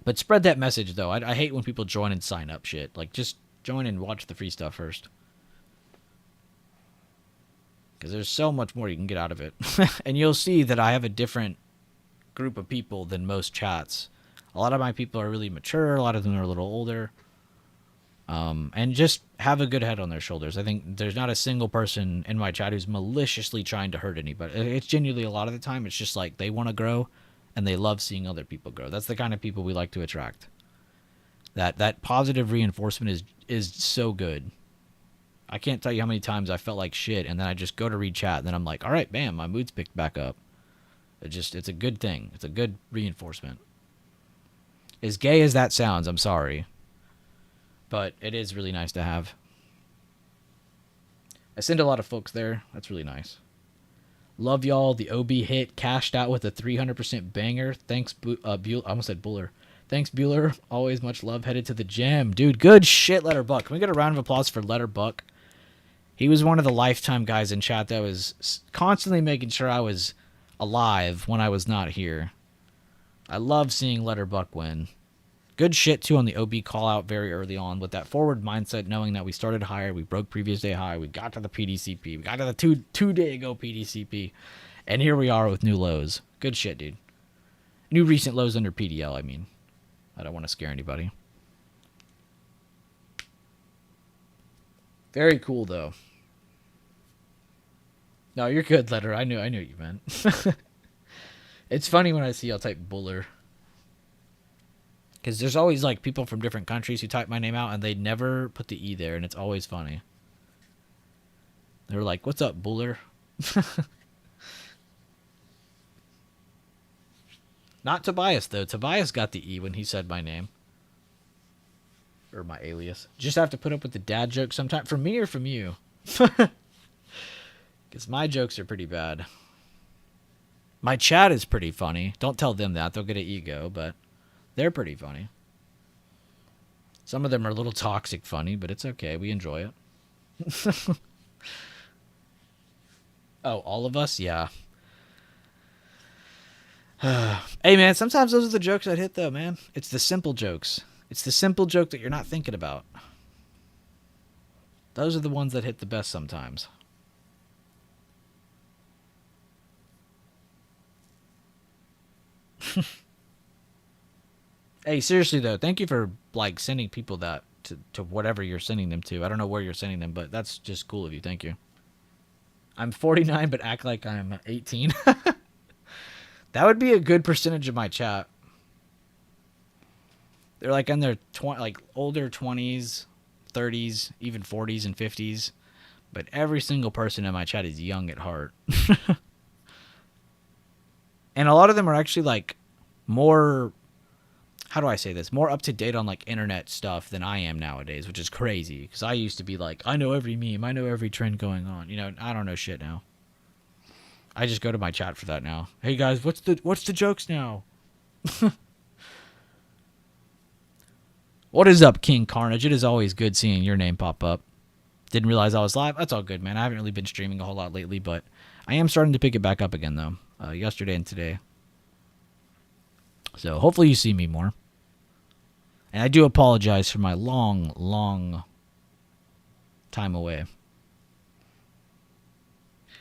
But spread that message, though. I hate when people join and sign up shit. Like, just join and watch the free stuff first. Because there's so much more you can get out of it. And you'll see that I have a different group of people than most chats. A lot of my people are really mature. A lot of them are a little older. And just have a good head on their shoulders. I think there's not a single person in my chat who's maliciously trying to hurt anybody. It's genuinely, a lot of the time, it's just like they want to grow and they love seeing other people grow. That's the kind of people we like to attract. That positive reinforcement is so good. I can't tell you how many times I felt like shit, and then I just go to read chat, and then I'm like, all right, bam, my mood's picked back up. It's a good thing. It's a good reinforcement. As gay as that sounds, I'm sorry. But it is really nice to have. I send a lot of folks there. That's really nice. Love y'all. The OB hit cashed out with a 300% banger. Thanks, Bueller. I almost said Bueller. Thanks, Bueller. Always much love. Headed to the gym. Dude, good shit, Letterbuck. Can we get a round of applause for Letterbuck? He was one of the lifetime guys in chat that was constantly making sure I was alive when I was not here. I love seeing Letterbuck win. Good shit, too, on the OB call-out very early on with that forward mindset, knowing that we started higher, we broke previous day high, we got to the PDCP, we got to the two-day-ago PDCP, and here we are with new lows. Good shit, dude. New recent lows under PDL, I mean. I don't want to scare anybody. Very cool, though. No, you're good, Letter. I knew what you meant. It's funny when I see y'all type Buller. Because there's always, like, people from different countries who type my name out, and they never put the E there, and it's always funny. They're like, what's up, Buller? Not Tobias, though. Tobias got the E when he said my name. Or my alias. Just have to put up with the dad jokes sometimes. From me or from you? Because my jokes are pretty bad. My chat is pretty funny. Don't tell them that. They'll get an ego, but they're pretty funny. Some of them are a little toxic funny, but it's okay. We enjoy it. Oh, all of us? Yeah. Hey, man, sometimes those are the jokes that hit, though, man. It's the simple jokes. It's the simple joke that you're not thinking about. Those are the ones that hit the best sometimes. Hey, seriously, though, thank you for, like, sending people that to whatever you're sending them to. I don't know where you're sending them, but that's just cool of you. Thank you. I'm 49, but act like I'm 18. That would be a good percentage of my chat. They're like in their older 20s, 30s, even 40s and 50s. But every single person in my chat is young at heart. And a lot of them are actually like more, how do I say this? More up to date on like internet stuff than I am nowadays, which is crazy. Because I used to be like, I know every meme, I know every trend going on. You know, I don't know shit now. I just go to my chat for that now. Hey guys, what's the jokes now? What is up, King Carnage? It is always good seeing your name pop up. Didn't realize I was live. That's all good, man. I haven't really been streaming a whole lot lately, but I am starting to pick it back up again, though. Yesterday and today. So hopefully you see me more. And I do apologize for my long, long time away.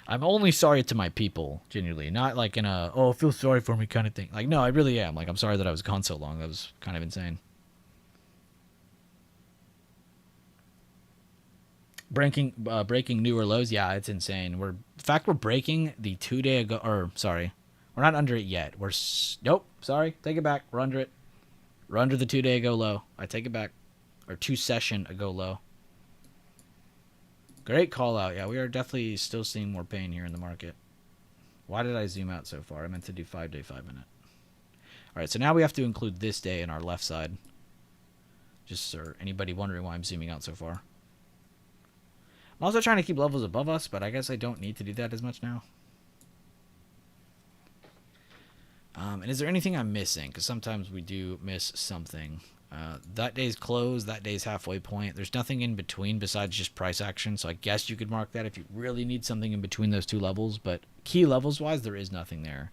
I'm only sorry to my people, genuinely. Not like in a, oh, feel sorry for me kind of thing. Like, no, I really am. Like, I'm sorry that I was gone so long. That was kind of insane. Breaking newer lows, yeah, it's insane. In fact, we're breaking the 2 day ago, or sorry, we're not under it yet. Nope, sorry, take it back. We're under it. We're under the 2 day ago low. I take it back, or 2 session ago low. Great call out. Yeah, we are definitely still seeing more pain here in the market. Why did I zoom out so far? I meant to do 5 day, 5 minute. All right, so now we have to include this day in our left side. Just for anybody wondering why I'm zooming out so far. I'm also trying to keep levels above us, but I guess I don't need to do that as much now. And is there anything I'm missing? Because sometimes we do miss something. That day's closed. That day's halfway point. There's nothing in between besides just price action. So I guess you could mark that if you really need something in between those two levels. But key levels wise, there is nothing there.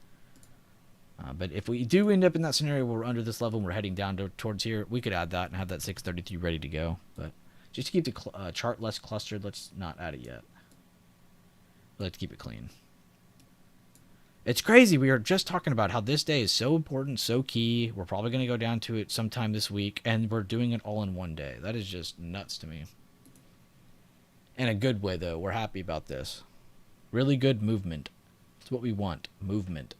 But if we do end up in that scenario where we're under this level and we're heading down towards here, we could add that and have that 633 ready to go. But just to keep the chart less clustered, let's not add it yet. Let's keep it clean. It's crazy. We were just talking about how this day is so important, so key. We're probably going to go down to it sometime this week, and we're doing it all in one day. That is just nuts to me. In a good way, though. We're happy about this. Really good movement. It's what we want. Movement.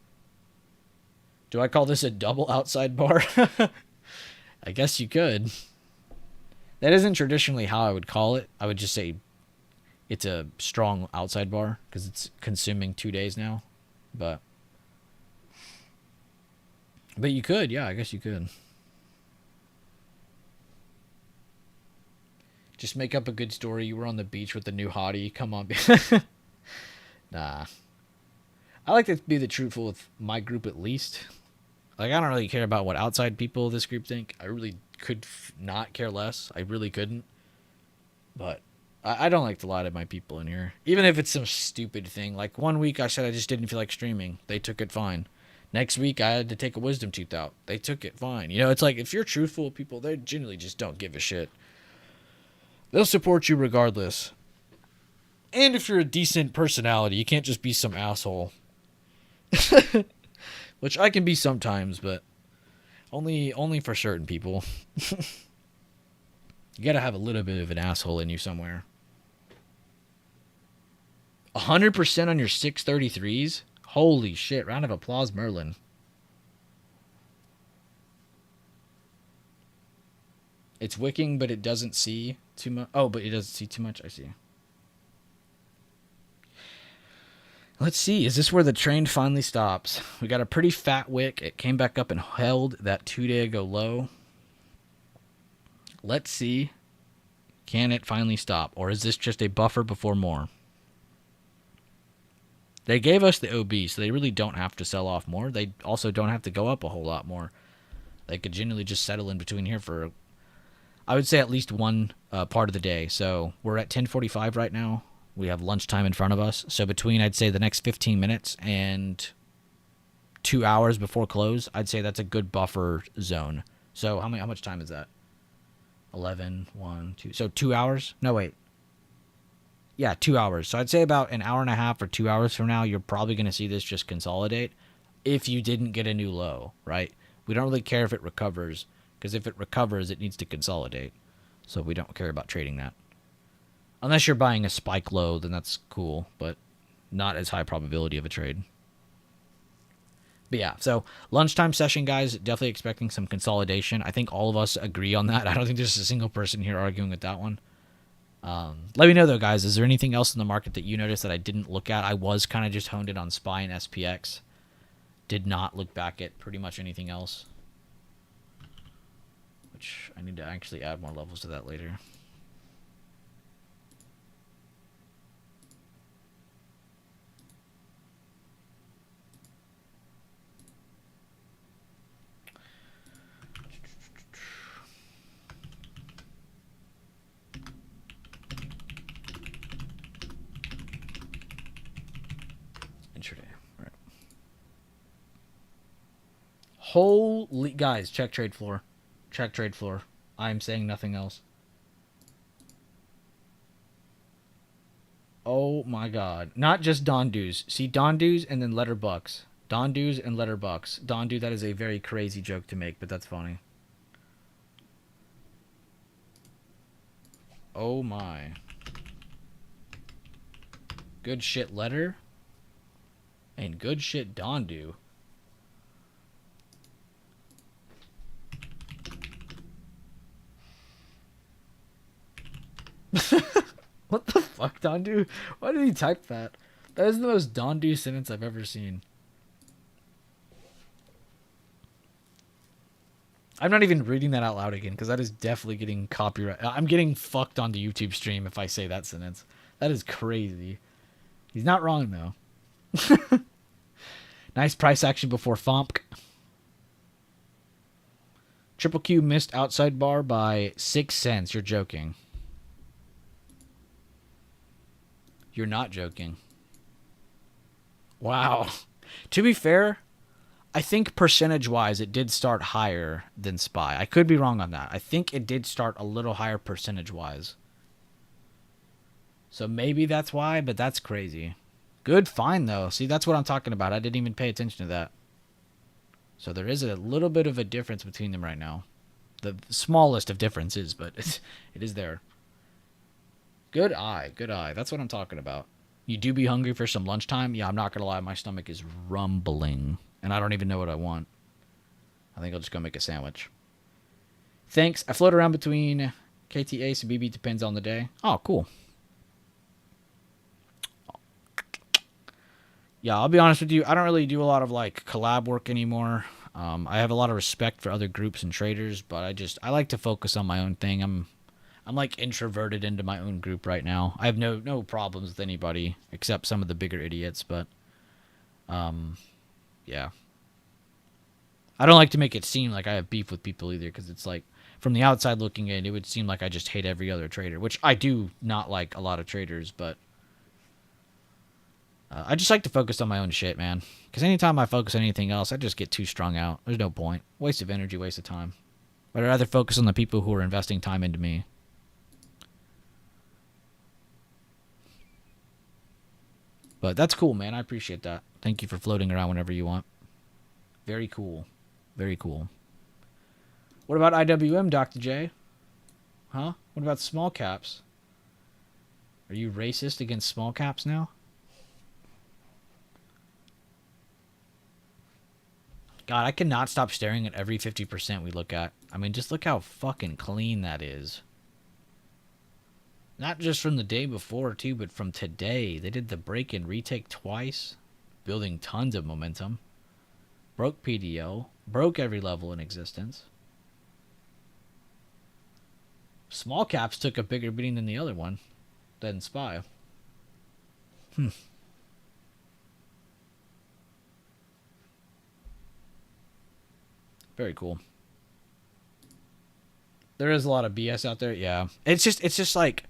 Do I call this a double outside bar? I guess you could. That isn't traditionally how I would call it. I would just say it's a strong outside bar because it's consuming 2 days now. But you could, yeah, I guess you could. Just make up a good story. You were on the beach with the new hottie. Come on. Nah. I like to be the truthful with my group at least. Like, I don't really care about what outside people of this group think. I really could not care less. I really couldn't. But I don't like to lie to my people in here. Even if it's some stupid thing. Like, 1 week I said I just didn't feel like streaming. They took it fine. Next week I had to take a wisdom tooth out. They took it fine. You know, it's like, if you're truthful with people, they generally just don't give a shit. They'll support you regardless. And if you're a decent personality, you can't just be some asshole. Which I can be sometimes, but only for certain people. You gotta have a little bit of an asshole in you somewhere. 100% on your 633s? Holy shit. Round of applause, Merlin. It's wicking, but it doesn't see too much. Oh, but it doesn't see too much. I see. Let's see. Is this where the train finally stops? We got a pretty fat wick. It came back up and held that 2 day ago low. Let's see. Can it finally stop? Or is this just a buffer before more? They gave us the OB, so they really don't have to sell off more. They also don't have to go up a whole lot more. They could generally just settle in between here for, I would say, at least one part of the day. So we're at 10:45 right now. We have lunchtime in front of us. So between, I'd say, the next 15 minutes and 2 hours before close, I'd say that's a good buffer zone. So how much time is that? 11, 1, 2. So 2 hours? No, wait. Yeah, 2 hours. So I'd say about an hour and a half or 2 hours from now, you're probably going to see this just consolidate if you didn't get a new low, right? We don't really care if it recovers, because if it recovers, it needs to consolidate. So we don't care about trading that. Unless you're buying a spike low, then that's cool, but not as high probability of a trade. But yeah, so lunchtime session, guys, definitely expecting some consolidation. I think all of us agree on that. I don't think there's a single person here arguing with that one. Let me know, though, guys. Is there anything else in the market that you noticed that I didn't look at? I was kind of just honed in on SPY and SPX. Did not look back at pretty much anything else. Which I need to actually add more levels to that later. Intraday. Right. Holy guys, check trade floor. Check trade floor. I'm saying nothing else. Oh my god. Not just Dondu's. See, Dondu's and then letter bucks. Dondu's and letter bucks. Dondu, that is a very crazy joke to make, but that's funny. Oh my. Good shit letter. And good shit Dondu. What the fuck, Dondu? Why did he type that? That is the most Dondu sentence I've ever seen. I'm not even reading that out loud again, because that is definitely getting copyright. I'm getting fucked on the YouTube stream if I say that sentence. That is crazy. He's not wrong, though. Nice price action before FOMC. Triple Q missed outside bar by 6 cents. You're joking. You're not joking. Wow. To be fair, I think percentage-wise it did start higher than SPY. I could be wrong on that. I think it did start a little higher percentage-wise. So maybe that's why, but that's crazy. Good find, though. See, that's what I'm talking about. I didn't even pay attention to that. So there is a little bit of a difference between them right now. The smallest of differences, but it is there. Good eye. Good eye. That's what I'm talking about. You do be hungry for some lunchtime? Yeah, I'm not going to lie. My stomach is rumbling. And I don't even know what I want. I think I'll just go make a sandwich. Thanks. I float around between KTA and BB. Depends on the day. Oh, cool. Yeah, I'll be honest with you. I don't really do a lot of like collab work anymore. I have a lot of respect for other groups and traders, but I like to focus on my own thing. I'm like introverted into my own group right now. I have no problems with anybody except some of the bigger idiots, but yeah. I don't like to make it seem like I have beef with people either, because it's like from the outside looking in, it would seem like I just hate every other trader, which I do not like a lot of traders, but I just like to focus on my own shit, man. Because anytime I focus on anything else, I just get too strung out. There's no point. Waste of energy, waste of time. But I'd rather focus on the people who are investing time into me. But that's cool, man. I appreciate that. Thank you for floating around whenever you want. Very cool. Very cool. What about IWM, Dr. J? Huh? What about small caps? Are you racist against small caps now? God, I cannot stop staring at every 50% we look at. I mean, just look how fucking clean that is. Not just from the day before, too, but from today. They did the break and retake twice, building tons of momentum. Broke PDO, broke every level in existence. Small caps took a bigger beating than the other one, than SPY. Very cool. There is a lot of BS out there, yeah. It's just like,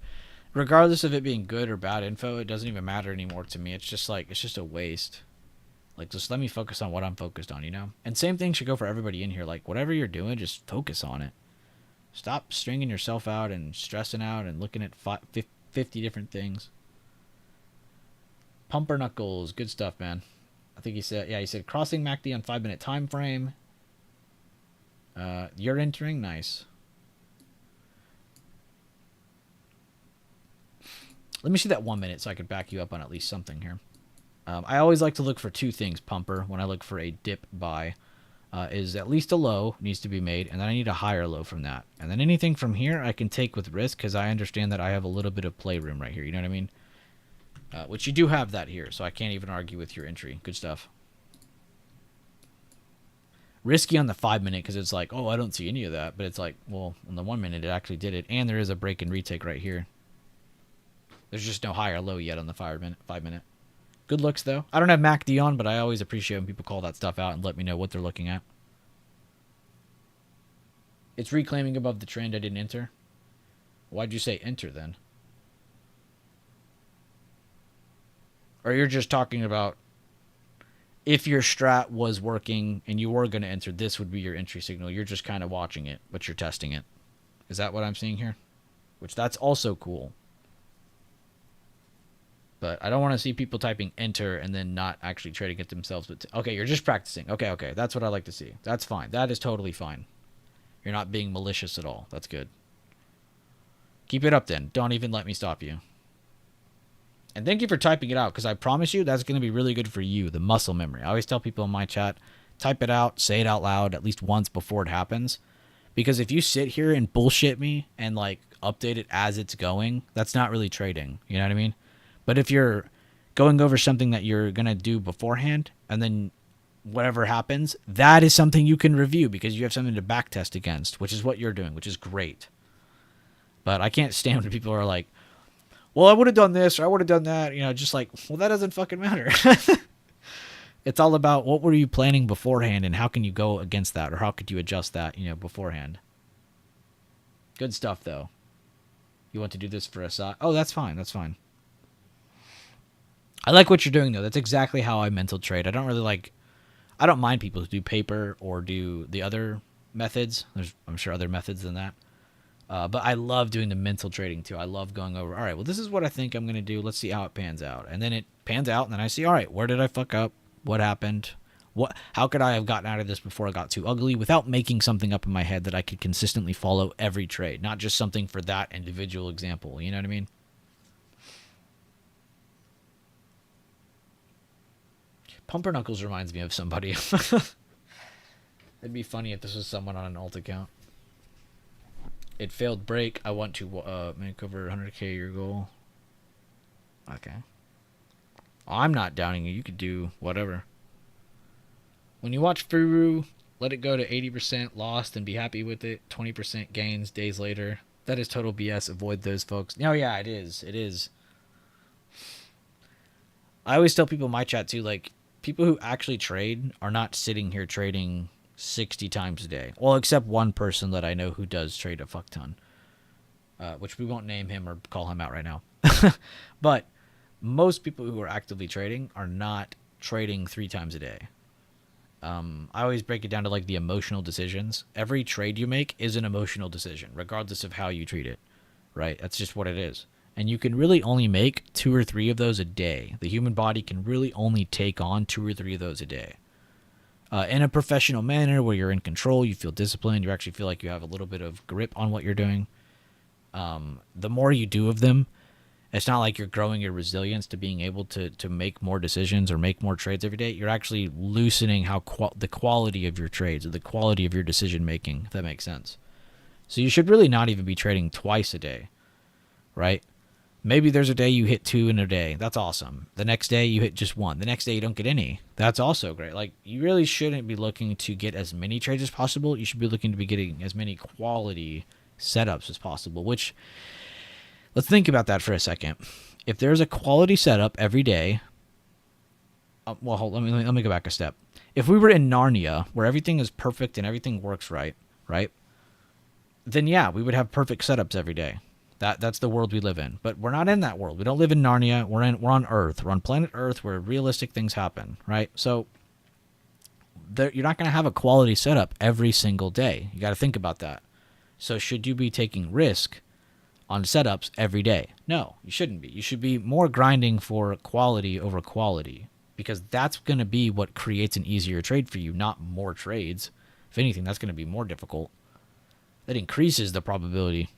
regardless of it being good or bad info, it doesn't even matter anymore to me. It's just like, it's just a waste. Like, just let me focus on what I'm focused on, you know? And same thing should go for everybody in here. Like, whatever you're doing, just focus on it. Stop stringing yourself out and stressing out and looking at 50 different things. Pumper Knuckles, good stuff, man. I think he said crossing MACD on 5-minute time frame. You're entering, nice. Let me see that 1 minute so I could back you up on at least something here. I always like to look for two things, Pumper, when I look for a dip buy. Is at least a low needs to be made, and then I need a higher low from that. And then anything from here I can take with risk, because I understand that I have a little bit of playroom right here, you know what I mean? Which you do have that here, so I can't even argue with your entry. Good stuff. Risky on the 5-minute, because it's like, oh, I don't see any of that. But it's like, well, on the 1 minute it actually did it, and there is a break and retake right here. There's just no higher low yet on the 5-minute. Good looks, though. I don't have MACD on, but I always appreciate when people call that stuff out and let me know what they're looking at. It's reclaiming above the trend. I didn't enter. Why'd you say enter, then? Or you're just talking about if your strat was working and you were going to enter, this would be your entry signal. You're just kind of watching it, but you're testing it. Is that what I'm seeing here? Which, that's also cool. But I don't want to see people typing enter and then not actually trading it themselves. But okay, you're just practicing. Okay. That's what I like to see. That's fine. That is totally fine. You're not being malicious at all. That's good. Keep it up then. Don't even let me stop you. And thank you for typing it out, because I promise you that's going to be really good for you, the muscle memory. I always tell people in my chat, type it out, say it out loud at least once before it happens. Because if you sit here and bullshit me and like update it as it's going, that's not really trading. You know what I mean? But if you're going over something that you're going to do beforehand and then whatever happens, that is something you can review because you have something to backtest against, which is what you're doing, which is great. But I can't stand when people are like, well, I would have done this or I would have done that. You know, just like, well, that doesn't fucking matter. It's all about what were you planning beforehand and how can you go against that or how could you adjust that, beforehand. Good stuff, though. You want to do this for a side? Oh, that's fine. That's fine. I like what you're doing, though. That's exactly how I mental trade. I don't mind people who do paper or do the other methods. There's, I'm sure, other methods than that. But I love doing the mental trading, too. I love going over, all right, well, this is what I think I'm going to do. Let's see how it pans out. And then it pans out, and then I see, all right, where did I fuck up? What happened? How could I have gotten out of this before it got too ugly without making something up in my head that I could consistently follow every trade, not just something for that individual example. You know what I mean? Pumper Knuckles reminds me of somebody. It'd be funny if this was someone on an alt account. It failed break. I want to make over 100k your goal. Okay. I'm not downing you. You could do whatever. When you watch Furu, let it go to 80% lost and be happy with it. 20% gains days later. That is total BS. Avoid those folks. No, yeah, it is. It is. I always tell people in my chat too, like, people who actually trade are not sitting here trading 60 times a day. Well, except one person that I know who does trade a fuck ton. Which we won't name him or call him out right now. But most people who are actively trading are not trading 3 times a day. I always break it down to like the emotional decisions. Every trade you make is an emotional decision, regardless of how you treat it, right? That's just what it is. And you can really only make 2 or 3 of those a day. The human body can really only take on 2 or 3 of those a day. In a professional manner where you're in control, you feel disciplined, you actually feel like you have a little bit of grip on what you're doing. The more you do of them, it's not like you're growing your resilience to being able to make more decisions or make more trades every day. You're actually loosening the quality of your trades or the quality of your decision making, if that makes sense. So you should really not even be trading twice a day, right? Maybe there's a day you hit 2 in a day. That's awesome. The next day you hit just 1. The next day you don't get any. That's also great. Like, you really shouldn't be looking to get as many trades as possible. You should be looking to be getting as many quality setups as possible, which, let's think about that for a second. If there's a quality setup every day, let me go back a step. If we were in Narnia, where everything is perfect and everything works right, then yeah, we would have perfect setups every day. That's the world we live in. But we're not in that world. We don't live in Narnia. We're on Earth. We're on planet Earth where realistic things happen, right? So you're not going to have a quality setup every single day. You got to think about that. So should you be taking risk on setups every day? No, you shouldn't be. You should be more grinding for quality over quality, because that's going to be what creates an easier trade for you, not more trades. If anything, that's going to be more difficult. That increases the probability.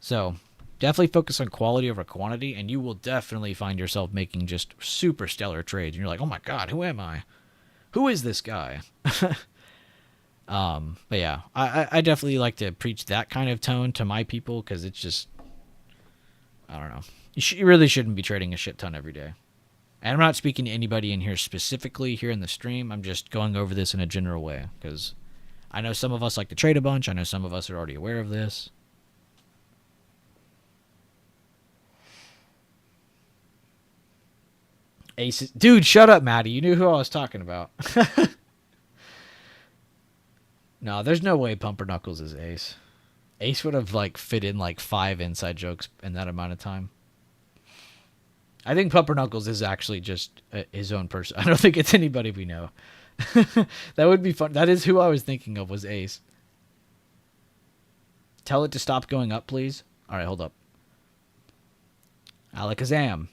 So definitely focus on quality over quantity, and you will definitely find yourself making just super stellar trades. And you're like, oh my God, who am I? Who is this guy? But yeah, I definitely like to preach that kind of tone to my people, because it's just, I don't know. You really shouldn't be trading a shit ton every day. And I'm not speaking to anybody in here specifically here in the stream. I'm just going over this in a general way, because I know some of us like to trade a bunch. I know some of us are already aware of this. Aces. Dude, shut up, Maddie. You knew who I was talking about. No, there's no way Pumper Knuckles is Ace. Ace would have like fit in like 5 inside jokes in that amount of time. I think Pumper Knuckles is actually just his own person. I don't think it's anybody we know. That would be fun. That is who I was thinking of, was Ace. Tell it to stop going up, please. All right, hold up. Alakazam,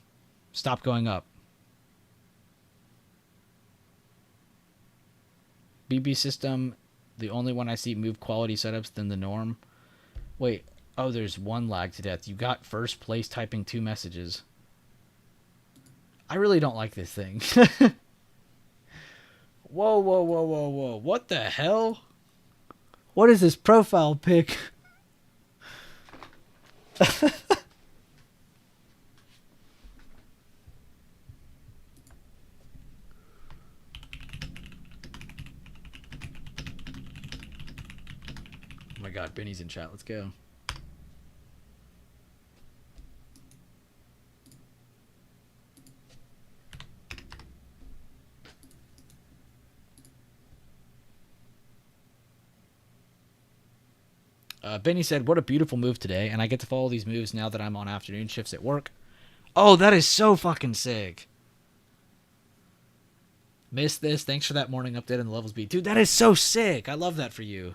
stop going up. BB system, the only one I see move quality setups than the norm. Wait, oh, there's one lag to death. You got first place typing 2 messages. I really don't like this thing. Whoa, whoa, whoa, whoa, whoa. What the hell? What is this profile pic? Oh my God, Benny's in chat. Let's go. Benny said, "What a beautiful move today," and I get to follow these moves now that I'm on afternoon shifts at work. Oh, that is so fucking sick. Missed this. Thanks for that morning update on the level speed. Dude, that is so sick. I love that for you.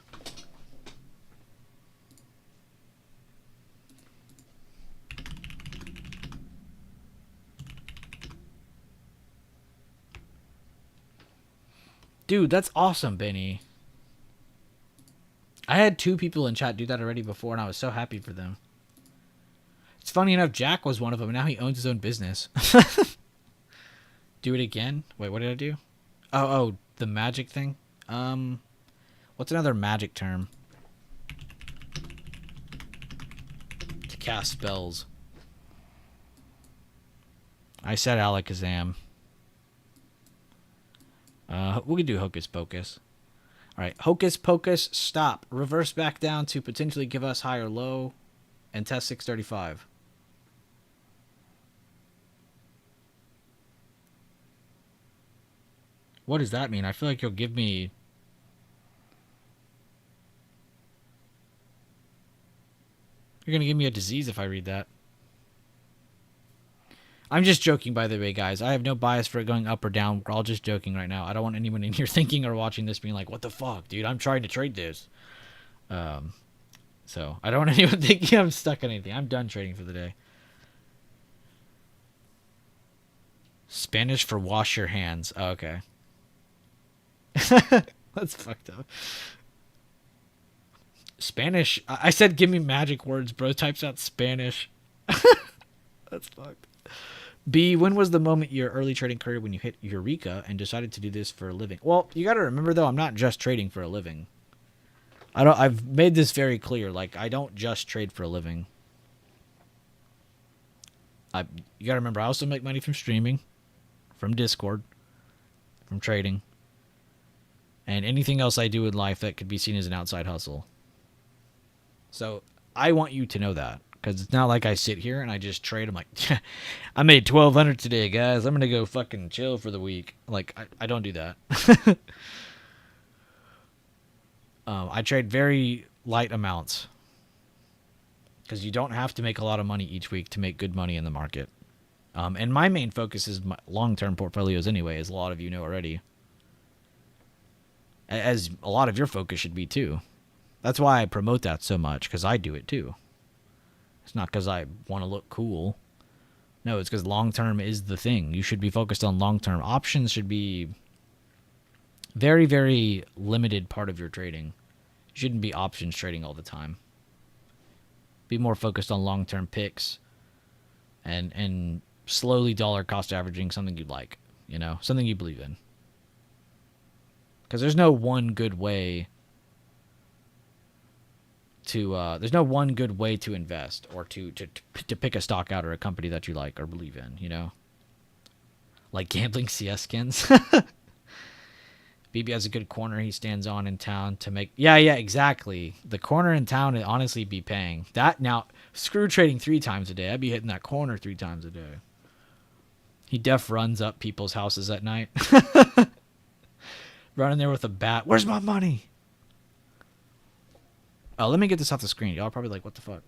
Dude, that's awesome, Benny. I had 2 people in chat do that already before, and I was so happy for them. It's funny enough, Jack was one of them, and now he owns his own business. Do it again? Wait, what did I do? Oh, the magic thing? What's another magic term? To cast spells. I said Alakazam. We can do Hocus Pocus. Alright, Hocus Pocus, stop. Reverse back down to potentially give us high or low. And test 635. What does that mean? I feel like you'll give me... You're going to give me a disease if I read that. I'm just joking, by the way, guys. I have no bias for it going up or down. We're all just joking right now. I don't want anyone in here thinking or watching this being like, what the fuck, dude? I'm trying to trade this. So, I don't want anyone thinking I'm stuck on anything. I'm done trading for the day. Spanish for wash your hands. Oh, okay. That's fucked up. Spanish. I said give me magic words. Bro types out Spanish. That's fucked. B, when was the moment in your early trading career when you hit Eureka and decided to do this for a living? Well, you got to remember, though, I'm not just trading for a living. I've made this very clear. Like, I don't just trade for a living. You got to remember, I also make money from streaming, from Discord, from trading, and anything else I do in life that could be seen as an outside hustle. So I want you to know that, because it's not like I sit here and I just trade. I'm like, I made $1,200 today, guys. I'm gonna go fucking chill for the week. Like, I don't do that. I trade very light amounts, because you don't have to make a lot of money each week to make good money in the market. And my main focus is my long-term portfolios anyway, as a lot of you know already. As a lot of your focus should be too. That's why I promote that so much, because I do it too. It's not because I want to look cool. No, it's because long-term is the thing. You should be focused on long-term. Options should be very, very limited part of your trading. You shouldn't be options trading all the time. Be more focused on long-term picks and slowly dollar cost averaging something you like, you know, something you believe in. Because there's no one good way to invest or to pick a stock out or a company that you like or believe in, you know? Like gambling CS skins. BB has a good corner he stands on in town to make... Yeah, exactly. The corner in town would honestly be paying. That now, screw trading 3 times a day. I'd be hitting that corner 3 times a day. He runs up people's houses at night. Running there with a bat. Where's my money? Oh, let me get this off the screen. Y'all are probably like, what the fuck?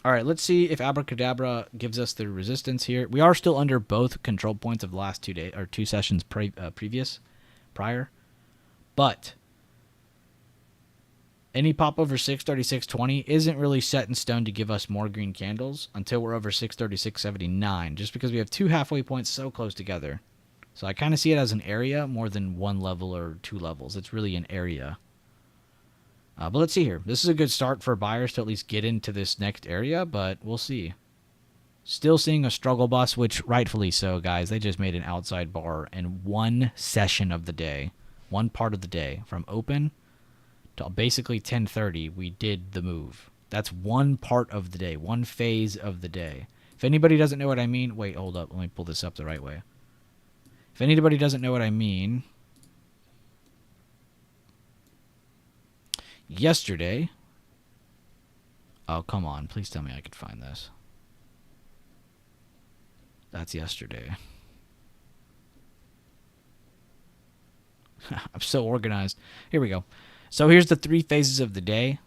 All right, let's see if Abracadabra gives us the resistance here. We are still under both control points of the last 2 days or 2 sessions prior. But any pop over 636.20 isn't really set in stone to give us more green candles until we're over 636.79, just because we have 2 halfway points so close together. So I kind of see it as an area more than 1 level or 2 levels. It's really an area. But let's see here. This is a good start for buyers to at least get into this next area, but we'll see. Still seeing a struggle bus, which rightfully so, guys. They just made an outside bar in 1 session of the day. 1 part of the day. From open to basically 10:30, we did the move. That's 1 part of the day. 1 phase of the day. If anybody doesn't know what I mean... Wait, hold up. Let me pull this up the right way. If anybody doesn't know what I mean... Yesterday... Oh, come on. Please tell me I could find this. That's yesterday. I'm so organized. Here we go. So here's the 3 phases of the day.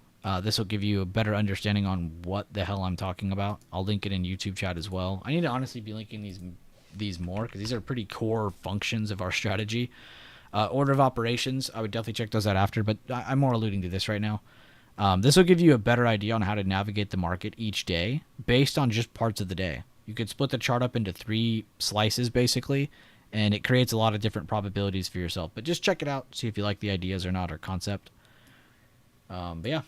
This will give you a better understanding on what the hell I'm talking about. I'll link it in YouTube chat as well. I need to honestly be linking these more because these are pretty core functions of our strategy. Order of operations, I would definitely check those out after, but I'm more alluding to this right now. This will give you a better idea on how to navigate the market each day based on just parts of the day. You could split the chart up into 3 slices basically, and it creates a lot of different probabilities for yourself. But just check it out, see if you like the ideas or not, or concept. But yeah,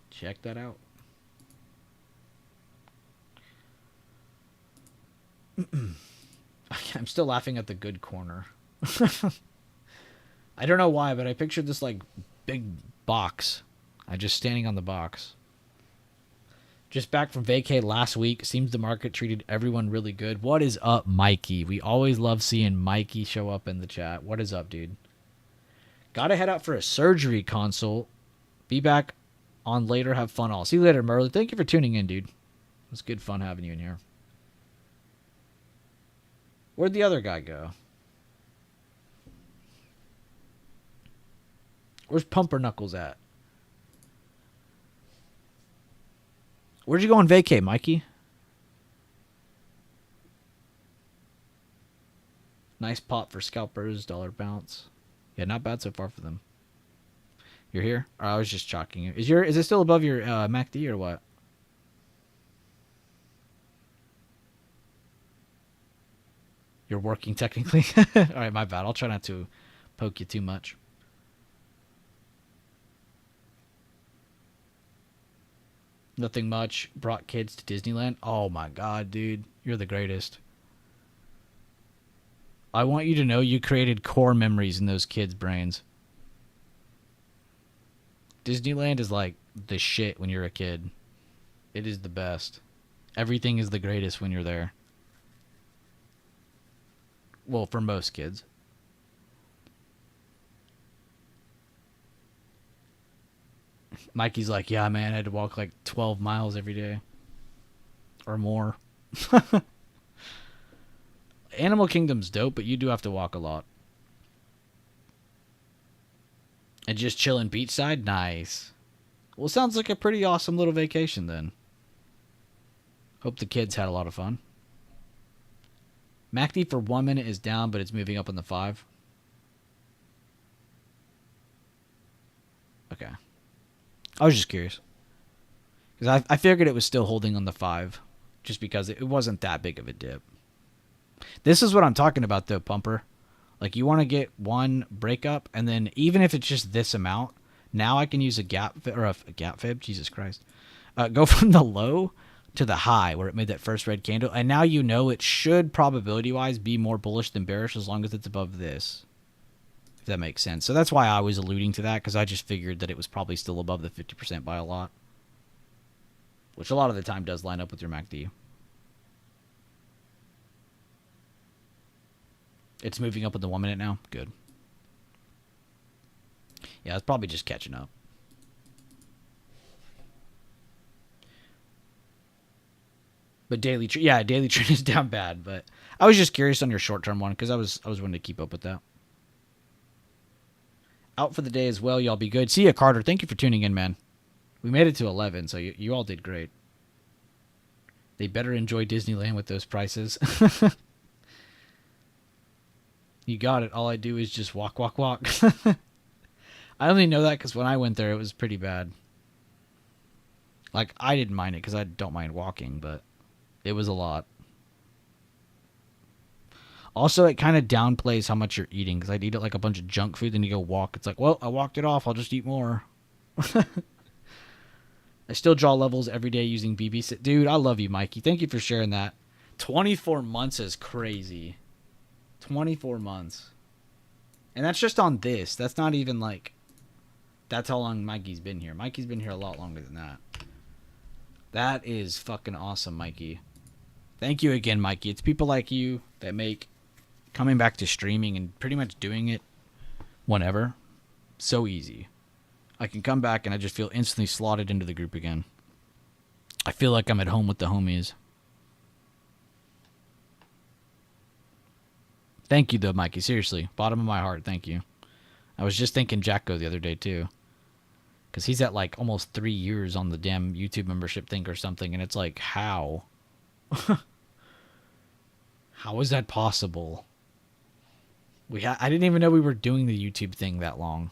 check that out. I'm still laughing at the good corner. I don't know why, but I pictured this like big box. I just standing on the box. Just back from vacay last week. Seems the market treated everyone really good. What is up, Mikey? We always love seeing Mikey show up in the chat. What is up, dude? Gotta head out for a surgery consult. Be back on later. Have fun all. See you later, Merle. Thank you for tuning in, dude. It was good fun having you in here. Where'd the other guy go? Where's Pumper Knuckles at? Where'd you go on vacay, Mikey? Nice pop for scalpers, dollar bounce. Yeah, not bad so far for them. You're here? Or I was just chalking you. Is it still above your MACD or what? You're working technically? Alright, my bad. I'll try not to poke you too much. Nothing much. Brought kids to Disneyland. Oh my god, dude. You're the greatest. I want you to know you created core memories in those kids' brains. Disneyland is like the shit when you're a kid. It is the best. Everything is the greatest when you're there. Well, for most kids. Mikey's like, yeah, man, I had to walk like 12 miles every day. Or more. Animal Kingdom's dope, but you do have to walk a lot. And just chilling beachside? Nice. Well, sounds like a pretty awesome little vacation then. Hope the kids had a lot of fun. MACD for 1 minute is down, but it's moving up on the 5. Okay. I was just curious. Because I figured it was still holding on the 5. Just because it wasn't that big of a dip. This is what I'm talking about though, Pumper. Like you want to get one breakup, and then even if it's just this amount, now I can use a gap fib. Jesus Christ. Go from the low to the high where it made that first red candle. And now you know it should probability-wise be more bullish than bearish as long as it's above this. If that makes sense. So that's why I was alluding to that, because I just figured that it was probably still above the 50% by a lot. Which a lot of the time does line up with your MACD. It's moving up in the 1 minute now. Good. Yeah, it's probably just catching up. But daily trend is down bad. But I was just curious on your short-term one because I was wanting to keep up with that. Out for the day as well. Y'all be good. See ya, Carter. Thank you for tuning in, man. We made it to 11, so you all did great. They better enjoy Disneyland with those prices. You got it. All I do is just walk, walk, walk. I only know that because when I went there, it was pretty bad. Like, I didn't mind it because I don't mind walking, but it was a lot. Also, it kind of downplays how much you're eating because I'd eat it like a bunch of junk food, then you go walk. It's like, well, I walked it off. I'll just eat more. I still draw levels every day using BB. Dude, I love you, Mikey. Thank you for sharing that. 24 months is crazy. 24 months. And that's just on this. That's not even like... That's how long Mikey's been here. Mikey's been here a lot longer than that. That is fucking awesome, Mikey. Thank you again, Mikey. It's people like you that make coming back to streaming and pretty much doing it whenever so easy. I can come back and I just feel instantly slotted into the group again. I feel like I'm at home with the homies. Thank you though, Mikey. Seriously, bottom of my heart, thank you. I was just thinking Jacko the other day too, because he's at like almost 3 years on the damn YouTube membership thing or something, and it's like, how? How is that possible? I didn't even know we were doing the YouTube thing that long.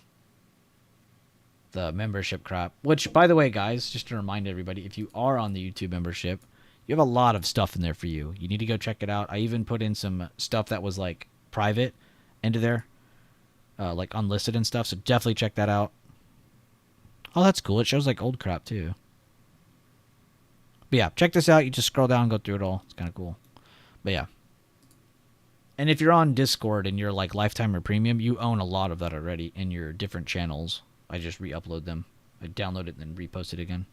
The membership crap. Which, by the way, guys, just to remind everybody, if you are on the YouTube membership, you have a lot of stuff in there for you. You need to go check it out. I even put in some stuff that was like private into there, like unlisted and stuff. So definitely check that out. Oh, that's cool. It shows like old crap too. But yeah, check this out. You just scroll down and go through it all. It's kind of cool. But yeah. And if you're on Discord and you're like Lifetime or Premium, you own a lot of that already in your different channels. I just re-upload them. I download it and then repost it again.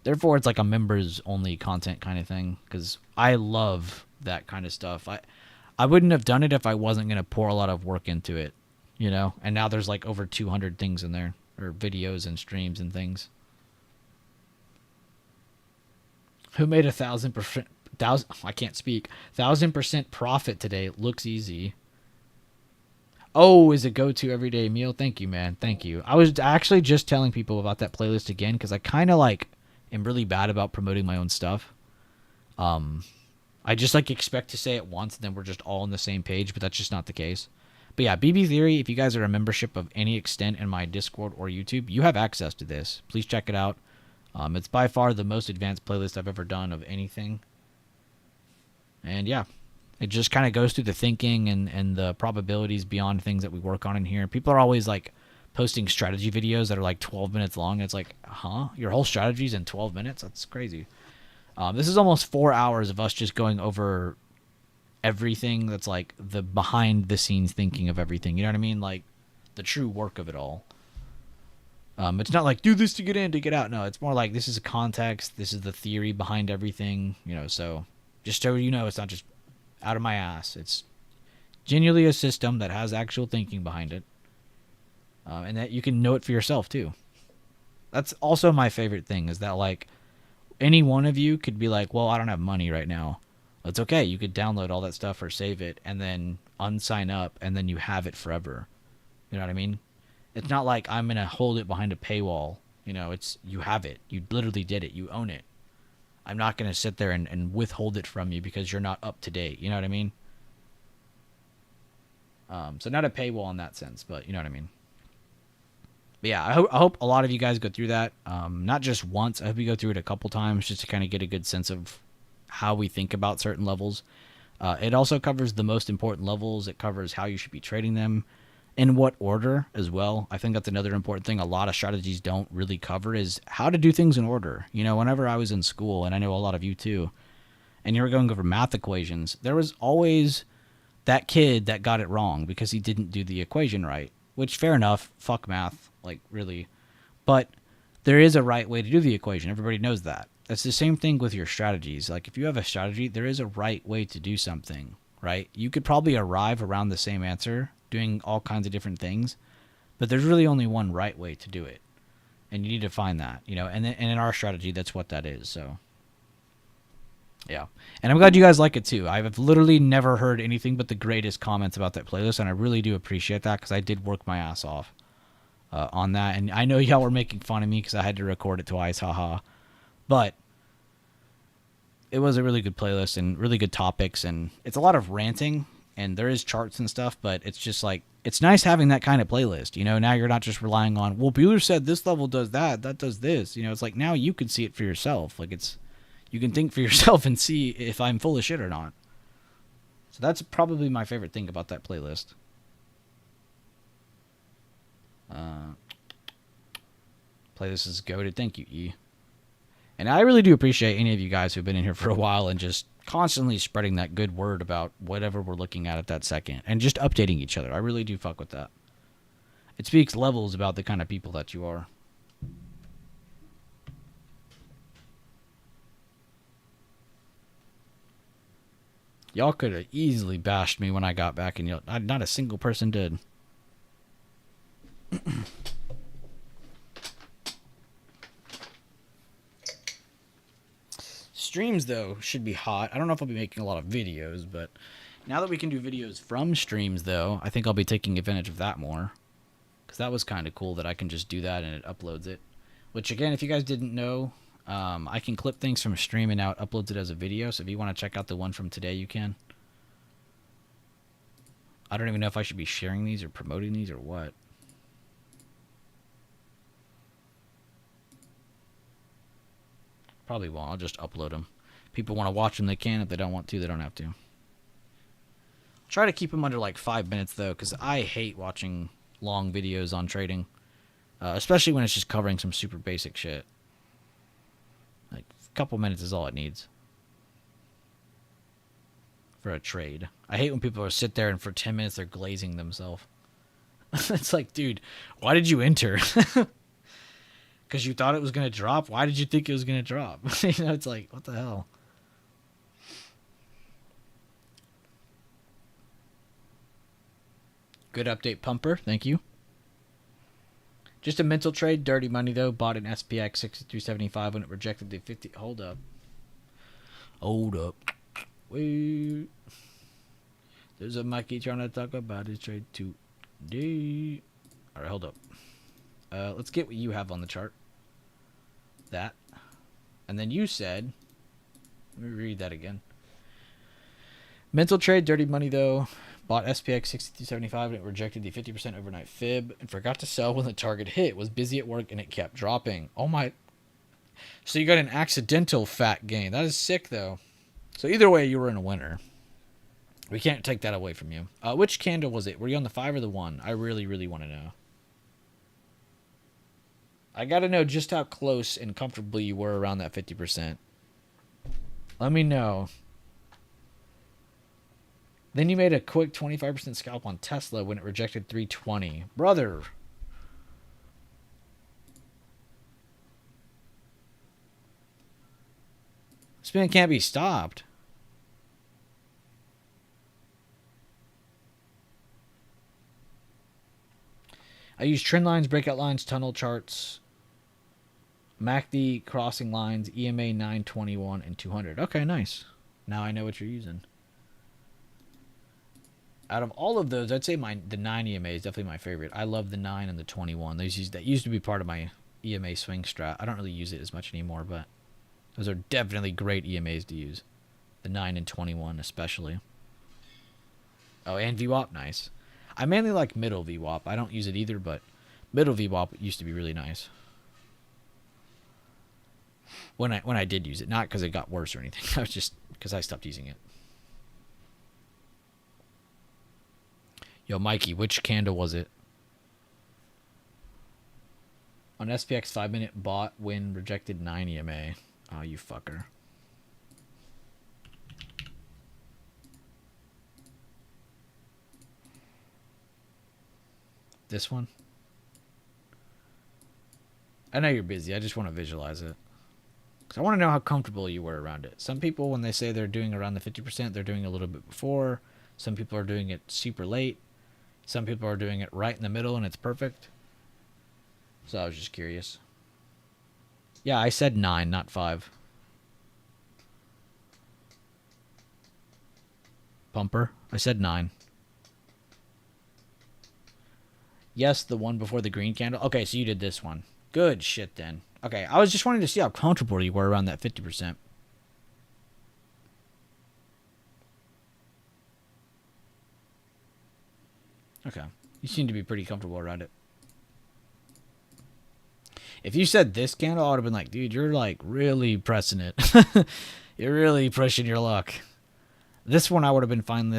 Therefore, it's like a members-only content kind of thing, because I love that kind of stuff. I wouldn't have done it if I wasn't going to pour a lot of work into it, you know? And now there's like over 200 things in there, or videos and streams and things. Who made 1,000%? I can't speak. 1,000% profit today. Looks easy. Oh, is a go-to everyday meal? Thank you, man. Thank you. I was actually just telling people about that playlist again, because I kind of like am really bad about promoting my own stuff. I just like expect to say it once and then we're just all on the same page, but that's just not the case. But yeah, BB Theory, if you guys are a membership of any extent in my Discord or YouTube, you have access to this. Please check it out. It's by far the most advanced playlist I've ever done of anything. And yeah, it just kind of goes through the thinking and the probabilities beyond things that we work on in here. People are always like posting strategy videos that are like 12 minutes long. It's like, huh? Your whole strategy's in 12 minutes? That's crazy. This is almost 4 hours of us just going over everything that's like the behind the scenes thinking of everything. You know what I mean? Like the true work of it all. It's not like do this to get in, to get out. No, it's more like this is a context. This is the theory behind everything. You know, so just so you know, it's not just out of my ass. It's genuinely a system that has actual thinking behind it. And that you can know it for yourself too. That's also my favorite thing, is that like any one of you could be like, well, I don't have money right now. It's okay. You could download all that stuff or save it and then unsign up and then you have it forever. You know what I mean? It's not like I'm going to hold it behind a paywall. You know, it's you have it. You literally did it. You own it. I'm not going to sit there and withhold it from you because you're not up to date. You know what I mean? So not a paywall in that sense, but you know what I mean? But yeah, I hope a lot of you guys go through that. Not just once. I hope you go through it a couple times just to kind of get a good sense of how we think about certain levels. It also covers the most important levels. It covers how you should be trading them, in what order as well. I think that's another important thing a lot of strategies don't really cover, is how to do things in order. You know, whenever I was in school, and I know a lot of you too, and you were going over math equations, there was always that kid that got it wrong because he didn't do the equation right. Which, fair enough, fuck math, like really. But there is a right way to do the equation. Everybody knows that. That's the same thing with your strategies. Like if you have a strategy, there is a right way to do something, right? You could probably arrive around the same answer doing all kinds of different things, but there's really only one right way to do it. And you need to find that, you know, and in our strategy, that's what that is. So yeah. And I'm glad you guys like it too. I've literally never heard anything but the greatest comments about that playlist, and I really do appreciate that because I did work my ass off on that. And I know y'all were making fun of me because I had to record it twice, haha. But it was a really good playlist and really good topics, and it's a lot of ranting, and there is charts and stuff, but it's just like, it's nice having that kind of playlist. You know, now you're not just relying on, well, Bueller said this level does that, that does this. You know, it's like now you can see it for yourself. Like you can think for yourself and see if I'm full of shit or not. So that's probably my favorite thing about that playlist. Playlist is goated. Thank you, E. And I really do appreciate any of you guys who've been in here for a while and just constantly spreading that good word about whatever we're looking at that second. And just updating each other. I really do fuck with that. It speaks levels about the kind of people that you are. Y'all could have easily bashed me when I got back, and not a single person did. Streams, though, should be hot. I don't know if I'll be making a lot of videos, but Now that we can do videos from streams, though, I think I'll be taking advantage of that more. Because that was kind of cool that I can just do that and it uploads it. Which, again, if you guys didn't know, I can clip things from a stream and now it uploads it as a video. So if you want to check out the one from today, you can. I don't even know if I should be sharing these or promoting these or what. Probably won't. I'll just upload them. People want to watch them, they can. If they don't want to, they don't have to. Try to keep them under like 5 minutes, though, because I hate watching long videos on trading. Especially when it's just covering some super basic shit. Like, a couple minutes is all it needs. For a trade. I hate when people sit there and for 10 minutes they're glazing themselves. It's like, dude, why did you enter? Because you thought it was going to drop? Why did you think it was going to drop? You know, it's like, what the hell? Good update, Pumper. Thank you. Just a mental trade. Dirty money, though. Bought an SPX 6375 when it rejected the 50. Hold up. Hold up. Wait. There's a Mikey trying to talk about his trade today. All right, hold up. Let's get what you have on the chart. That. And then you said... Let me read that again. Mental trade. Dirty money, though. Bought SPX 6375 and it rejected the 50% overnight fib and forgot to sell when the target hit. Was busy at work and it kept dropping. Oh my. So you got an accidental fat gain. That is sick, though. So either way, you were in a winner. We can't take that away from you. Which candle was it? Were you on the 5 or the 1? I really, really want to know. I got to know just how close and comfortably you were around that 50%. Let me know. Then you made a quick 25% scalp on Tesla when it rejected 320. Brother. Spin can't be stopped. I use trend lines, breakout lines, tunnel charts, MACD crossing lines, EMA 921 and 200. Okay, nice. Now I know what you're using. Out of all of those, I'd say the 9 EMA is definitely my favorite. I love the 9 and the 21. That used to be part of my EMA swing strat. I don't really use it as much anymore, but those are definitely great EMAs to use. The 9 and 21 especially. Oh, and VWAP, nice. I mainly like middle VWAP. I don't use it either, but middle VWAP used to be really nice. When I did use it, not because it got worse or anything. I was just because I stopped using it. Yo, Mikey, which candle was it? On SPX 5-minute bought when rejected 9 EMA. Oh, you fucker. This one? I know you're busy. I just want to visualize it. Because I want to know how comfortable you were around it. Some people, when they say they're doing around the 50%, they're doing a little bit before. Some people are doing it super late. Some people are doing it right in the middle and it's perfect. So I was just curious. Yeah, I said 9, not 5. Pumper, I said 9. Yes, the one before the green candle. Okay, so you did this one. Good shit then. Okay, I was just wanting to see how comfortable you were around that 50%. Okay. You seem to be pretty comfortable around it. If you said this candle, I would have been like, dude, you're like really pressing it. You're really pushing your luck. This one I would have been fine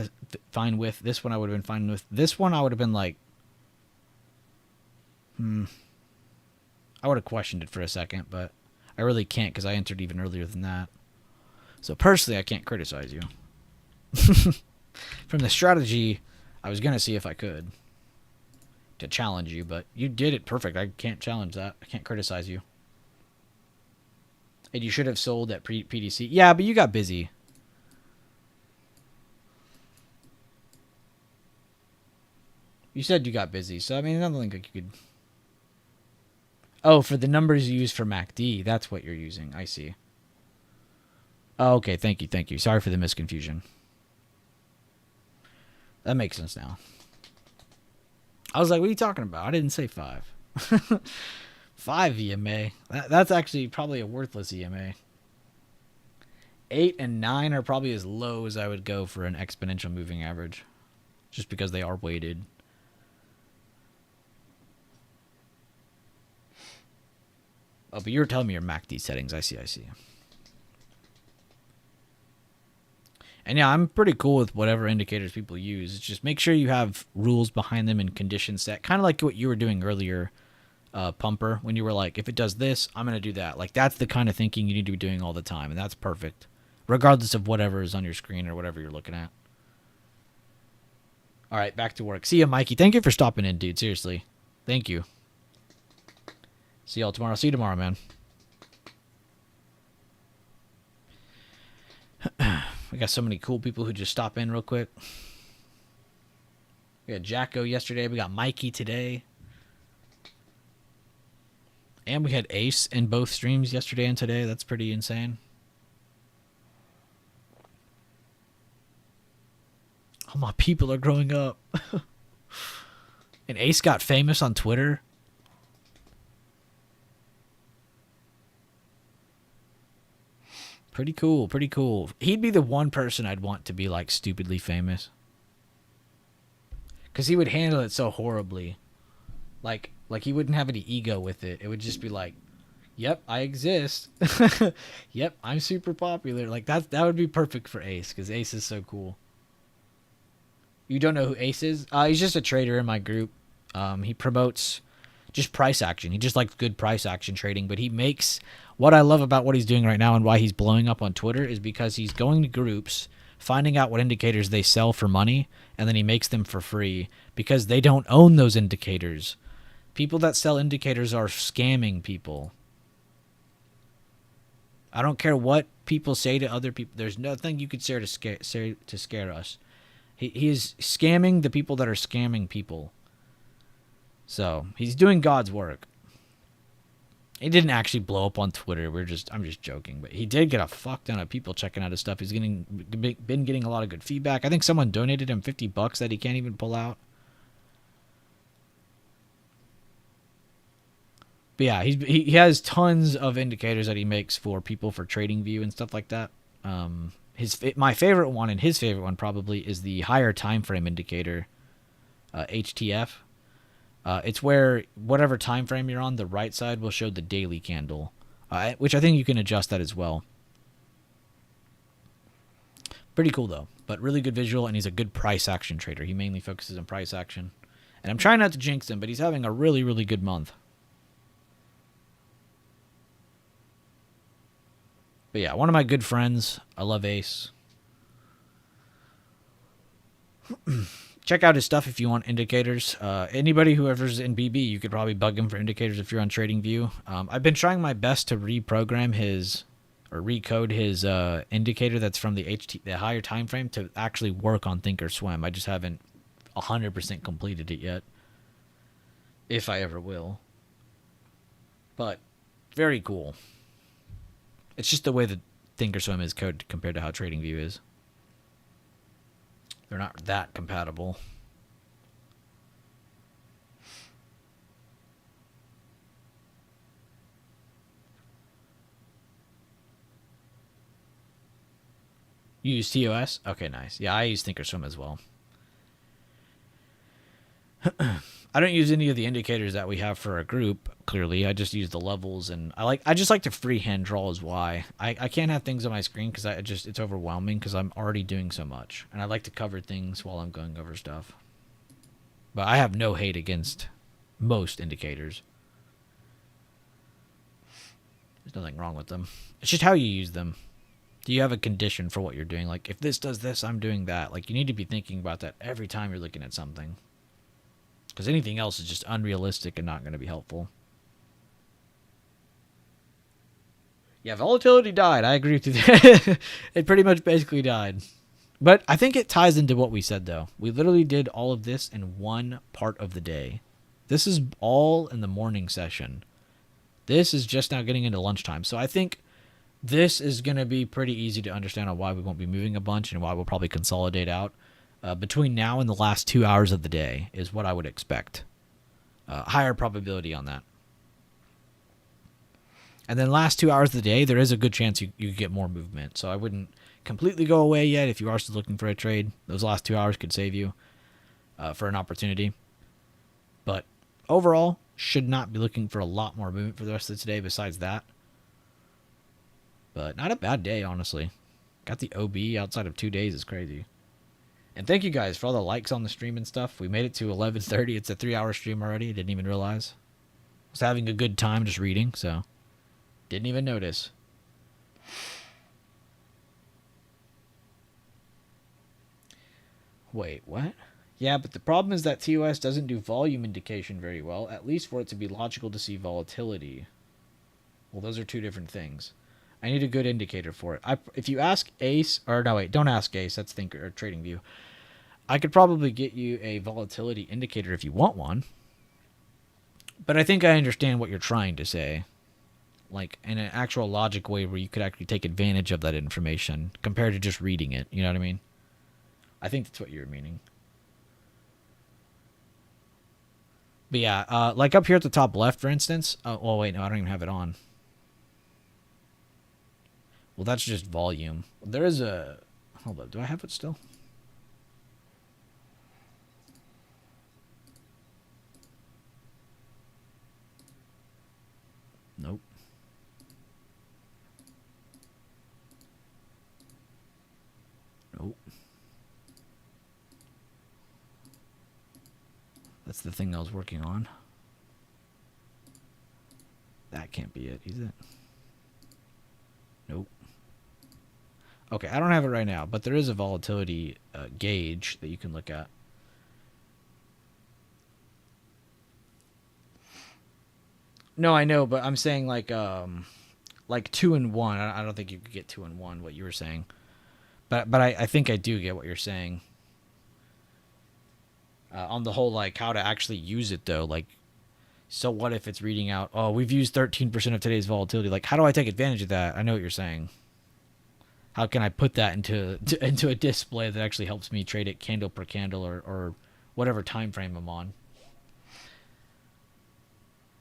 with. This one I would have been fine with. This one I would have been like, I would have questioned it for a second, but I really can't because I entered even earlier than that. So personally, I can't criticize you. From the strategy, I was going to see if I could to challenge you, but you did it perfect. I can't challenge that. I can't criticize you. And you should have sold at PDC. Yeah, but you got busy. You said you got busy, so I mean, I don't think you could... Oh, for the numbers you use for MACD, that's what you're using. I see. Oh, okay, thank you. Sorry for the misconfusion. That makes sense now. I was like, what are you talking about? I didn't say 5. 5 EMA. That's actually probably a worthless EMA. 8 and 9 are probably as low as I would go for an exponential moving average. Just because they are weighted. Oh, but you're telling me your MACD settings. I see. And yeah, I'm pretty cool with whatever indicators people use. It's just make sure you have rules behind them and conditions set. Kind of like what you were doing earlier, Pumper, when you were like, if it does this, I'm going to do that. Like, that's the kind of thinking you need to be doing all the time, and that's perfect. Regardless of whatever is on your screen or whatever you're looking at. All right, back to work. See ya, Mikey. Thank you for stopping in, dude. Seriously. Thank you. See y'all tomorrow. See you tomorrow, man. We got so many cool people who just stop in real quick. We got Jacko yesterday. We got Mikey today. And we had Ace in both streams yesterday and today. That's pretty insane. Oh, my people are growing up. And Ace got famous on Twitter. Pretty cool, pretty cool. He'd be the one person I'd want to be, like, stupidly famous. Because he would handle it so horribly. Like he wouldn't have any ego with it. It would just be like, yep, I exist. Yep, I'm super popular. Like, that would be perfect for Ace, because Ace is so cool. You don't know who Ace is? He's just a trader in my group. He promotes just price action. He just likes good price action trading, but he makes... What I love about what he's doing right now and why he's blowing up on Twitter is because he's going to groups, finding out what indicators they sell for money, and then he makes them for free because they don't own those indicators. People that sell indicators are scamming people. I don't care what people say to other people. There's nothing you could say to scare us. He is scamming the people that are scamming people. So he's doing God's work. He didn't actually blow up on Twitter. I'm just joking, but he did get a fuck ton of people checking out his stuff. He's been getting a lot of good feedback. I think someone donated him $50 that he can't even pull out. But yeah, he has tons of indicators that he makes for people for TradingView and stuff like that. My favorite one and his favorite one probably is the higher time frame indicator, HTF. It's where whatever time frame you're on, the right side will show the daily candle, which I think you can adjust that as well. Pretty cool, though, but really good visual, and he's a good price action trader. He mainly focuses on price action. And I'm trying not to jinx him, but he's having a really, really good month. But yeah, one of my good friends. I love Ace. Check out his stuff if you want indicators. Anybody whoever's in BB, you could probably bug him for indicators if you're on TradingView. I've been trying my best to reprogram his or recode his indicator that's from the higher time frame to actually work on Thinkorswim. I just haven't 100% completed it yet. If I ever will. But very cool. It's just the way that Thinkorswim is coded compared to how TradingView is. They're not that compatible. You use TOS? Okay, nice. Yeah, I use Thinkorswim as well. I don't use any of the indicators that we have for our group, clearly. I just use the levels, and I just like to freehand draw is why. I can't have things on my screen because it's overwhelming because I'm already doing so much. And I like to cover things while I'm going over stuff. But I have no hate against most indicators. There's nothing wrong with them. It's just how you use them. Do you have a condition for what you're doing? Like, if this does this, I'm doing that. Like, you need to be thinking about that every time you're looking at something. Because anything else is just unrealistic and not going to be helpful. Yeah, volatility died. I agree with you there. It pretty much basically died. But I think it ties into what we said, though. We literally did all of this in one part of the day. This is all in the morning session. This is just now getting into lunchtime. So I think this is going to be pretty easy to understand on why we won't be moving a bunch and why we'll probably consolidate out. between now and the last 2 hours of the day is what I would expect. Higher probability on that. And then last 2 hours of the day, there is a good chance you get more movement. So I wouldn't completely go away yet if you are still looking for a trade. Those last 2 hours could save you for an opportunity. But overall, should not be looking for a lot more movement for the rest of today besides that. But not a bad day, honestly. Got the OB outside of 2 days is crazy. And thank you guys for all the likes on the stream and stuff. We made it to 11:30. It's a 3-hour stream already. Didn't even realize. Was having a good time just reading, so didn't even notice. Wait, what? Yeah, but the problem is that TOS doesn't do volume indication very well, at least for it to be logical to see volatility. Well, those are two different things. I need a good indicator for it. If you ask Ace, or no, wait, don't ask Ace. That's Thinker or TradingView. I could probably get you a volatility indicator if you want one. But I think I understand what you're trying to say. Like, in an actual logic way where you could actually take advantage of that information compared to just reading it. You know what I mean? I think that's what you're meaning. But yeah, like up here at the top left, for instance. Oh, wait, no, I don't even have it on. Well, that's just volume. There is a... Hold up, do I have it still? Nope. Nope. That's the thing I was working on. That can't be it, is it? Nope. Okay, I don't have it right now, but there is a volatility gauge that you can look at. No, I know, but I'm saying like 2 and 1. I don't think you could get 2 and 1. What you were saying, but I think I do get what you're saying. On the whole, like how to actually use it though, like. So what if it's reading out, oh, we've used 13% of today's volatility. Like, how do I take advantage of that? I know what you're saying. How can I put that into a display that actually helps me trade it candle per candle or whatever time frame I'm on?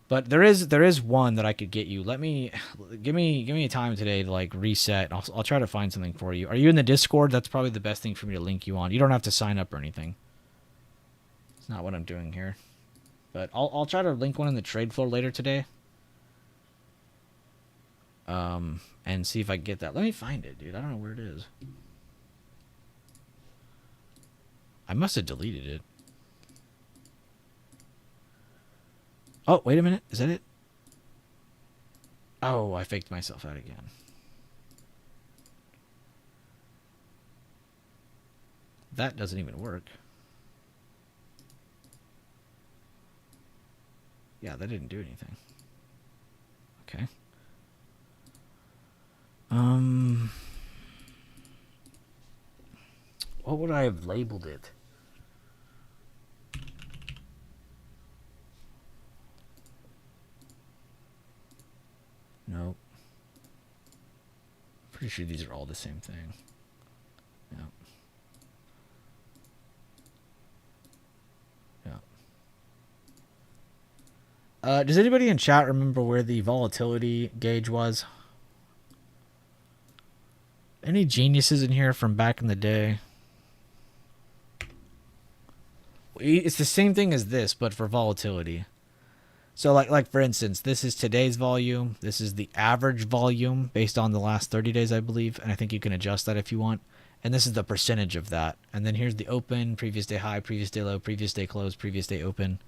But there is one that I could get you. Give me a time today to like reset. I'll try to find something for you. Are you in the Discord? That's probably the best thing for me to link you on. You don't have to sign up or anything. It's not what I'm doing here. But I'll try to link one in the trade floor later today. And see if I can get that. Let me find it, dude. I don't know where it is. I must have deleted it. Oh, wait a minute. Is that it? Oh, I faked myself out again. That doesn't even work. Yeah, that didn't do anything. Okay. What would I have labeled it? Nope. Pretty sure these are all the same thing. Yep. Yep. Does anybody in chat remember where the volatility gauge was? Any geniuses in here from back in the day? It's the same thing as this, but for volatility. So like for instance, this is today's volume. This is the average volume based on the last 30 days, I believe. And I think you can adjust that if you want. And this is the percentage of that. And then here's the open, previous day high, previous day low, previous day close, previous day open.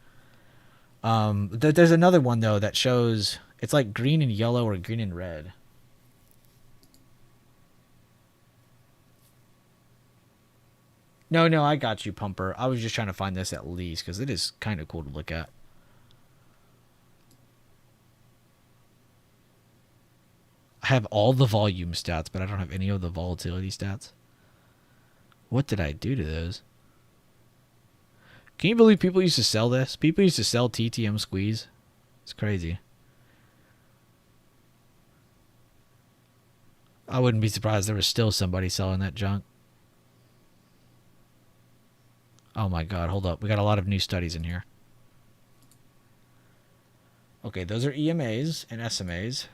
There's another one, though, that shows... It's like green and yellow or green and red. No, I got you, Pumper. I was just trying to find this at least, because it is kind of cool to look at. I have all the volume stats, but I don't have any of the volatility stats. What did I do to those? Can you believe people used to sell this? People used to sell TTM squeeze. It's crazy. I wouldn't be surprised there was still somebody selling that junk. Oh my god, hold up. We got a lot of new studies in here. Okay, those are EMAs and SMAs.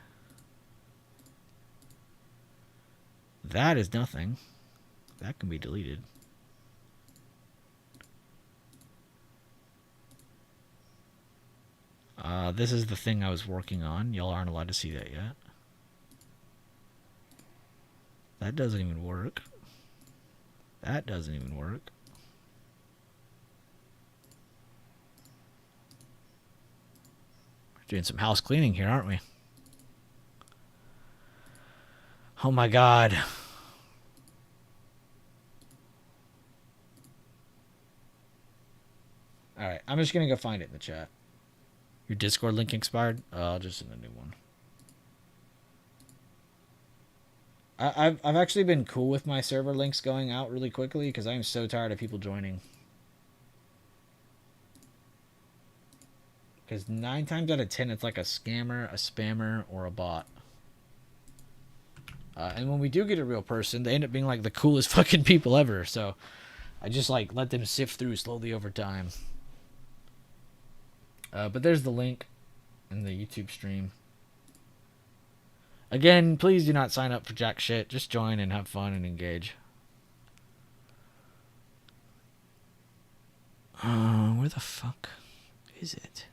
That is nothing. That can be deleted. This is the thing I was working on. Y'all aren't allowed to see that yet. That doesn't even work. That doesn't even work. We're doing some house cleaning here, aren't we? Oh my god. Alright, I'm just gonna go find it in the chat. Your Discord link expired? I'll just send a new one. I've actually been cool with my server links going out really quickly because I'm so tired of people joining. Because 9 times out of 10, it's like a scammer, a spammer, or a bot. And when we do get a real person, they end up being like the coolest fucking people ever. So I just like let them sift through slowly over time. But there's the link in the YouTube stream. Again, please do not sign up for jack shit. Just join and have fun and engage. Where the fuck is it?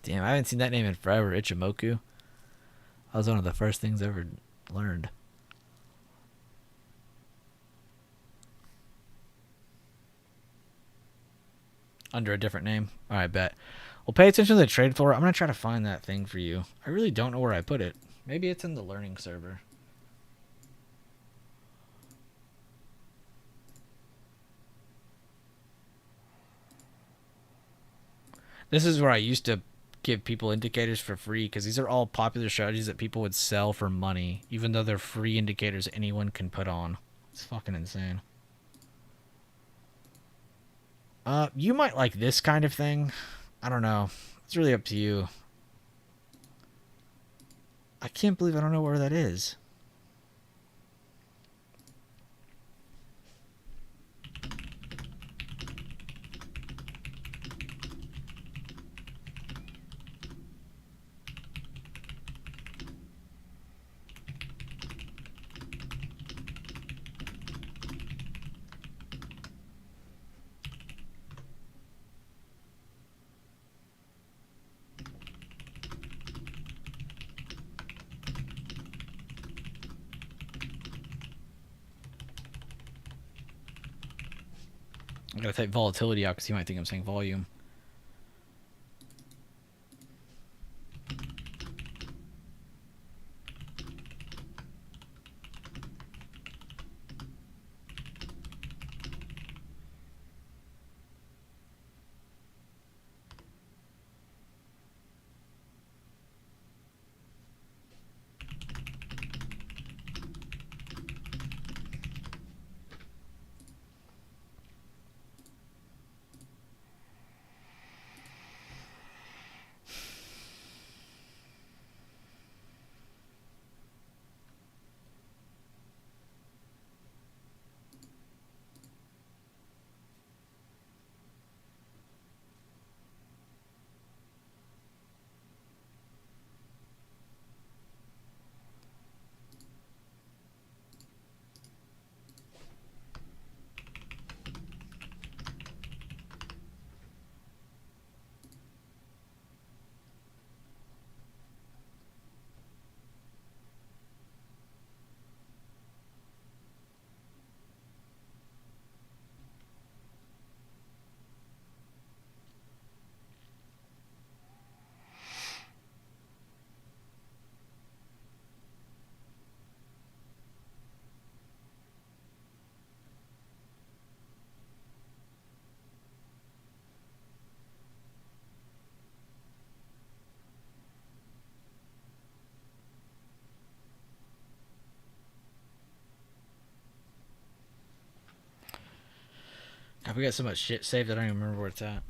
Damn, I haven't seen that name in forever. Ichimoku. That was one of the first things I ever learned. Under a different name. Alright, bet. Well, pay attention to the trade floor. I'm going to try to find that thing for you. I really don't know where I put it. Maybe it's in the learning server. This is where I used to give people indicators for free because these are all popular strategies that people would sell for money, even though they're free indicators anyone can put on. It's fucking insane. You might like this kind of thing. I don't know. It's really up to you. I can't believe I don't know where that is. I gotta type volatility out because he might think I'm saying volume. We got so much shit saved that I don't even remember where it's at.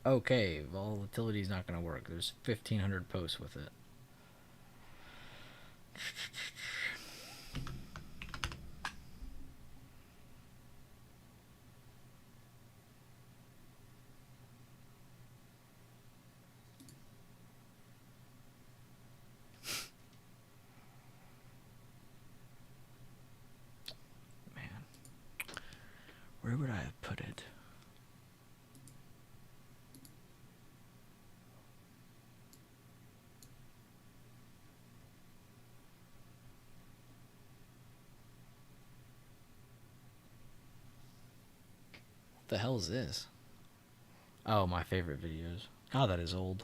Okay, volatility's not going to work. There's 1,500 posts with it. Man, where would I have put it? What the hell is this? Oh, my favorite videos. Oh, that is old.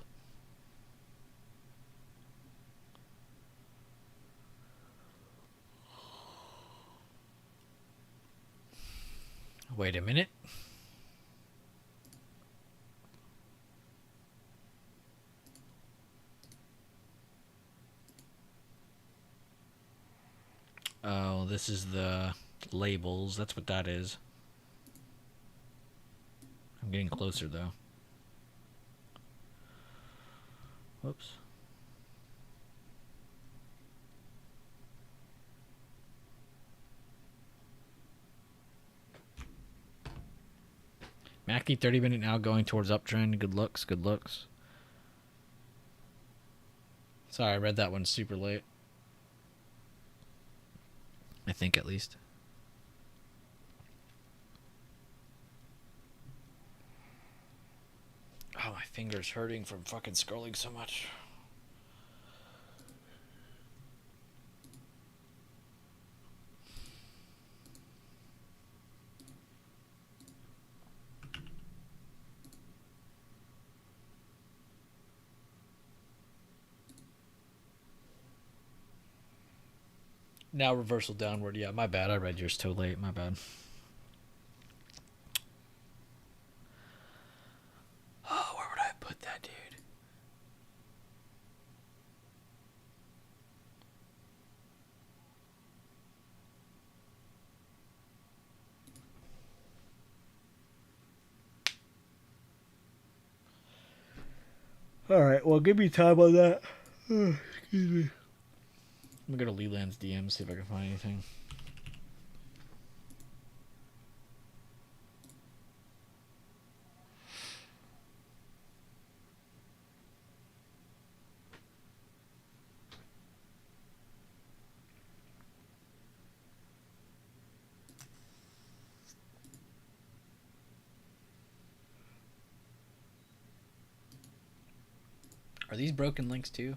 Wait a minute. Oh, this is the labels. That's what that is. I'm getting closer, though. Whoops. Mackie 30-minute now going towards uptrend. Good looks, good looks. Sorry, I read that one super late. I think at least. Oh, my finger's hurting from fucking scrolling so much. Now reversal downward. Yeah, my bad. I read yours too late. My bad. Oh, where would I put that, dude? All right. Well, give me time on that. Oh, excuse me. I'm gonna go to Leland's DM, see if I can find anything. Are these broken links too?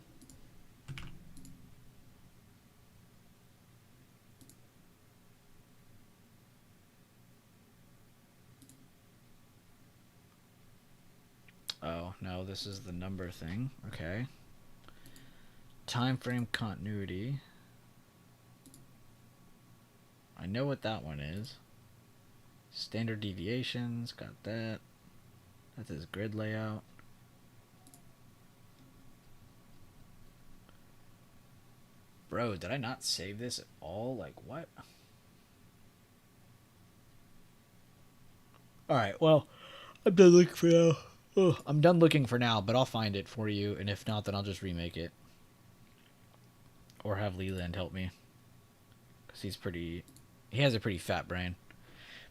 Oh, no, this is the number thing. Okay. Time frame continuity. I know what that one is. Standard deviations, got that. That's his grid layout. Bro, did I not save this at all? Like, what? Alright, well, I'm done looking for now. Ugh, I'm done looking for now, but I'll find it for you, and if not, then I'll just remake it. Or have Leland help me. Because he has a pretty fat brain.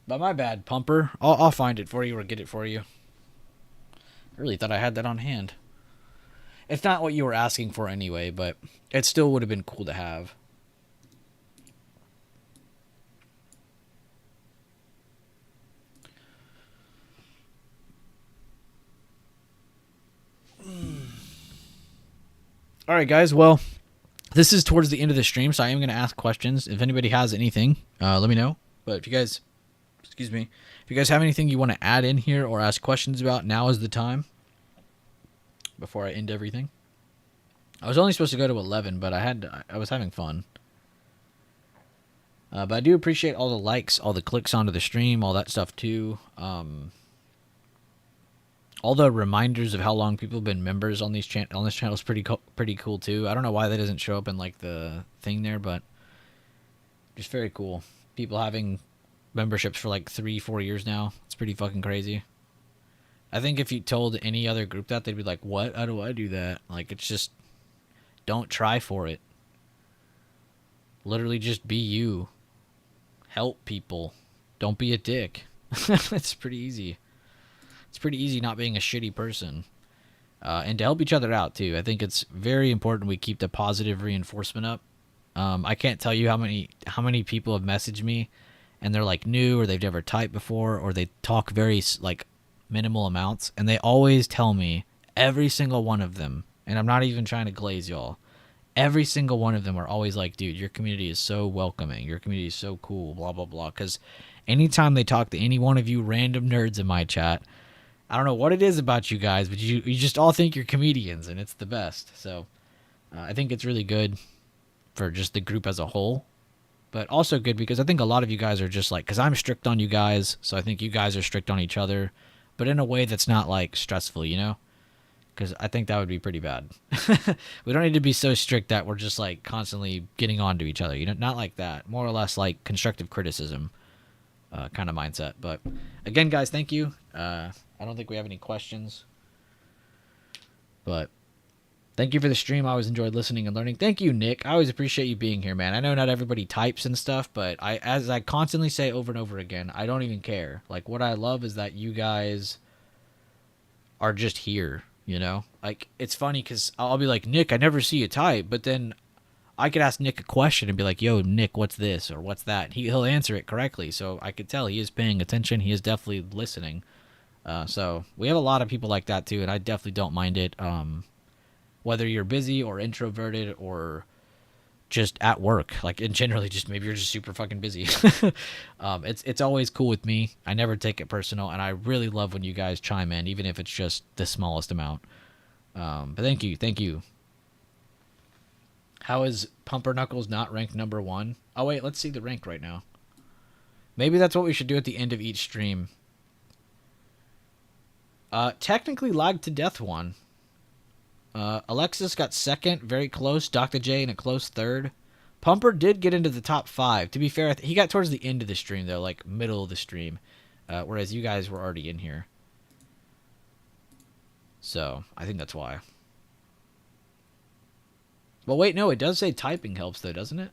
But my bad, Pumper. I'll find it for you or get it for you. I really thought I had that on hand. It's not what you were asking for anyway, but it still would have been cool to have. All right, guys. Well, this is towards the end of the stream, so I am going to ask questions. If anybody has anything, let me know. But if you guys Excuse me. If you guys have anything you want to add in here or ask questions about, now is the time. Before I end everything. I was only supposed to go to 11, but I was having fun. But I do appreciate all the likes, all the clicks onto the stream, all that stuff too. All the reminders of how long people have been members on this channel is pretty cool too. I don't know why that doesn't show up in like the thing there, but just very cool. People having memberships for like 3-4 years now. It's pretty fucking crazy. I think if you told any other group that, they'd be like, what? How do I do that? Like, it's just, don't try for it. Literally just be you. Help people. Don't be a dick. It's pretty easy. It's pretty easy not being a shitty person. And to help each other out, too. I think it's very important we keep the positive reinforcement up. I can't tell you how many people have messaged me, and they're, like, new, or they've never typed before, or they talk very, like, minimal amounts, and they always tell me, every single one of them, and I'm not even trying to glaze y'all, every single one of them are always like, dude, your community is so welcoming, your community is so cool, blah blah blah. Because anytime they talk to any one of you random nerds in my chat, I don't know what it is about you guys, but you just all think you're comedians, and it's the best. So I think it's really good for just the group as a whole, but also good because I think a lot of you guys are just like, because I'm strict on you guys, so I think you guys are strict on each other, but in a way that's not, like, stressful, you know? Because I think that would be pretty bad. We don't need to be so strict that we're just, like, constantly getting on to each other. You know, not like that. More or less, like, constructive criticism kind of mindset. But, again, guys, thank you. I don't think we have any questions. But thank you for the stream. I always enjoyed listening and learning. Thank you, Nick. I always appreciate you being here, man. I know not everybody types and stuff, but as I constantly say over and over again, I don't even care. Like, what I love is that you guys are just here, you know? Like, it's funny because I'll be like, Nick, I never see you type, but then I could ask Nick a question and be like, yo, Nick, what's this or what's that? He'll answer it correctly, so I could tell he is paying attention. He is definitely listening. So we have a lot of people like that too, and I definitely don't mind it. Whether you're busy or introverted or just at work, like, and generally just maybe you're just super fucking busy. It's always cool with me. I never take it personal, and I really love when you guys chime in, even if it's just the smallest amount. But thank you. How is Pumper Knuckles not ranked number 1? Oh wait, let's see the rank right now. Maybe that's what we should do at the end of each stream. Technically Lag to Death won. Alexis got second, very close. Dr. J in a close third. Pumper did get into the top 5. To be fair, he got towards the end of the stream, though, like middle of the stream. Whereas you guys were already in here. So, I think that's why. Well, wait, no, it does say typing helps, though, doesn't it?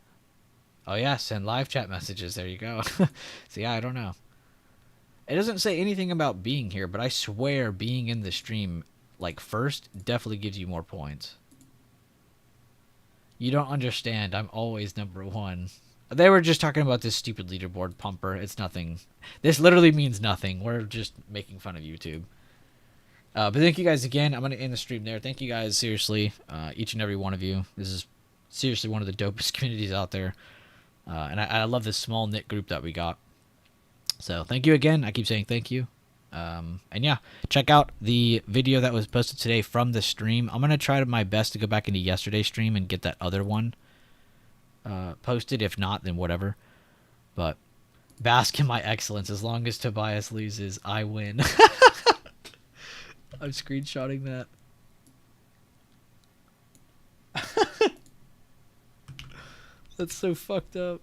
Oh, yeah, send live chat messages. There you go. So, yeah, I don't know. It doesn't say anything about being here, but I swear being in the stream, like, first definitely gives you more points. You don't understand. I'm always number 1. They were just talking about this stupid leaderboard, Pumper. It's nothing. This literally means nothing. We're just making fun of YouTube. But thank you guys again. I'm going to end the stream there. Thank you guys, seriously, each and every one of you. This is seriously one of the dopest communities out there. And I love this small knit group that we got. So thank you again. I keep saying thank you. And yeah, check out the video that was posted today from the stream. I'm going to try my best to go back into yesterday's stream and get that other one posted. If not, then whatever. But bask in my excellence. As long as Tobias loses, I win. I'm screenshotting that. That's so fucked up.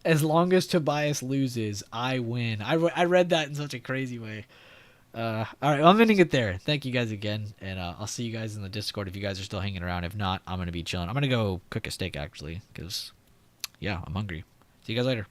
As long as Tobias loses, I win. I read that in such a crazy way. All right, well, I'm ending it there. Thank you guys again, and I'll see you guys in the Discord if you guys are still hanging around. If not, I'm going to be chilling. I'm going to go cook a steak, actually, because, yeah, I'm hungry. See you guys later.